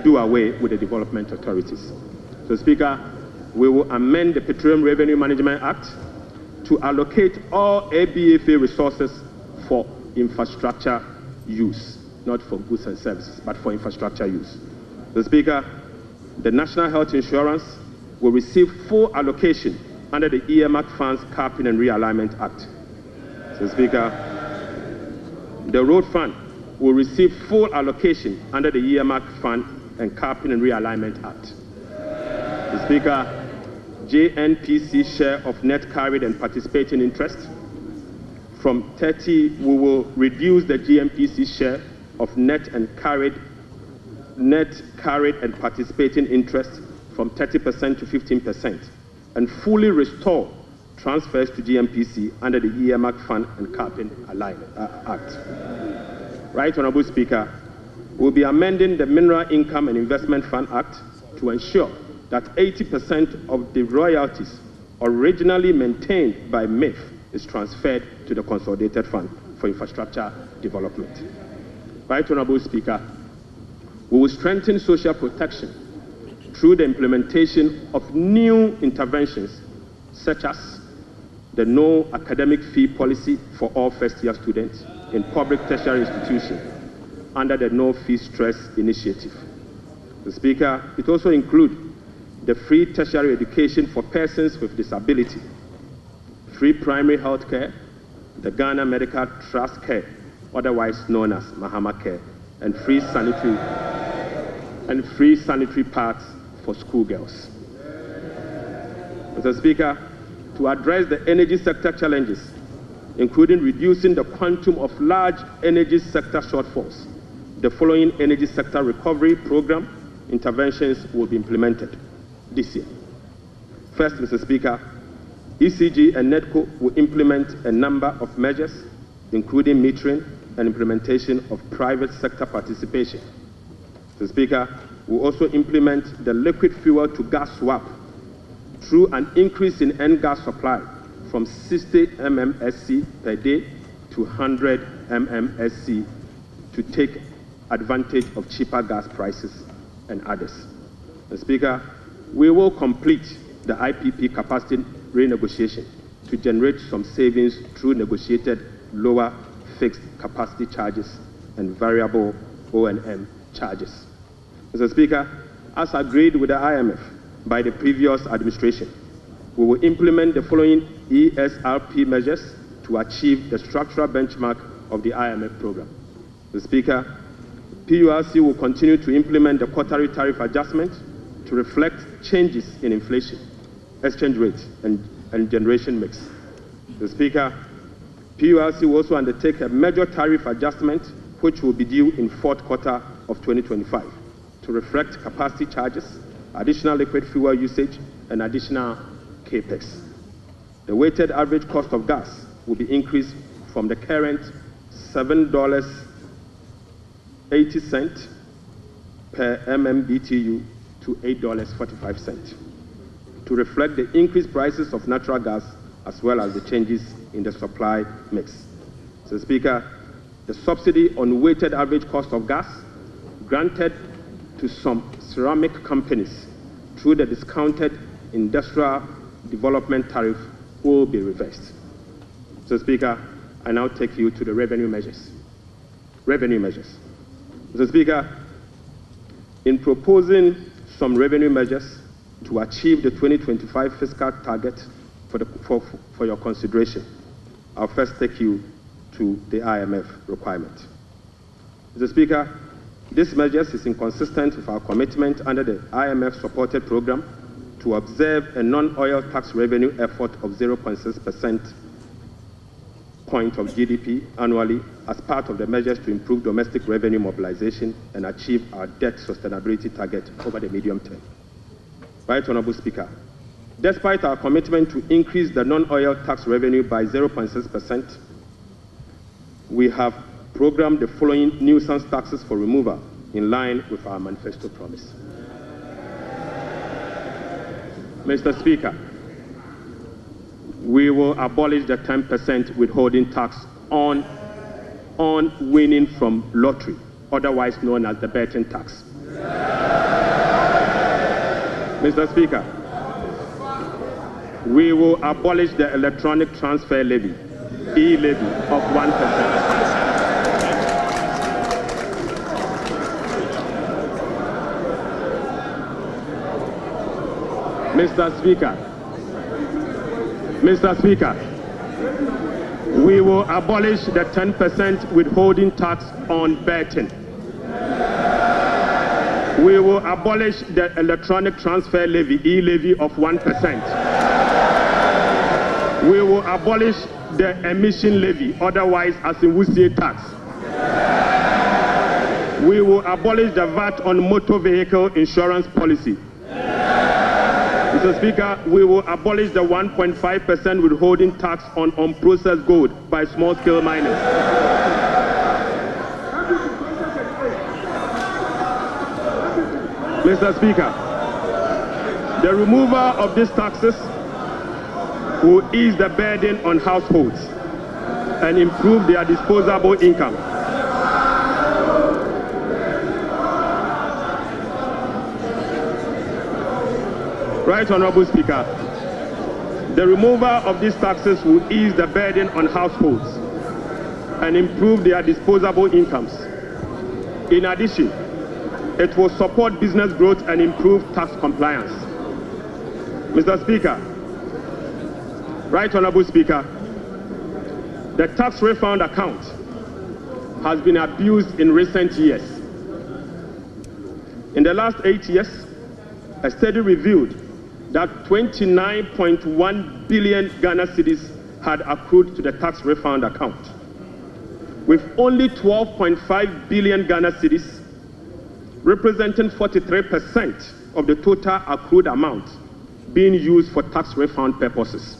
S19: do away with the development authorities. So, Speaker, we will amend the Petroleum Revenue Management Act to allocate all ABFA resources for infrastructure use, not for goods and services, but for infrastructure use. So, Speaker, the National Health Insurance will receive full allocation under the earmark funds capping and realignment act. So, Speaker, the road fund will receive full allocation under the earmark fund and capping and realignment act. So, Speaker, JNPC share of net carried and participating interest from 30, we will reduce the GNPC share of net carried and participating interest from 30% to 15% and fully restore transfers to GNPC under the earmark fund and capping act. Right Honorable Speaker, we'll be amending the Mineral Income and Investment Fund Act to ensure that 80% of the royalties originally maintained by MIF is transferred to the Consolidated Fund for Infrastructure Development. Right Honorable Speaker, we will strengthen social protection through the implementation of new interventions such as the no academic fee policy for all first-year students in public tertiary institutions under the No Fee Stress Initiative. The Speaker, it also includes the free tertiary education for persons with disability, free primary health care, the Ghana Medical Trust Care, otherwise known as Mahama Care, and free sanitary pads for schoolgirls. Mr. Speaker, to address the energy sector challenges, including reducing the quantum of large energy sector shortfalls. The following energy sector recovery program interventions will be implemented this year. First, Mr. Speaker, ECG and NEDCO will implement a number of measures, including metering and implementation of private sector participation. Mr. Speaker, we'll also implement the liquid fuel to gas swap through an increase in N gas supply from 60 mmSC per day to 100 mmSC to take advantage of cheaper gas prices and others. Mr. Speaker, we will complete the IPP capacity renegotiation to generate some savings through negotiated lower fixed capacity charges and variable O&M charges. Mr. Speaker, as agreed with the IMF by the previous administration, we will implement the following ESRP measures to achieve the structural benchmark of the IMF program. Mr. Speaker, PURC will continue to implement the quarterly tariff adjustment to reflect changes in inflation, exchange rate, and generation mix. Mr. Speaker, PURC will also undertake a major tariff adjustment which will be due in fourth quarter of 2025 to reflect capacity charges, additional liquid fuel usage, and additional capex. The weighted average cost of gas will be increased from the current $7.80 per MMBTU to $8.45 to reflect the increased prices of natural gas as well as the changes in the supply mix. Mr. Speaker, the subsidy on weighted average cost of gas granted to some ceramic companies through the discounted industrial development tariff will be reversed. Mr. Speaker, I now take you to the revenue measures. Revenue measures. Mr. Speaker, in proposing some revenue measures to achieve the 2025 fiscal target for your consideration, I'll first take you to the IMF requirement. Mr. Speaker, this measure is inconsistent with our commitment under the IMF-supported program to observe a non-oil tax revenue effort of 0.6% point of GDP annually as part of the measures to improve domestic revenue mobilization and achieve our debt sustainability target over the medium term. Right, Honorable Speaker, despite our commitment to increase the non-oil tax revenue by 0.6%, we have programmed the following nuisance taxes for removal in line with our manifesto promise. Mr. Speaker, we will abolish the 10% withholding tax on winning from lottery, otherwise known as the betting tax. Mr. Speaker, we will abolish the electronic transfer levy, E-Levy, of 1%. Mr. Speaker, we will abolish the 10% withholding tax on betting. We will abolish the electronic transfer levy, E-Levy, of 1%. We will abolish the emission levy, otherwise as in Wusie tax. We will abolish the VAT on motor vehicle insurance policy. Mr. Speaker, we will abolish the 1.5% withholding tax on unprocessed gold by small-scale miners. Mr. Speaker, the removal of these taxes will ease the burden on households and improve their disposable income. Right, Honorable Speaker, the removal of these taxes will ease the burden on households and improve their disposable incomes. In addition, it will support business growth and improve tax compliance. Mr. Speaker, Right, Honorable Speaker, the tax refund account has been abused in recent years. In the last 8 years, a study revealed that 29.1 billion Ghana cedis had accrued to the tax refund account, with only 12.5 billion Ghana cedis, representing 43% of the total accrued amount, being used for tax refund purposes.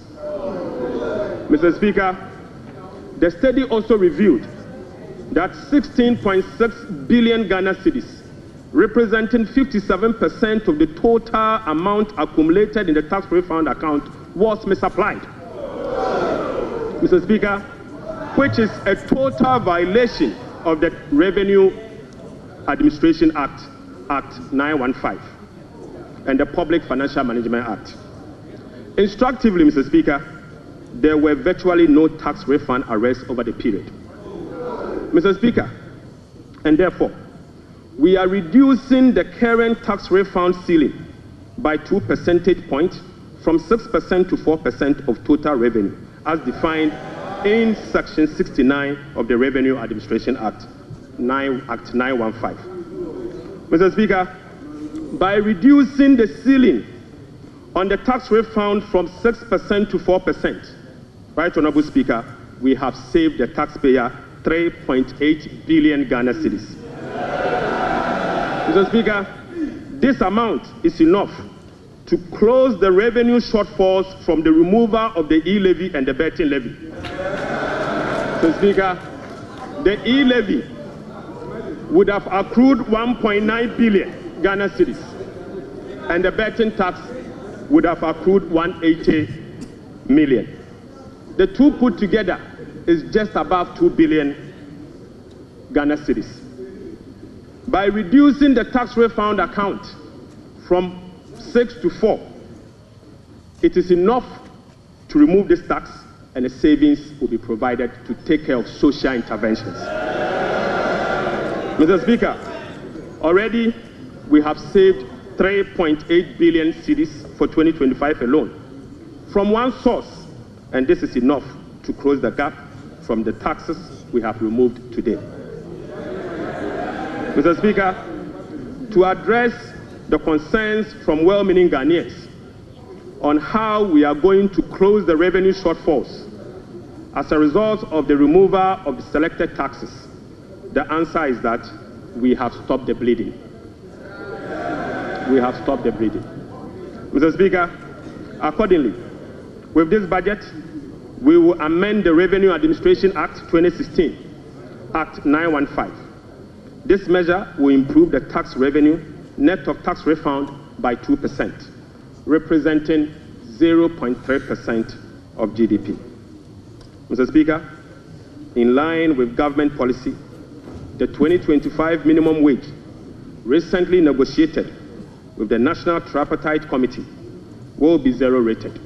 S19: Mr. Speaker, the study also revealed that 16.6 billion Ghana cedis, representing 57% of the total amount accumulated in the tax refund account, was misapplied. Mr. Speaker, which is a total violation of the Revenue Administration Act, Act 915, and the Public Financial Management Act. Instructively, Mr. Speaker, there were virtually no tax refund arrests over the period. Mr. Speaker, and therefore, we are reducing the current tax refund ceiling by 2 percentage points from 6% to 4% of total revenue, as defined in Section 69 of the Revenue Administration Act, Act 915. Mr. Speaker, by reducing the ceiling on the tax refund from 6% to 4%, Right Honorable Speaker, we have saved the taxpayer 3.8 billion Ghana cedis. Mr. Speaker, this amount is enough to close the revenue shortfalls from the removal of the E-Levy and the betting levy. Mr. Speaker, the E-Levy would have accrued 1.9 billion Ghana cedis, and the betting tax would have accrued 180 million. The two put together is just above 2 billion Ghana cedis. By reducing the tax refund account from 6 to 4, it is enough to remove this tax, and the savings will be provided to take care of social interventions. Mr. Speaker, already we have saved 3.8 billion cedis for 2025 alone from one source, and this is enough to close the gap from the taxes we have removed today. Mr. Speaker, to address the concerns from well-meaning Ghanaians on how we are going to close the revenue shortfalls as a result of the removal of the selected taxes, the answer is that we have stopped the bleeding. We have stopped the bleeding. Mr. Speaker, accordingly, with this budget, we will amend the Revenue Administration Act 2016, Act 915. This measure will improve the tax revenue net of tax refund by 2%, representing 0.3% of GDP. Mr. Speaker, in line with government policy, the 2025 minimum wage, recently negotiated with the National Tripartite Committee, will be zero rated.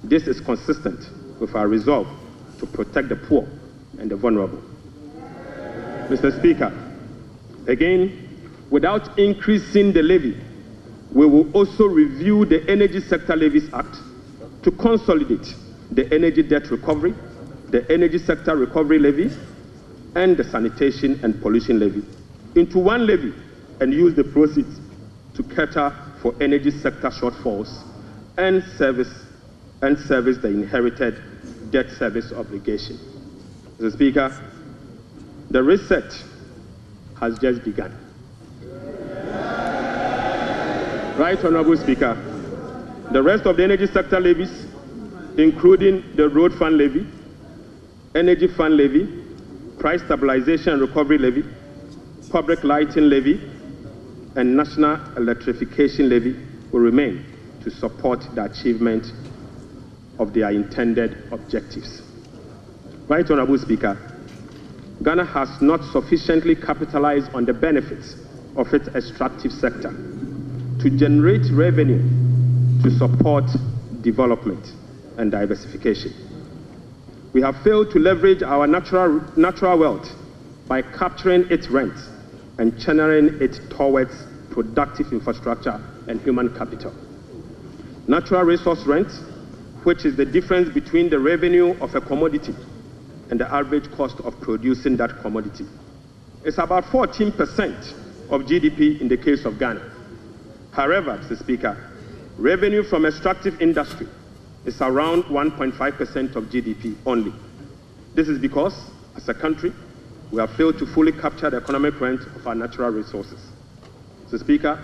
S19: This is consistent with our resolve to protect the poor and the vulnerable. Mr. Speaker, again, without increasing the levy, we will also review the Energy Sector Levies Act to consolidate the energy debt recovery, the Energy Sector Recovery Levy, and the Sanitation and Pollution Levy into one levy and use the proceeds to cater for energy sector shortfalls and service the inherited debt service obligation. Mr. Speaker, the reset has just begun. Right Honorable Speaker, the rest of the energy sector levies, including the Road Fund Levy, Energy Fund Levy, Price Stabilization and Recovery Levy, Public Lighting Levy, and National Electrification Levy, will remain to support the achievement of their intended objectives. Right Honorable Speaker, Ghana has not sufficiently capitalized on the benefits of its extractive sector to generate revenue to support development and diversification. We have failed to leverage our natural wealth by capturing its rent and channeling it towards productive infrastructure and human capital. Natural resource rent, which is the difference between the revenue of a commodity and the average cost of producing that commodity, is about 14% of GDP in the case of Ghana. However, Mr. Speaker, Revenue from extractive industry is around 1.5% of GDP only. This is because, as a country, we have failed to fully capture the economic rent of our natural resources. Mr. Speaker,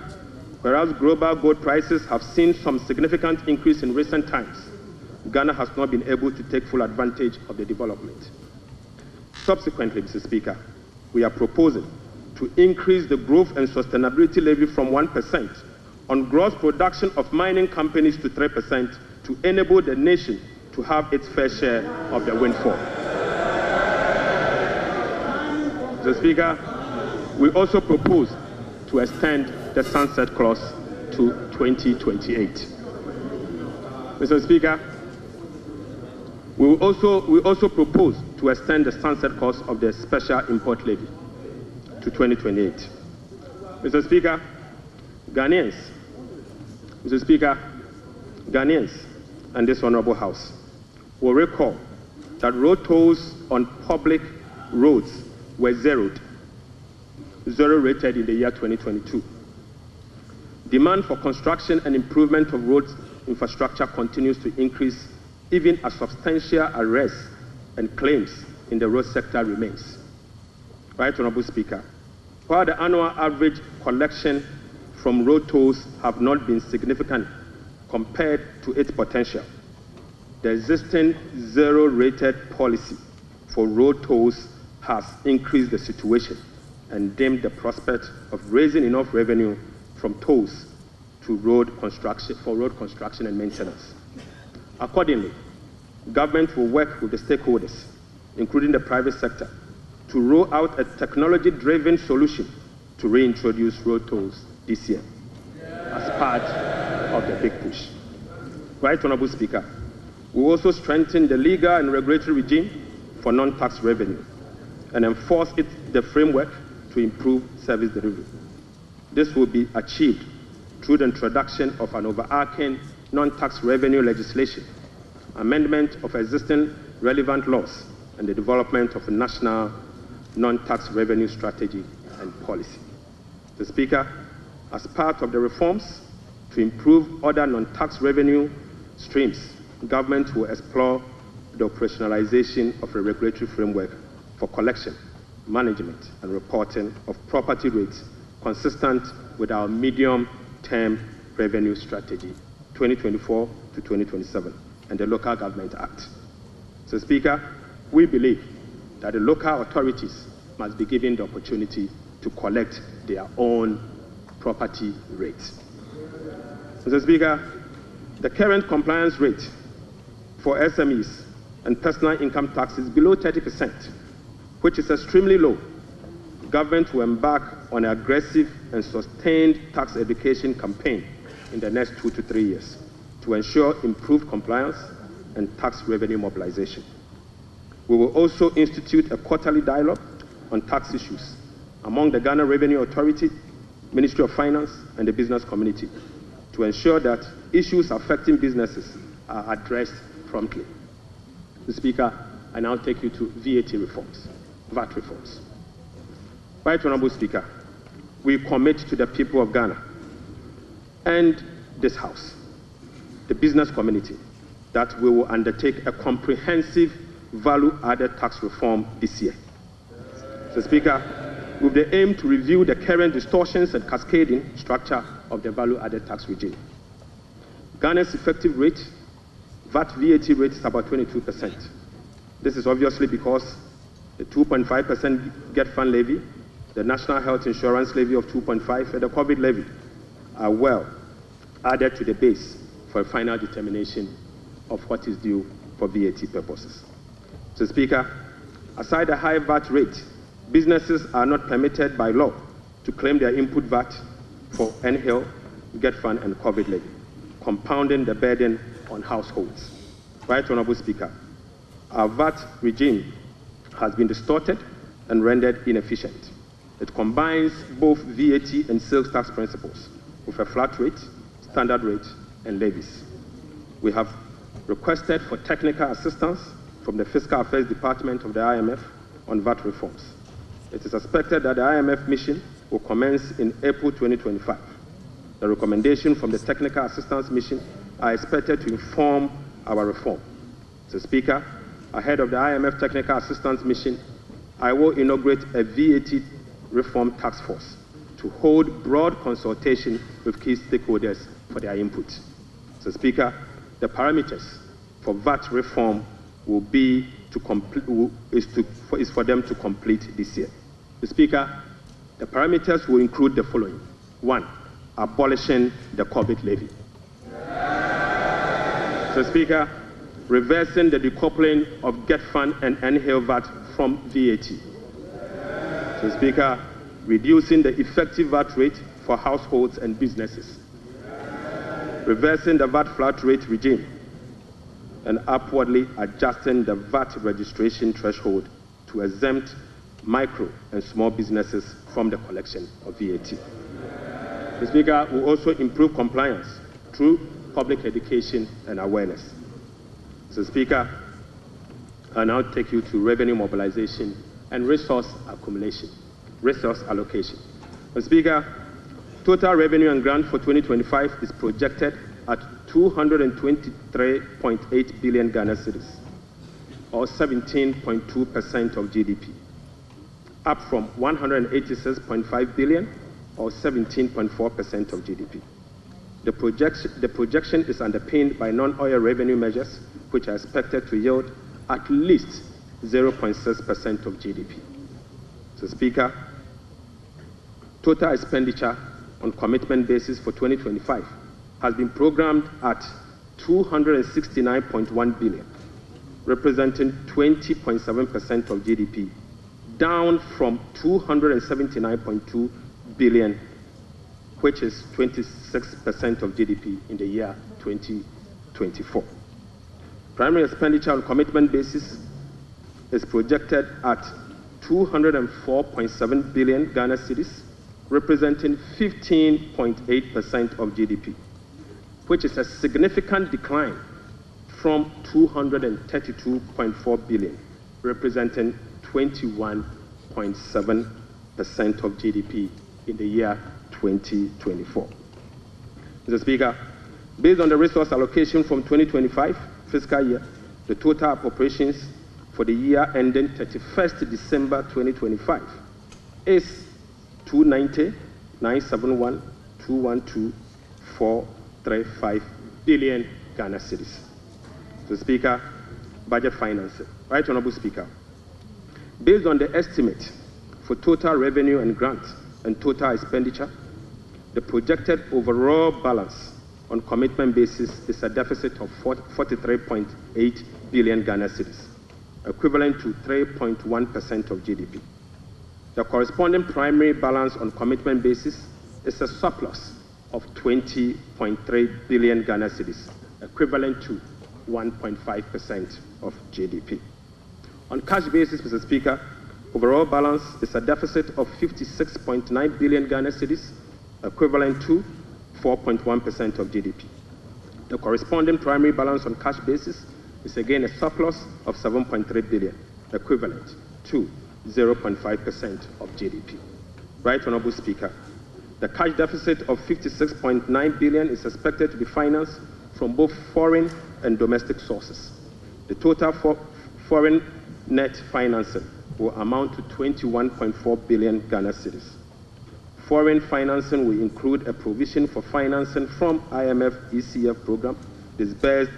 S19: whereas global gold prices have seen some significant increase in recent times, Ghana has not been able to take full advantage of the development. Subsequently, Mr. Speaker, we are proposing to increase the growth and sustainability levy from 1% on gross production of mining companies to 3% to enable the nation to have its fair share of the windfall. Mr. Speaker, we also propose to extend the sunset clause to 2028. Mr. Speaker, we also propose to extend the sunset clause of the special import levy to 2028. Mr. Speaker, Ghanaians and this Honorable House will recall that road tolls on public roads were zero rated in the year 2022. Demand for construction and improvement of road infrastructure continues to increase, even as substantial arrests and claims in the road sector remains. Right, Honorable Speaker, while the annual average collection from road tolls have not been significant compared to its potential, the existing zero-rated policy for road tolls has increased the situation and dimmed the prospect of raising enough revenue from tolls to road construction and maintenance. Accordingly, government will work with the stakeholders, including the private sector, to roll out a technology-driven solution to reintroduce road tolls this year as part of the big push. Right, Honorable Speaker, we will also strengthen the legal and regulatory regime for non-tax revenue and enforce the framework to improve service delivery. This will be achieved through the introduction of an overarching non-tax revenue legislation, amendment of existing relevant laws, and the development of a national non-tax revenue strategy and policy. Mr. Speaker, as part of the reforms to improve other non-tax revenue streams, government will explore the operationalization of a regulatory framework for collection, management, and reporting of property rates consistent with our medium-term revenue strategy, 2024 to 2027, and the Local Government Act. Mr. Speaker, we believe that the local authorities must be given the opportunity to collect their own property rates. Mr. Speaker, the current compliance rate for SMEs and personal income tax is below 30%, which is extremely low. Government will embark on an aggressive and sustained tax education campaign in the next 2 to 3 years to ensure improved compliance and tax revenue mobilization. We will also institute a quarterly dialogue on tax issues among the Ghana Revenue Authority, Ministry of Finance, and the business community to ensure that issues affecting businesses are addressed promptly. Mr. Speaker, I now take you to VAT reforms, VAT reforms. Right, Honorable Speaker, we commit to the people of Ghana and this House, the business community, that we will undertake a comprehensive value-added tax reform this year. Mr. Speaker, with the aim to review the current distortions and cascading structure of the value-added tax regime. Ghana's effective rate, VAT rate, is about 22%. This is obviously because the 2.5% Get Fund levy, the National Health Insurance levy of 2.5%, and the COVID levy are well added to the base for a final determination of what is due for VAT purposes. Mr. Speaker, aside the high VAT rate, businesses are not permitted by law to claim their input VAT for NHIL, Get Fund, and COVID levy, compounding the burden on households. Right, Honorable Speaker, our VAT regime has been distorted and rendered inefficient. It combines both VAT and sales tax principles with a flat rate, standard rate, and levies. We have requested for technical assistance from the Fiscal Affairs Department of the IMF on VAT reforms. It is expected that the IMF mission will commence in April 2025. The recommendations from the Technical Assistance Mission are expected to inform our reform. Mr. Speaker, ahead of the IMF Technical Assistance Mission, I will inaugurate a VAT reform task force to hold broad consultation with key stakeholders for their input. Mr. Speaker, the parameters for VAT reform will be is for them to complete this year. Mr. Speaker, the parameters will include the following. 1, abolishing the COVID levy. Mr. Speaker, reversing the decoupling of GET Fund and NHIL VAT from VAT. Mr. Speaker, reducing the effective VAT rate for households and businesses. Reversing the VAT flat rate regime and upwardly adjusting the VAT registration threshold to exempt micro and small businesses from the collection of VAT. Mr. Speaker, will also improve compliance through public education and awareness. Mr. Speaker, I now take you to revenue mobilization and resource allocation. Mr. Speaker, total revenue and grant for 2025 is projected at 223.8 billion Ghana cedis, or 17.2% of GDP, up from 186.5 billion, or 17.4% of GDP. The projection is underpinned by non-oil revenue measures, which are expected to yield at least 0.6% of GDP. Mr. Speaker, total expenditure on commitment basis for 2025 has been programmed at 269.1 billion, representing 20.7% of GDP, down from 279.2 billion, which is 26% of GDP in the year 2024. Primary expenditure on commitment basis is projected at 204.7 billion Ghana cedis, representing 15.8% of GDP, which is a significant decline from 232.4 billion, representing 21.7% of GDP in the year 2024. Mr. Speaker, based on the resource allocation from 2025 fiscal year, the total appropriations for the year ending 31st December 2025 is 290,971,212,435 billion Ghana cedis. Mr. Speaker, budget financing. Right Honorable Speaker, based on the estimate for total revenue and grant and total expenditure, the projected overall balance on commitment basis is a deficit of 43.8 billion Ghana cedis, equivalent to 3.1% of GDP. The corresponding primary balance on commitment basis is a surplus of 20.3 billion Ghana cedis, equivalent to 1.5% of GDP. On cash basis, Mr. Speaker, overall balance is a deficit of 56.9 billion Ghana cedis, equivalent to 4.1% of GDP. The corresponding primary balance on cash basis is again a surplus of 7.3 billion, equivalent to 0.5% of GDP. Right Honorable Speaker, the cash deficit of 56.9 billion is expected to be financed from both foreign and domestic sources. The total foreign net financing will amount to 21.4 billion Ghana cedis. Foreign financing will include a provision for financing from IMF ECF program disbursed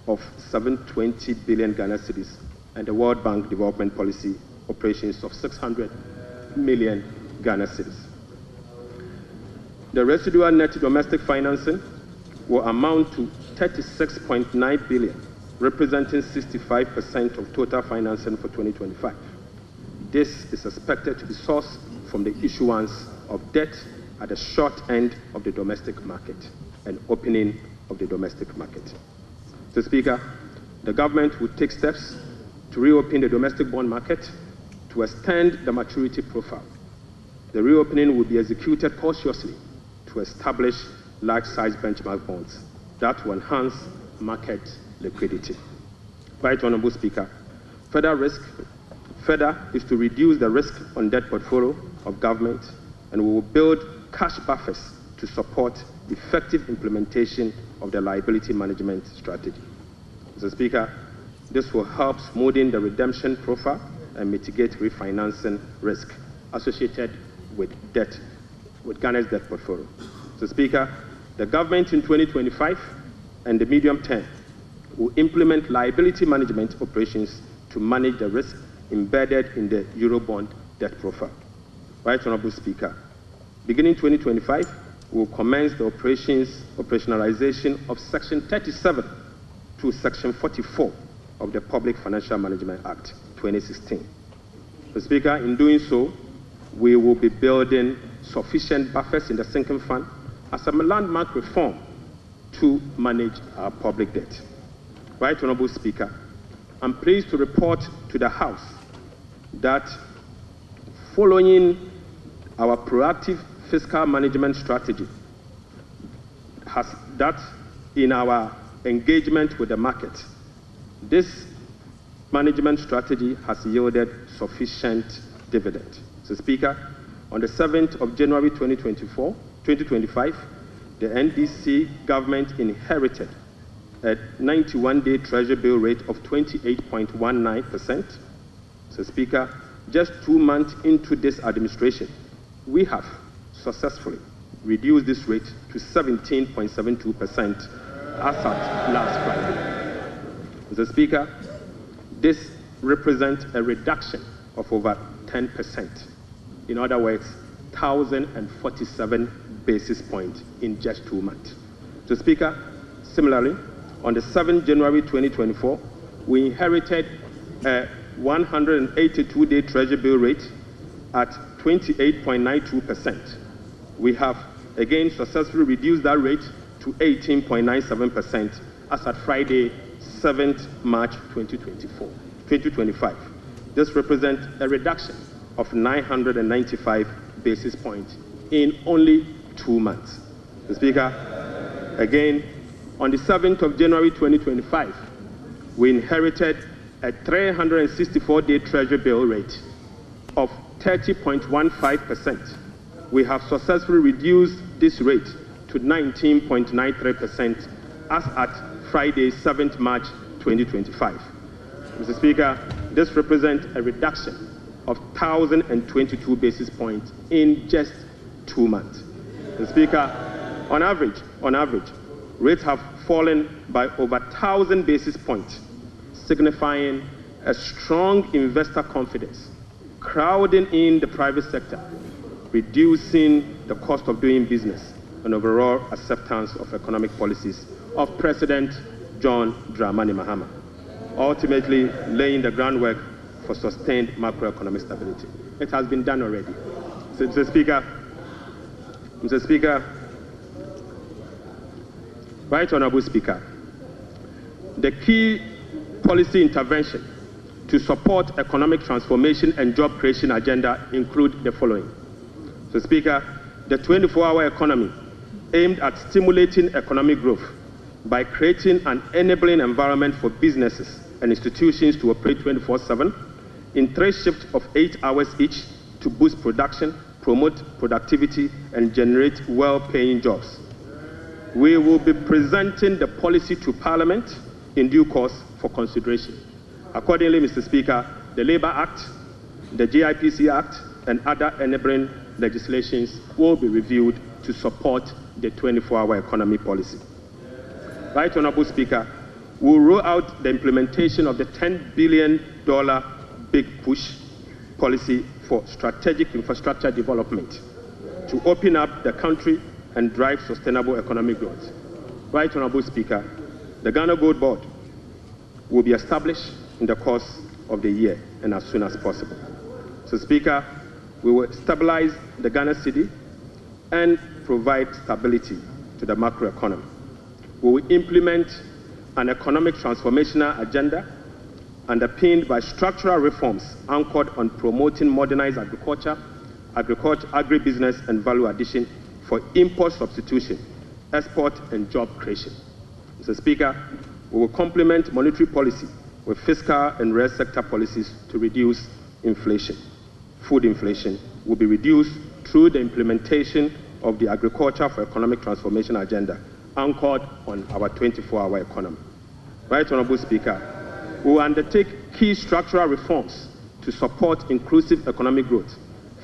S19: of 720 billion Ghana cedis and the World Bank Development Policy operations of 600 million Ghana cedis. The residual net domestic financing will amount to 36.9 billion, representing 65% of total financing for 2025. This is expected to be sourced from the issuance of debt at the short end of the domestic market and opening of the domestic market. Mr. Speaker, the government will take steps to reopen the domestic bond market to extend the maturity profile. The reopening will be executed cautiously to establish large-size benchmark bonds that will enhance market liquidity. Right Honorable Speaker, further is to reduce the risk on debt portfolio of government, and we will build cash buffers to support effective implementation of the liability management strategy. Mr. Speaker, this will help smoothing the redemption profile and mitigate refinancing risk associated with debt, with Ghana's debt portfolio. Mr. Speaker, the government in 2025 and the medium term will implement liability management operations to manage the risk embedded in the Eurobond debt profile. Right Honorable Speaker, beginning 2025, we will commence the operationalization of Section 37 to Section 44 of the Public Financial Management Act 2016. Mr. Speaker, in doing so, we will be building sufficient buffers in the sinking fund as a landmark reform to manage our public debt. Right Honorable Speaker, I'm pleased to report to the House that following our proactive fiscal management strategy, in our engagement with the market, this management strategy has yielded sufficient dividend. Mr. Speaker, on the 7th of January 2025, the NDC government inherited a 91-day Treasury bill rate of 28.19%. Mr. Speaker, just 2 months into this administration, we have successfully reduced this rate to 17.72% as at last Friday. Mr. Speaker, this represents a reduction of over 10%. In other words, 1,047 basis points in just 2 months. Mr. Speaker, similarly, on the 7th January 2024, we inherited a 182-day Treasury bill rate at 28.92%. We have again successfully reduced that rate to 18.97% as at Friday, 7th March 2025. This represents a reduction of 995 basis points in only 2 months. Mr. Speaker, again, on the 7th of January 2025, we inherited a 364-day Treasury bill rate of 30.15%. We have successfully reduced this rate to 19.93% as at Friday, 7th March 2025. Mr. Speaker, this represents a reduction of 1,022 basis points in just 2 months. Mr. Speaker, on average, rates have fallen by over 1,000 basis points, signifying a strong investor confidence, crowding in the private sector, reducing the cost of doing business, and overall acceptance of economic policies of President John Dramani Mahama, ultimately laying the groundwork for sustained macroeconomic stability. It has been done already. Mr. Speaker, Right Honorable Speaker, the key policy intervention to support economic transformation and job creation agenda include the following. Mr. Speaker, the 24-hour economy aimed at stimulating economic growth by creating an enabling environment for businesses and institutions to operate 24/7 in 3 shifts of 8 hours each to boost production, promote productivity, and generate well-paying jobs. We will be presenting the policy to Parliament in due course for consideration. Accordingly, Mr. Speaker, the Labour Act, the GIPC Act, and other enabling legislations will be reviewed to support the 24-hour economy policy. Right Honorable Speaker, we'll roll out the implementation of the $10 billion Big Push policy for strategic infrastructure development to open up the country and drive sustainable economic growth. Right Honorable Speaker, the Ghana Gold Board will be established in the course of the year and as soon as possible. So, Speaker, we will stabilize the Ghana cedi and provide stability to the macroeconomy. We will implement an economic transformational agenda underpinned by structural reforms anchored on promoting modernized agriculture, agribusiness, and value addition for import substitution, export, and job creation. Mr. Speaker, we will complement monetary policy with fiscal and real sector policies to reduce inflation. Food inflation will be reduced through the implementation of the Agriculture for Economic Transformation agenda, anchored on our 24-hour economy. Right Honorable Speaker, we will undertake key structural reforms to support inclusive economic growth,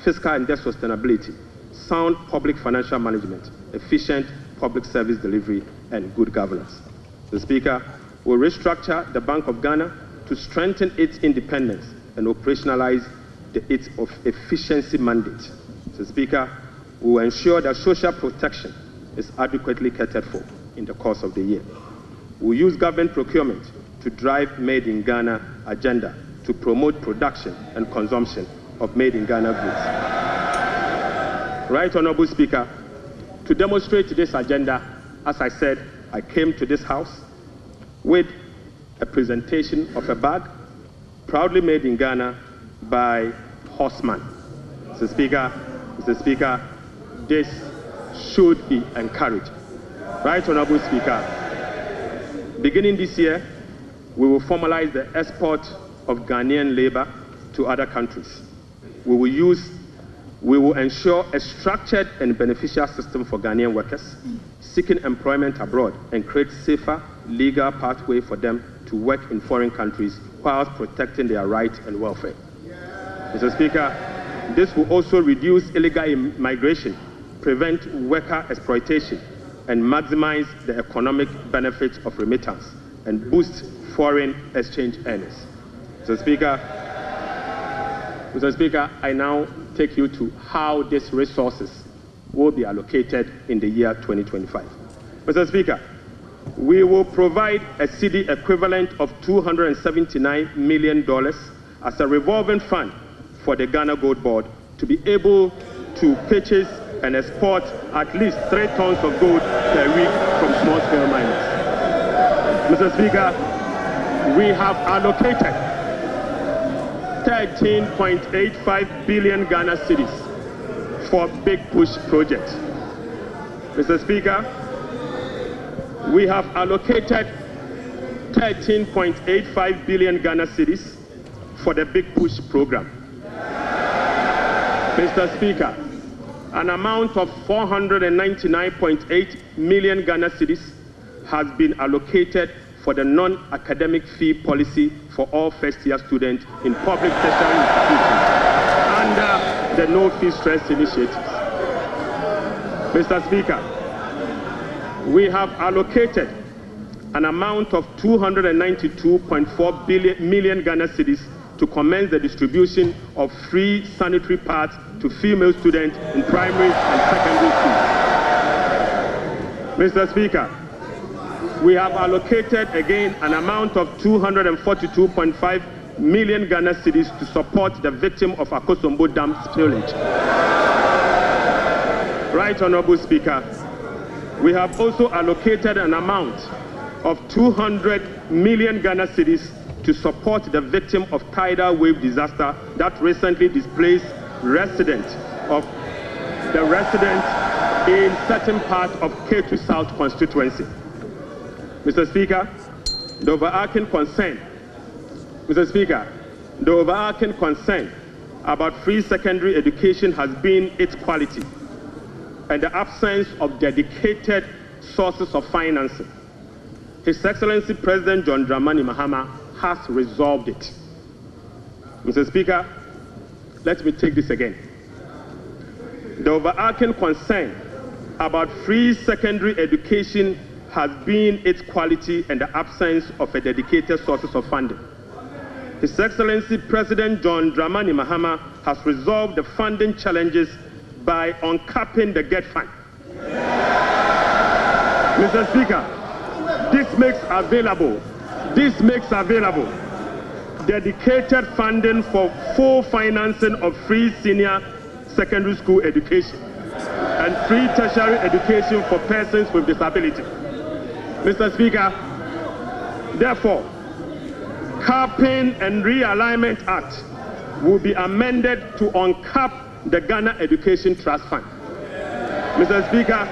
S19: fiscal and debt sustainability, sound public financial management, efficient public service delivery, and good governance. Mr. Speaker, we will restructure the Bank of Ghana to strengthen its independence and operationalize its efficiency mandate. Mr. Speaker, we will ensure that social protection is adequately catered for in the course of the year. We will use government procurement to drive Made in Ghana agenda to promote production and consumption of Made in Ghana goods. Right Honorable Speaker, to demonstrate this agenda, as I said, I came to this House with a presentation of a bag proudly made in Ghana by Horseman. Mr. Speaker, this should be encouraged. Right Honorable Speaker, beginning this year, we will formalize the export of Ghanaian labor to other countries. We will ensure a structured and beneficial system for Ghanaian workers seeking employment abroad and create safer legal pathway for them to work in foreign countries whilst protecting their rights and welfare. Mr. Speaker, this will also reduce illegal migration, prevent worker exploitation, and maximize the economic benefits of remittance and boost foreign exchange earnings. Mr. Speaker, I now take you to how these resources will be allocated in the year 2025. Mr. Speaker, we will provide a cedi equivalent of $279 million as a revolving fund for the Ghana Gold Board to be able to purchase and export at least 3 tons of gold per week from small-scale miners. Mr. Speaker, we have allocated 13.85 billion Ghana cedis for Big Push projects. Mr. Speaker, we have allocated 13.85 billion Ghana cedis for the Big Push program. Mr. Speaker, an amount of 499.8 million Ghana cedis has been allocated for the non-academic fee policy for all first-year students in public tertiary institutions under the No Fee Stress initiatives. Mr. Speaker, we have allocated an amount of 292.4 million Ghana cedis to commence the distribution of free sanitary pads to female students in primary and secondary schools. Mr. Speaker, we have allocated again an amount of 242.5 million Ghana cedis to support the victim of Akosombo Dam spillage. Right Honorable Speaker, we have also allocated an amount of 200 million Ghana cedis to support the victim of tidal wave disaster that recently displaced residents in certain parts of K2 South constituency. Mr. Speaker, the overarching concern about free secondary education has been its quality and the absence of dedicated sources of financing. His Excellency President John Dramani Mahama has resolved it. Mr. Speaker, let me take this again. The overarching concern about free secondary education has been its quality and the absence of a dedicated sources of funding. His Excellency President John Dramani Mahama has resolved the funding challenges by uncapping the GET fund. Mr. Speaker, this makes available dedicated funding for full financing of free senior secondary school education and free tertiary education for persons with disability. Mr. Speaker, therefore, Capping and Realignment Act will be amended to uncap the Ghana Education Trust Fund. Mr. Speaker,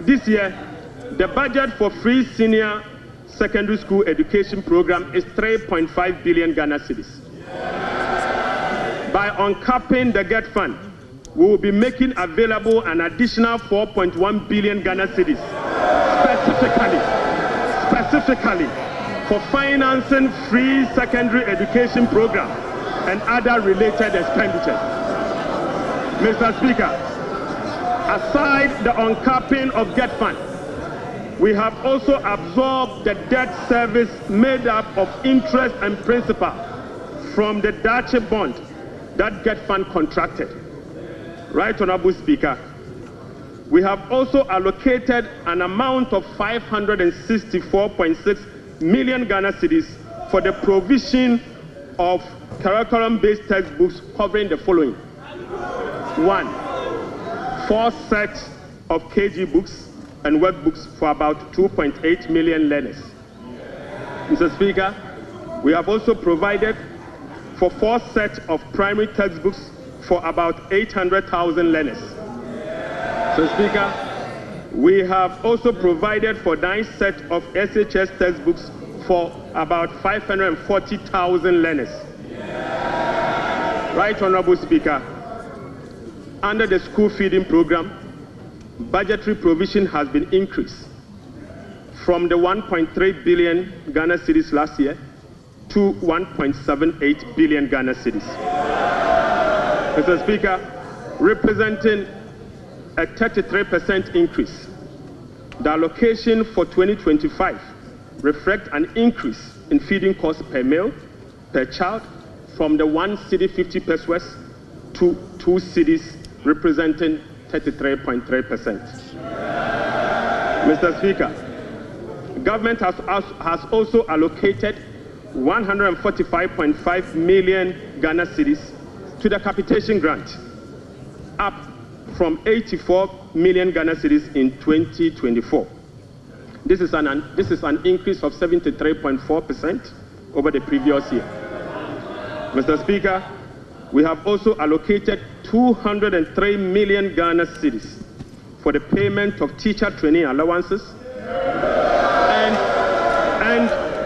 S19: this year, the budget for free senior secondary school education program is 3.5 billion Ghana cedis. By uncapping the GET fund, we will be making available an additional 4.1 billion Ghana cedis specifically for financing free secondary education program and other related expenditures. Mr. Speaker, aside the uncapping of GET fund, we have also absorbed the debt service made up of interest and principal from the Dache bond that GET fund contracted. Right, Honorable Speaker, we have also allocated an amount of 564.6 million Ghana cedis for the provision of curriculum-based textbooks covering the following. 1, 4 sets of KG books and workbooks for about 2.8 million learners. Mr. Speaker, we have also provided for 4 sets of primary textbooks for about 800,000 learners. Mr. Speaker, we have also provided for 9 sets of SHS textbooks for about 540,000 learners. Right, Honorable Speaker, under the school feeding program, budgetary provision has been increased from the 1.3 billion Ghana cedis last year to 1.78 billion Ghana cedis. Mr. Speaker, representing a 33% increase. The allocation for 2025 reflects an increase in feeding costs per meal, per child, from the 1 cedi 50 pesos to 2 cedis, representing 33.3%. Mr. Speaker, government has also allocated 145.5 million Ghana cedis to the capitation grant, up from 84 million Ghana cedis in 2024. This is an increase of 73.4% over the previous year. Mr. Speaker, we have also allocated 203 million Ghana cedis for the payment of teacher training allowances and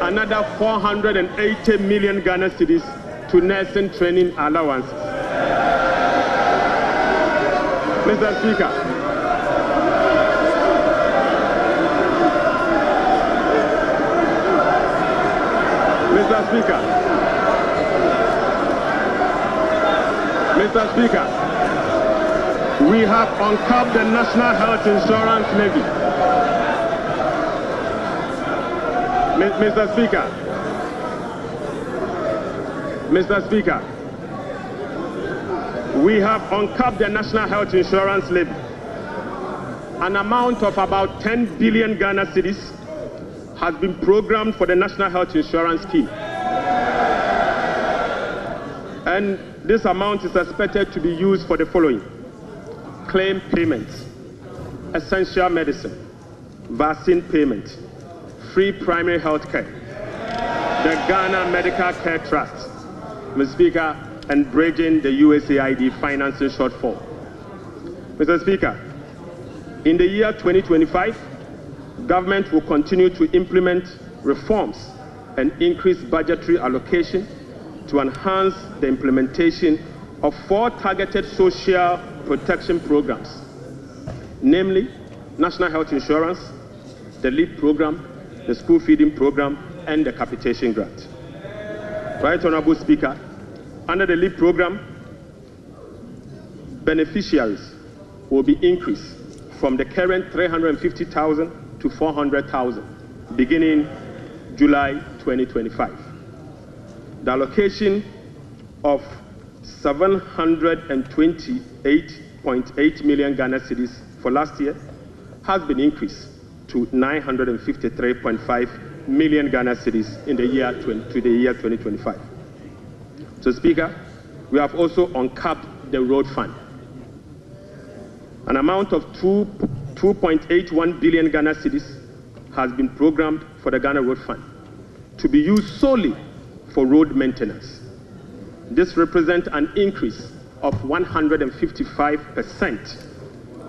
S19: another 480 million Ghana cedis to nursing training allowances. Mr. Speaker, Mr. Speaker, we have uncapped the National Health Insurance Levy. Mr. Speaker, we have uncapped the National Health Insurance Levy. An amount of about 10 billion Ghana cedis has been programmed for the National Health Insurance Scheme. And this amount is expected to be used for the following: claim payments, essential medicine, vaccine payment, free primary health care, the Ghana Medical Care Trust, Mr. Speaker, and bridging the USAID financing shortfall. Mr. Speaker, in the year 2025, government will continue to implement reforms and increase budgetary allocation to enhance the implementation of 4 targeted social protection programs, namely National Health Insurance, the LEAP program, the school feeding program, and the capitation grant. Right, Honorable Speaker, under the LEAP program, beneficiaries will be increased from the current 350,000 to 400,000 beginning July 2025. The allocation of 728.8 million Ghana cedis for last year has been increased to 953.5 million Ghana cedis in the year 2025. So, Speaker, we have also uncapped the road fund. An amount of 2.81 billion Ghana cedis has been programmed for the Ghana Road Fund to be used solely for road maintenance. This represents an increase of 155%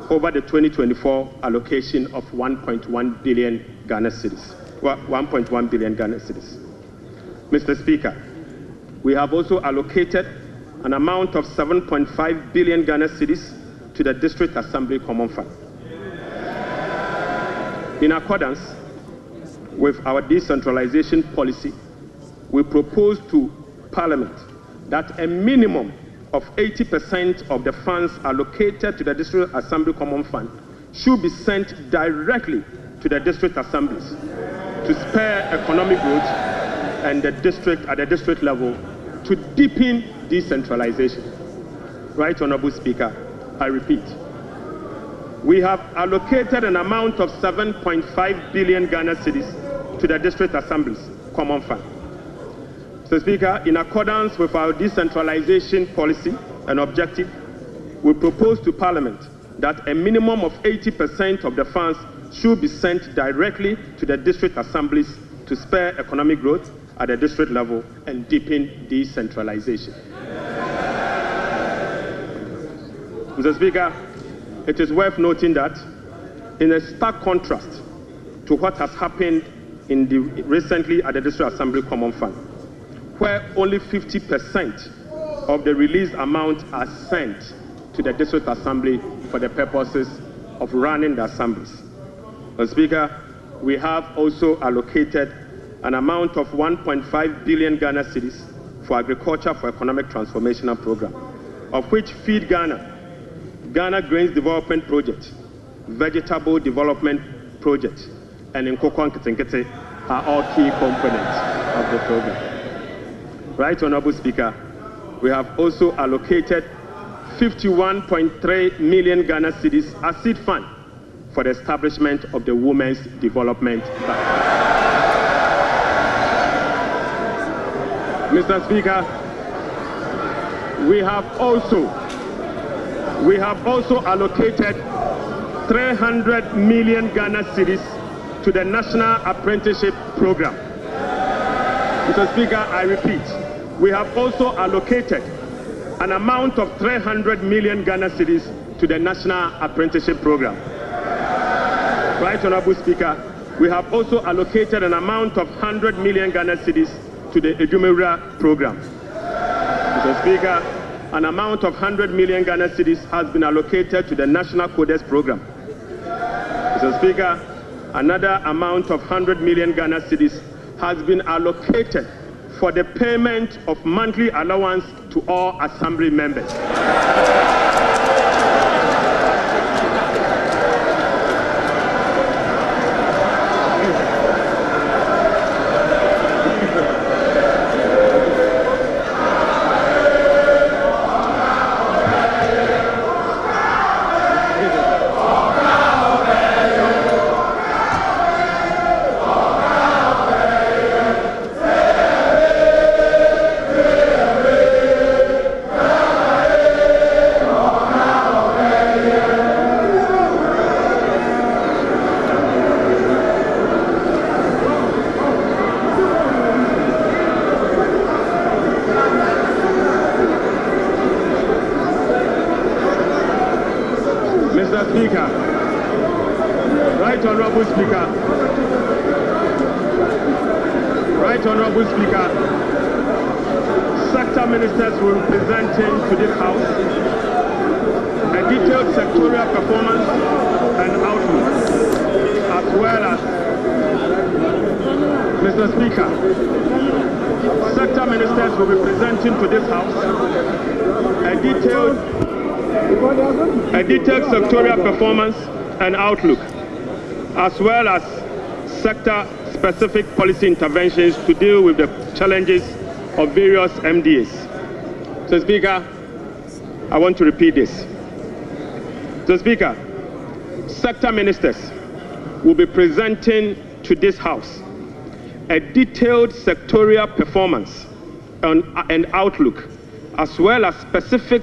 S19: over the 2024 allocation of 1.1 billion Ghana cedis. 1.1 billion Ghana cedis. Mr. Speaker, we have also allocated an amount of 7.5 billion Ghana cedis to the District Assembly Common Fund. In accordance with our decentralization policy, we propose to Parliament that a minimum of 80% of the funds allocated to the District Assembly Common Fund should be sent directly to the district assemblies to spur economic growth and at the district level to deepen decentralization. Right, Honorable Speaker, I repeat, we have allocated an amount of 7.5 billion Ghana cedis to the district assemblies common fund. Mr. Speaker, in accordance with our decentralization policy and objective, we propose to Parliament that a minimum of 80% of the funds should be sent directly to the district assemblies to spur economic growth at the district level and deepen decentralization. Mr. Speaker, it is worth noting that in a stark contrast to what has happened recently at the District Assembly Common Fund, where only 50% of the released amount are sent to the District Assembly for the purposes of running the assemblies. Mr. Speaker, we have also allocated an amount of 1.5 billion Ghana cedis for Agriculture for Economic Transformation Program, of which Feed Ghana, Ghana Grains Development Project, Vegetable Development Project, and Nkoko Nketenkete are all key components of the program. Right, Honorable Speaker, we have also allocated 51.3 million Ghana cedis as seed fund for the establishment of the Women's Development Bank. Mr. Speaker, we have also allocated 300 million Ghana cedis to the National Apprenticeship Program. Mr. Speaker, I repeat, we have also allocated an amount of 300 million Ghana cedis to the National Apprenticeship Program. Right, Honorable Speaker, we have also allocated an amount of 100 million Ghana cedis to the Edumewura Program. Mr. Speaker, an amount of 100 million Ghana cedis has been allocated to the National Codes Program. Mr. Speaker, another amount of 100 million Ghana cedis has been allocated for the payment of monthly allowance to all assembly members. Sectorial performance and outlook, as well as sector-specific policy interventions to deal with the challenges of various MDAs. So, Speaker, I want to repeat this. So, Speaker, sector ministers will be presenting to this House a detailed sectorial performance and outlook, as well as specific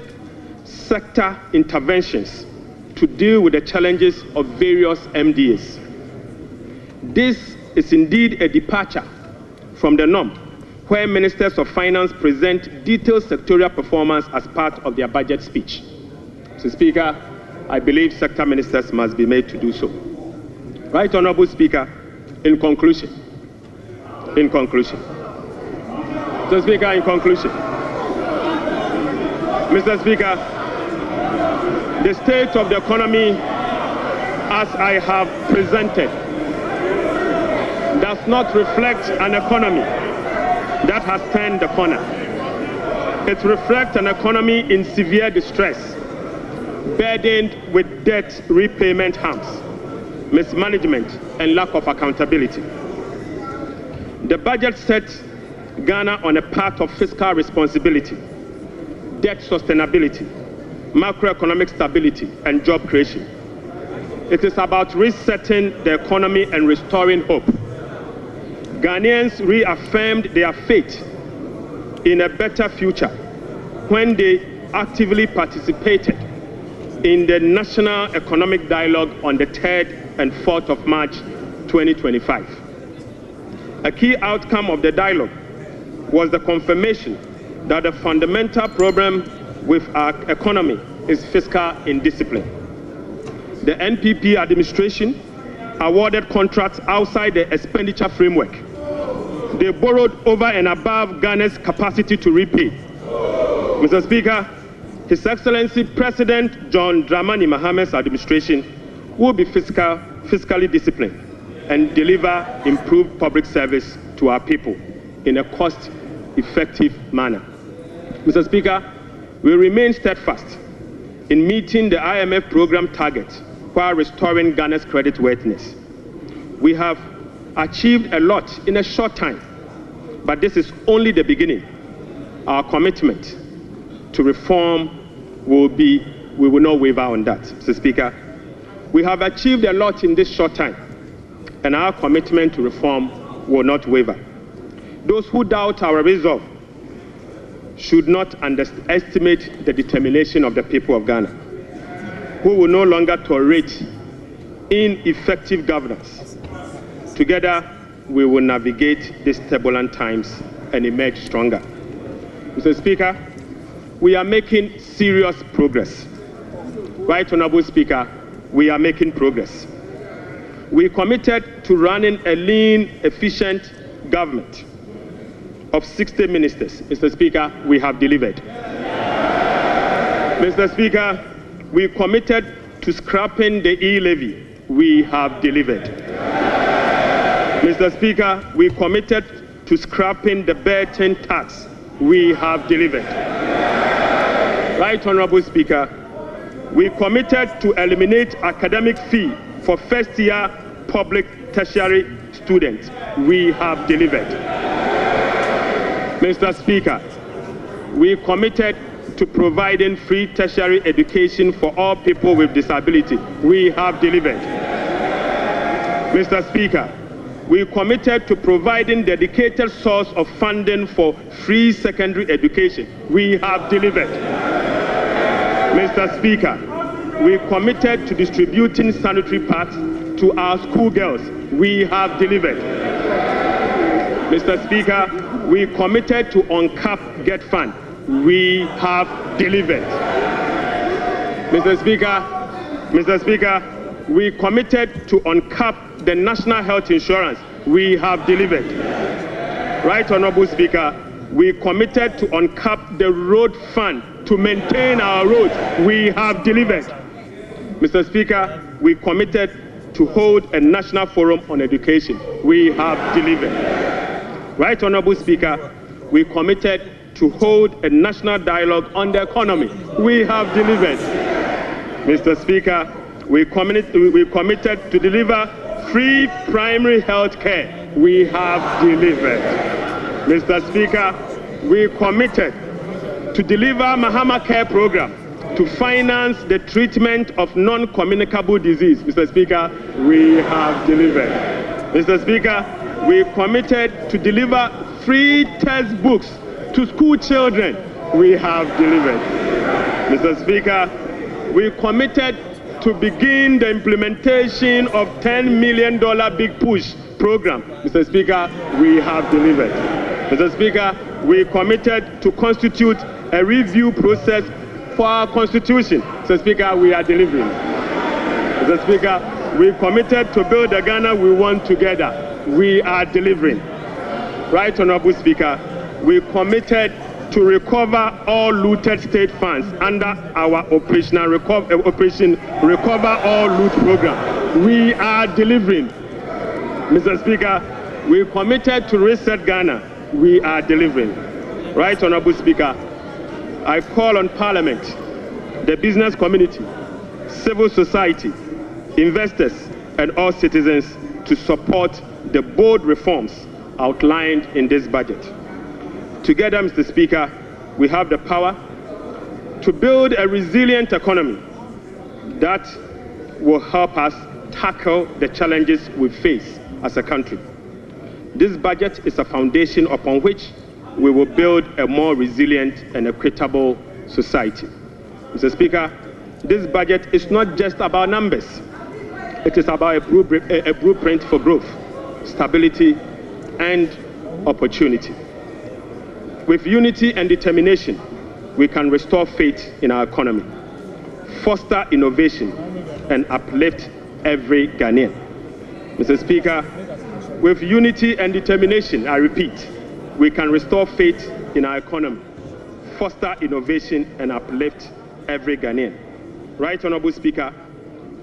S19: sector interventions to deal with the challenges of various MDAs. This is indeed a departure from the norm, where ministers of finance present detailed sectorial performance as part of their budget speech. So, Speaker, I believe sector ministers must be made to do so. Right, Honorable Speaker, in conclusion, In conclusion, Mr. Speaker, in conclusion, Mr. Speaker, the state of the economy, as I have presented, does not reflect an economy that has turned the corner. It reflects an economy in severe distress, burdened with debt repayment harms, mismanagement, and lack of accountability. The budget sets Ghana on a path of fiscal responsibility, debt sustainability, macroeconomic stability, and job creation. It is about resetting the economy and restoring hope. Ghanaians reaffirmed their faith in a better future when they actively participated in the National Economic Dialogue on the 3rd and 4th of March 2025. A key outcome of the dialogue was the confirmation that the fundamental problem with our economy is fiscal indiscipline. The NPP administration awarded contracts outside the expenditure framework. They borrowed over and above Ghana's capacity to repay. Mr. Speaker, His Excellency President John Dramani Mahamad's administration will be fiscally disciplined and deliver improved public service to our people in a cost-effective manner. Mr. Speaker, we remain steadfast in meeting the IMF program target while restoring Ghana's creditworthiness. We have achieved a lot in a short time, but this is only the beginning. Our commitment to reform we will not waver on that, Mr. Speaker. We have achieved a lot in this short time, and our commitment to reform will not waver. Those who doubt our resolve should not underestimate the determination of the people of Ghana, who will no longer tolerate ineffective governance. Together, we will navigate these turbulent times and emerge stronger. Mr. Speaker, we are making serious progress. Right Honorable Speaker, we are making progress. We committed to running a lean, efficient government of 60 ministers. Mr. Speaker, we have delivered. Mr. Speaker, we committed to scrapping the E-Levy. We have delivered. Mr. Speaker, we committed to scrapping the burden tax. We have delivered. Right Honorable Speaker, we committed to eliminate academic fee for first-year public tertiary students. We have delivered. Mr. Speaker, we committed to providing free tertiary education for all people with disability. We have delivered. Mr. Speaker, we committed to providing dedicated source of funding for free secondary education. We have delivered. Mr. Speaker, we committed to distributing sanitary pads to our schoolgirls. We have delivered. Mr. Speaker, we committed to uncap get fund. We have delivered. Mr. Speaker, we committed to uncap the national health insurance. We have delivered. Right Honorable Speaker, we committed to uncap the road fund to maintain our roads. We have delivered. Mr. Speaker, we committed to hold a national forum on education. We have delivered. Right Honorable Speaker, we committed to hold a national dialogue on the economy. We have delivered. Mr. Speaker, we committed to deliver free primary health care. We have delivered. Mr. Speaker, we committed to deliver Mahama Care Program to finance the treatment of non-communicable disease. Mr. Speaker, we have delivered. Mr. Speaker, we committed to deliver free textbooks to school children. We have delivered. Mr. Speaker, we committed to begin the implementation of $10 million Big Push program. Mr. Speaker, we have delivered. Mr. Speaker, we committed to constitute a review process for our constitution. Mr. Speaker, we are delivering. Mr. Speaker, we committed to build the Ghana we want together. We are delivering. Right, Honorable Speaker, we committed to recover all looted state funds under our Operation Recover All Loot program. We are delivering. Mr. Speaker, we committed to reset Ghana. We are delivering. Right, Honorable Speaker, I call on Parliament, the business community, civil society, investors, and all citizens to support the bold reforms outlined in this budget. Together, Mr. Speaker, we have the power to build a resilient economy that will help us tackle the challenges we face as a country. This budget is a foundation upon which we will build a more resilient and equitable society. Mr. Speaker, this budget is not just about numbers. It is about a blueprint for growth, stability, and opportunity. With unity and determination, we can restore faith in our economy, foster innovation, and uplift every Ghanaian. Mr. Speaker, with unity and determination, I repeat, we can restore faith in our economy, foster innovation, and uplift every Ghanaian. Right, Honorable Speaker,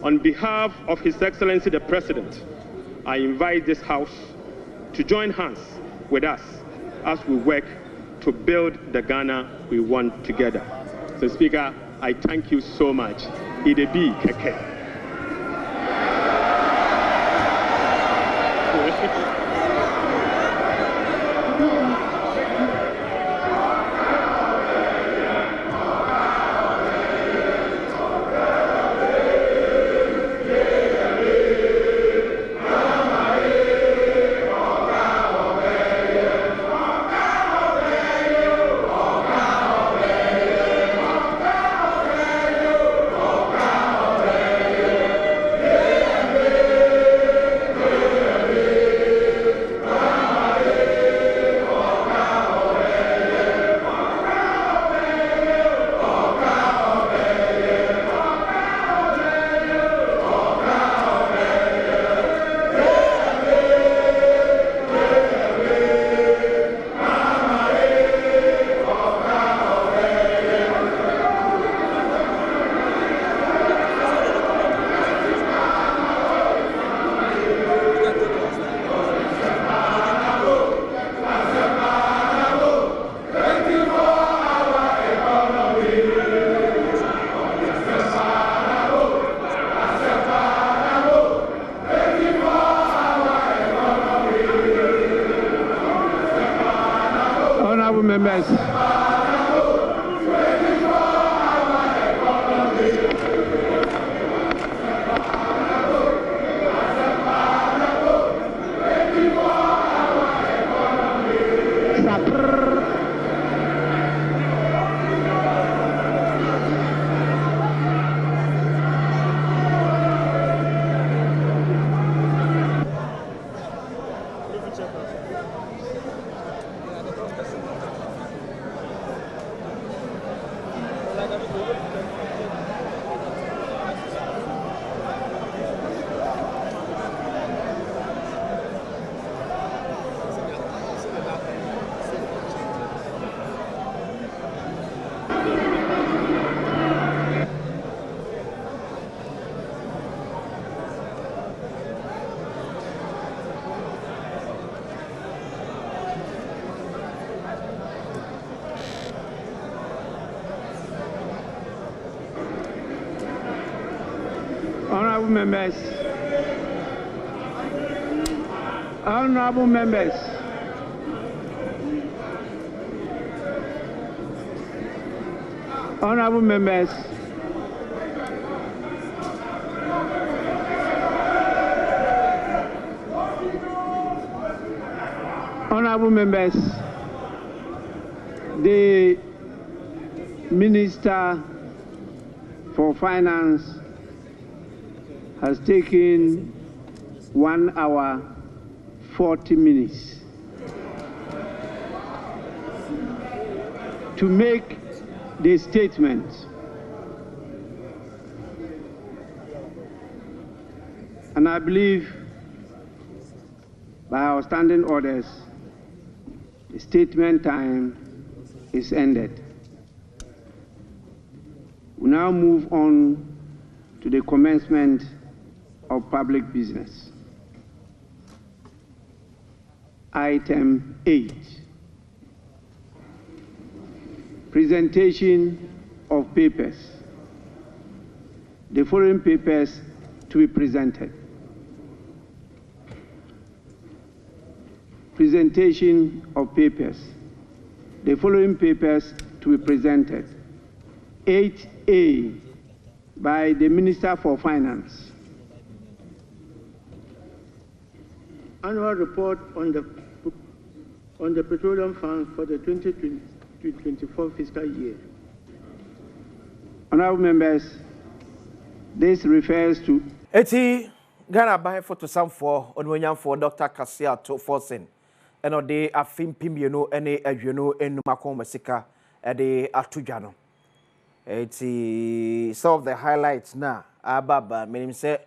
S19: on behalf of His Excellency the President, I invite this House to join hands with us as we work to build the Ghana we want together. So, Speaker, I thank you so much. Idebi Keke.
S16: Members. Honorable members, honorable members, honorable members, honorable members, the Minister for Finance has taken 1 hour 40 minutes to make the statement. And I believe by our standing orders,
S11: The statement time is ended. We now move on to the commencement of public business. Item 8. Presentation of papers. The following papers to be presented. Presentation of papers. The following papers to be presented. 8A by the Minister for Finance.
S18: Annual report on the petroleum fund for the 2024 fiscal year.
S11: Honorable members, this refers to
S1: Eti Ghana by photo sam for onwanyam for Dr. Kasia to Forsen. Eno de afim pimbieno ene adweno enumako masika de atudwa. Eti some of the highlights na ababa menim say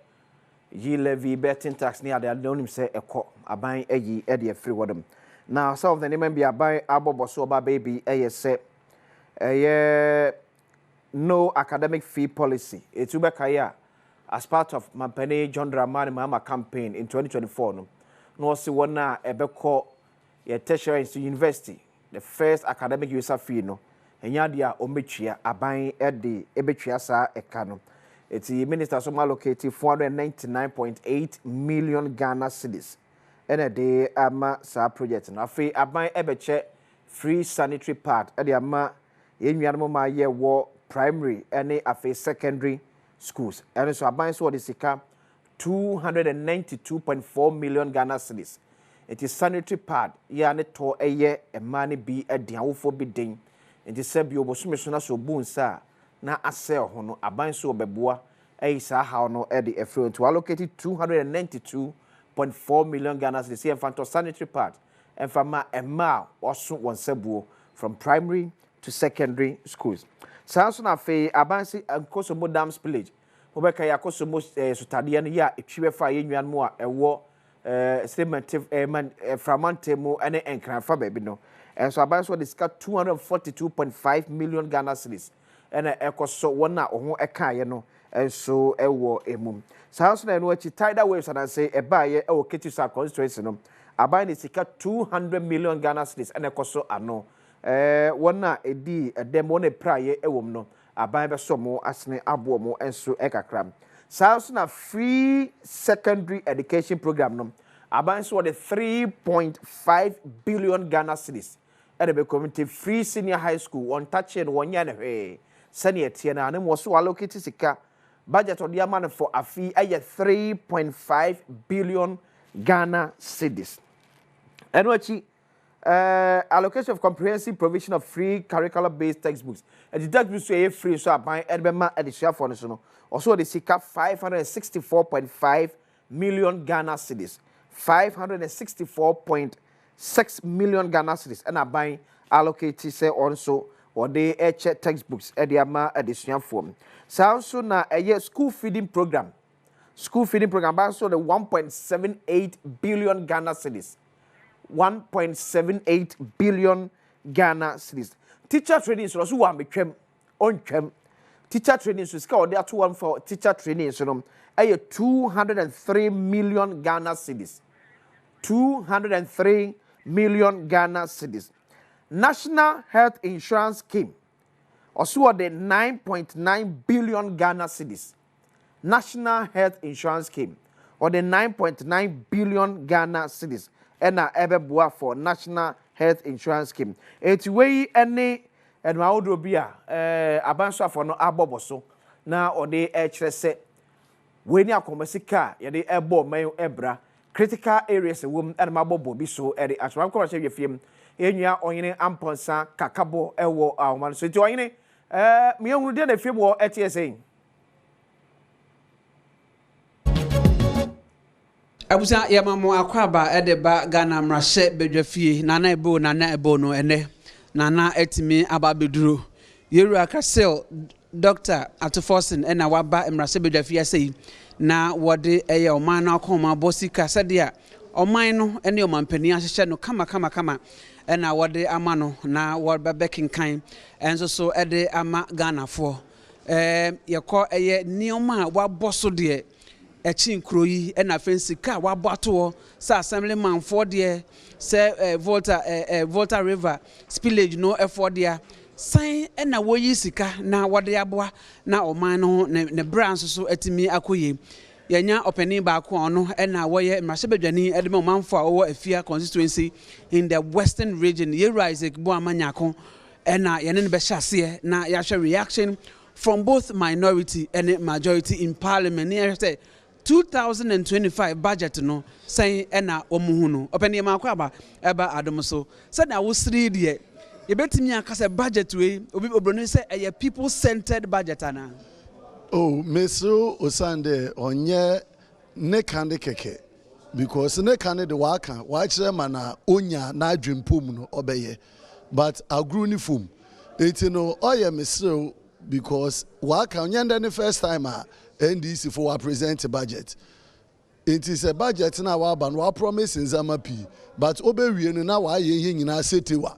S1: E-Levy betting tax near the anonym say eko aban eyi e de free wodem. Now some of the name be aban aboboso oba baby say no academic fee policy. It's ubekaya as part of Mampene John Dramani Mama campaign in 2024. No see one na ebeko ye tertiary university the first academic user fee no. Enya dia omechia aban ede ebetwia sa eka no. Eti minister so allocate 499.8 million Ghana cedis. Ene de ama sa project no. Afi aban ebeche free sanitary pad ede ama yennuanmo ma ye wo primary ene afi secondary schools. Ene so aban so de sika 292.4 million Ghana cedis. It is sanitary pad ya ne to eye emane bi edianwofo bi den. Nti sebi obosume so na so bunsa na asel ho no aban so obeboa sa ha no e de efro to allocated 292.4 million Ghana cedis here for sanitary pad and for ma oso wonsabuo from primary to secondary schools. Sanso na fe aban si Kosomo Dams village obeka ya Kosomo sutade no ya etwiwe fa yennuan mo a ewo statement framantemo ene enkranfa baby no. And so about so this got 242.5 million Ghana cedis. And so one na oho eka no and so ewo emum. So house na no echi tidal waves and I say e buy e o Ketisa constituency no. Abai ni sika 200 million Ghana cedis and so ano. One na edi dem one praye ewom no. Abai be so mo asne abo mo and so ekakram. So house na free secondary education program no. Abai so the 3.5 billion Ghana cedis. And the community free senior high school on touching 1 year. Senior Tiana and was allocated sika budget of the amount for a fee 3.5 billion Ghana cedis. And what allocation of comprehensive provision of free curriculum based textbooks. And the textbooks are free so by Edbema and the share for national. Also the sika 564.5 million Ghana cedis. 564.6 million Ghana cedis and are buying allocated say also or they check textbooks at the ama additional form. So also na a school feeding program. School feeding program also the 1.78 billion Ghana cedis. 1.78 billion Ghana cedis. Teacher training so also one became on teacher training so ska there to one for teacher training so a 203 million Ghana cedis. 203 million Ghana cedis. National Health Insurance Scheme also the 9.9 billion Ghana cedis. National Health Insurance Scheme or the 9.9 billion Ghana cedis. And ebeboa for National Health Insurance Scheme. It's way any and my old robia abanswa for no aboboso na or the HRS when ya komesika ya de ebo mayo ebra critical areas wom and mabobo bi so e de atwa ko se yefiem enua onyene amponsa kakabo ewo awman so ti onyene me ehunu de na fiem wo etsa
S3: abusa ya mamo akwaba edeba Ghana mrahye bedwafie nana ebo no ene nana etimi ababeduro yeru akasel Dr. Atoforsen ena waba mrahye bedwafie asei na wode eye oman na akoma bosika sadia ɔman no ne ɔmampani ahyehyɛ no kama ɛna wɔde ama no na wɔbɛkenkan ɛnso so ɛde ama Ghanafoɔ yɛkɔ ɛyɛ nneɛma a wɔabɔ so deɛ ɛkyi nkuro yi ɛna afei sika a wɔabɔ atoɔ sɛ assemblyman foɔ deɛ sɛ Volta River spillage no ɛfoɔ deɛ san ɛna wɔyi sika na wɔde aboa na ɔman no ne bra nso so atumi akɔyɛ yɛnya ɔpanin baako ɔno ɛna wɔyɛ mmarahyɛbadwani ɛde ma ɔmanfo a wɔwɔ Afia constituency in the western region Yɛwura Isaac Boamanyako ɛna yɛne no bɛhyɛ aseɛ na yɛahwɛ reaction from both minority and majority in parliament ne yɛhwɛ 2025 budget no sɛn ɛna ɔmo hu no ɔpanin maako aba ɛba Adom so sɛdeɛ wosiri deɛ yɛbɛtumi aka sɛ budget wei obroni sɛ ɛyɛ people centered budget ana.
S20: Oh, Mr. Osande, onye ne kande keke because ne kande de waka wachire mana onya na adwempom no obeye but agru ni fom enti no oye Mr. because waka onye the first time NDC for present budget enti se budget na wa ban wa promise nzama pi but obewie no na wa ye nyina setewa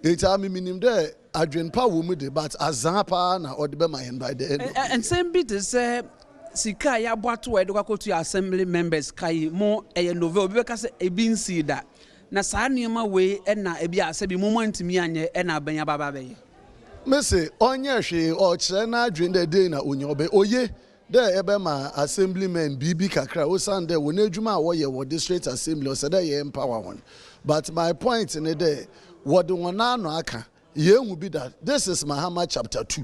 S20: enti amiminim de adwenpa wo mu de but azapa na odebe my by the end
S3: and same bit is sika ya boato e de kwakotu assembly members kai mo e novel obi beka se ebi nsi da na saa nneema we e na ebi asabi moment mi anye e na banya baba be
S20: me say onye hwe o kire na adwen de dey na onyobe oye de ebe ma assemblymen bibi kakra o sande wo na adwuma a wo ye wo district assembly o se de ye empower one but my point in there what the one no aka will be that this is Mahama chapter 2,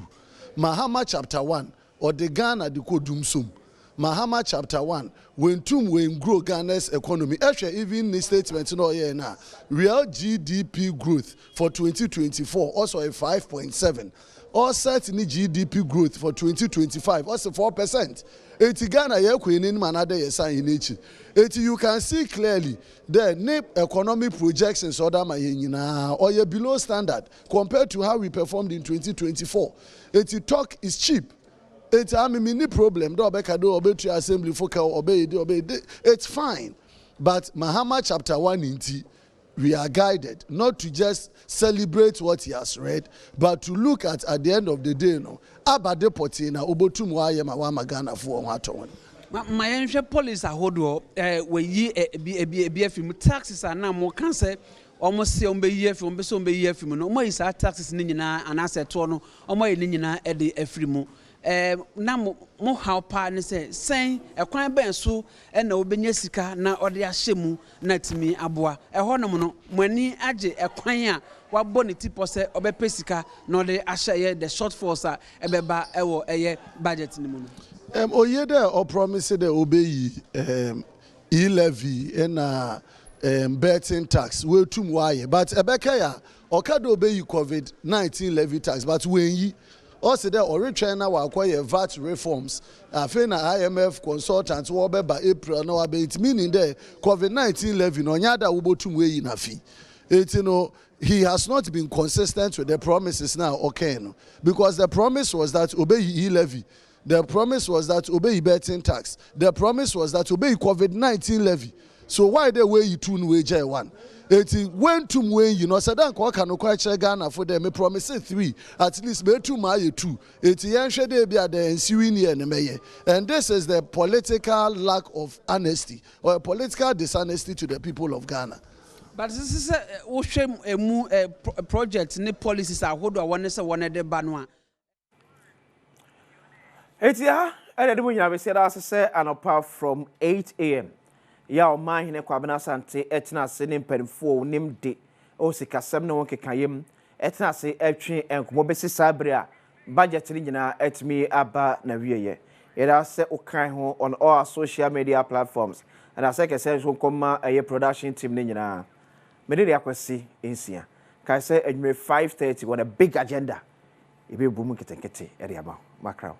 S20: Mahama chapter 1, or the Ghana the Kodum Sum. Mahama chapter 1, when Tum will grow Ghana's economy. Actually, even the statement no now, real GDP growth for 2024 also a 5.7. Or certainly GDP growth for 2025 also 4%. Eti Ghana ye kwenin manade ye san inechi. Eti you can see clearly the NIP economic projections order ma nyina or ye below standard compared to how we performed in 2024. Eti talk is cheap. Eti ami mini problem do obeka do obetu assembly foka obey it's fine. But Mahama chapter 1 inti we are guided not to just celebrate what he has read, but to look at the end of the day, no. Abade potina obotum wa yema wa magana for waton.
S3: My enhwe police ahodo we yi ebi afim taxes ana mo kan say almost say ombe yi afim ombe so ombe yi afim no mo yi sa taxes ni nyina anase to no omo yi ni nyina e de afrimu na mo how pa ne say sen ekwan ben so na obenya sika na ode ahyemu na timi aboa ho no no mo ani age ekwan a wabɔ ne tipo se obepe sika na ode ahye the shortfalls a ebeba ewo eye budget ni mu no
S20: oye de o promise de obeyi E-Levy na betting tax we tum waye but ebeka ya okada obeyi COVID-19 levy tax but when yi also there already now we acquire VAT reforms. After na IMF consultants will be by April now it meaning there COVID-19 levy no nyada ubotum we in a fee. It he has not been consistent with the promises now okay no because the promise was that obey E-Levy. The promise was that obey betting tax. The promise was that obey COVID-19 levy. So why the way you tune wage one? It went to way said no quite Ghana for them. Me promise 3 at least me 2 my 2. It yanshe de be the ensuing and this is the political lack of honesty or political dishonesty to the people of Ghana.
S3: But this is a project ne policies are hold one say one de banwa.
S1: Etia and the munya we said as say and apart from 8 a.m. Ya o man hine kwabena sante etna se ne mpanfo nim de o sikasem ne won kekayem etna se etwe enkomo besi sabre a budget ni nyina etmi aba na wieye yeda se okan ho on all social media platforms and as I say so koma eye production team ni nyina me de akwasi ensia kai say 5:30 on a big agenda e be boom ketenkete area ba macro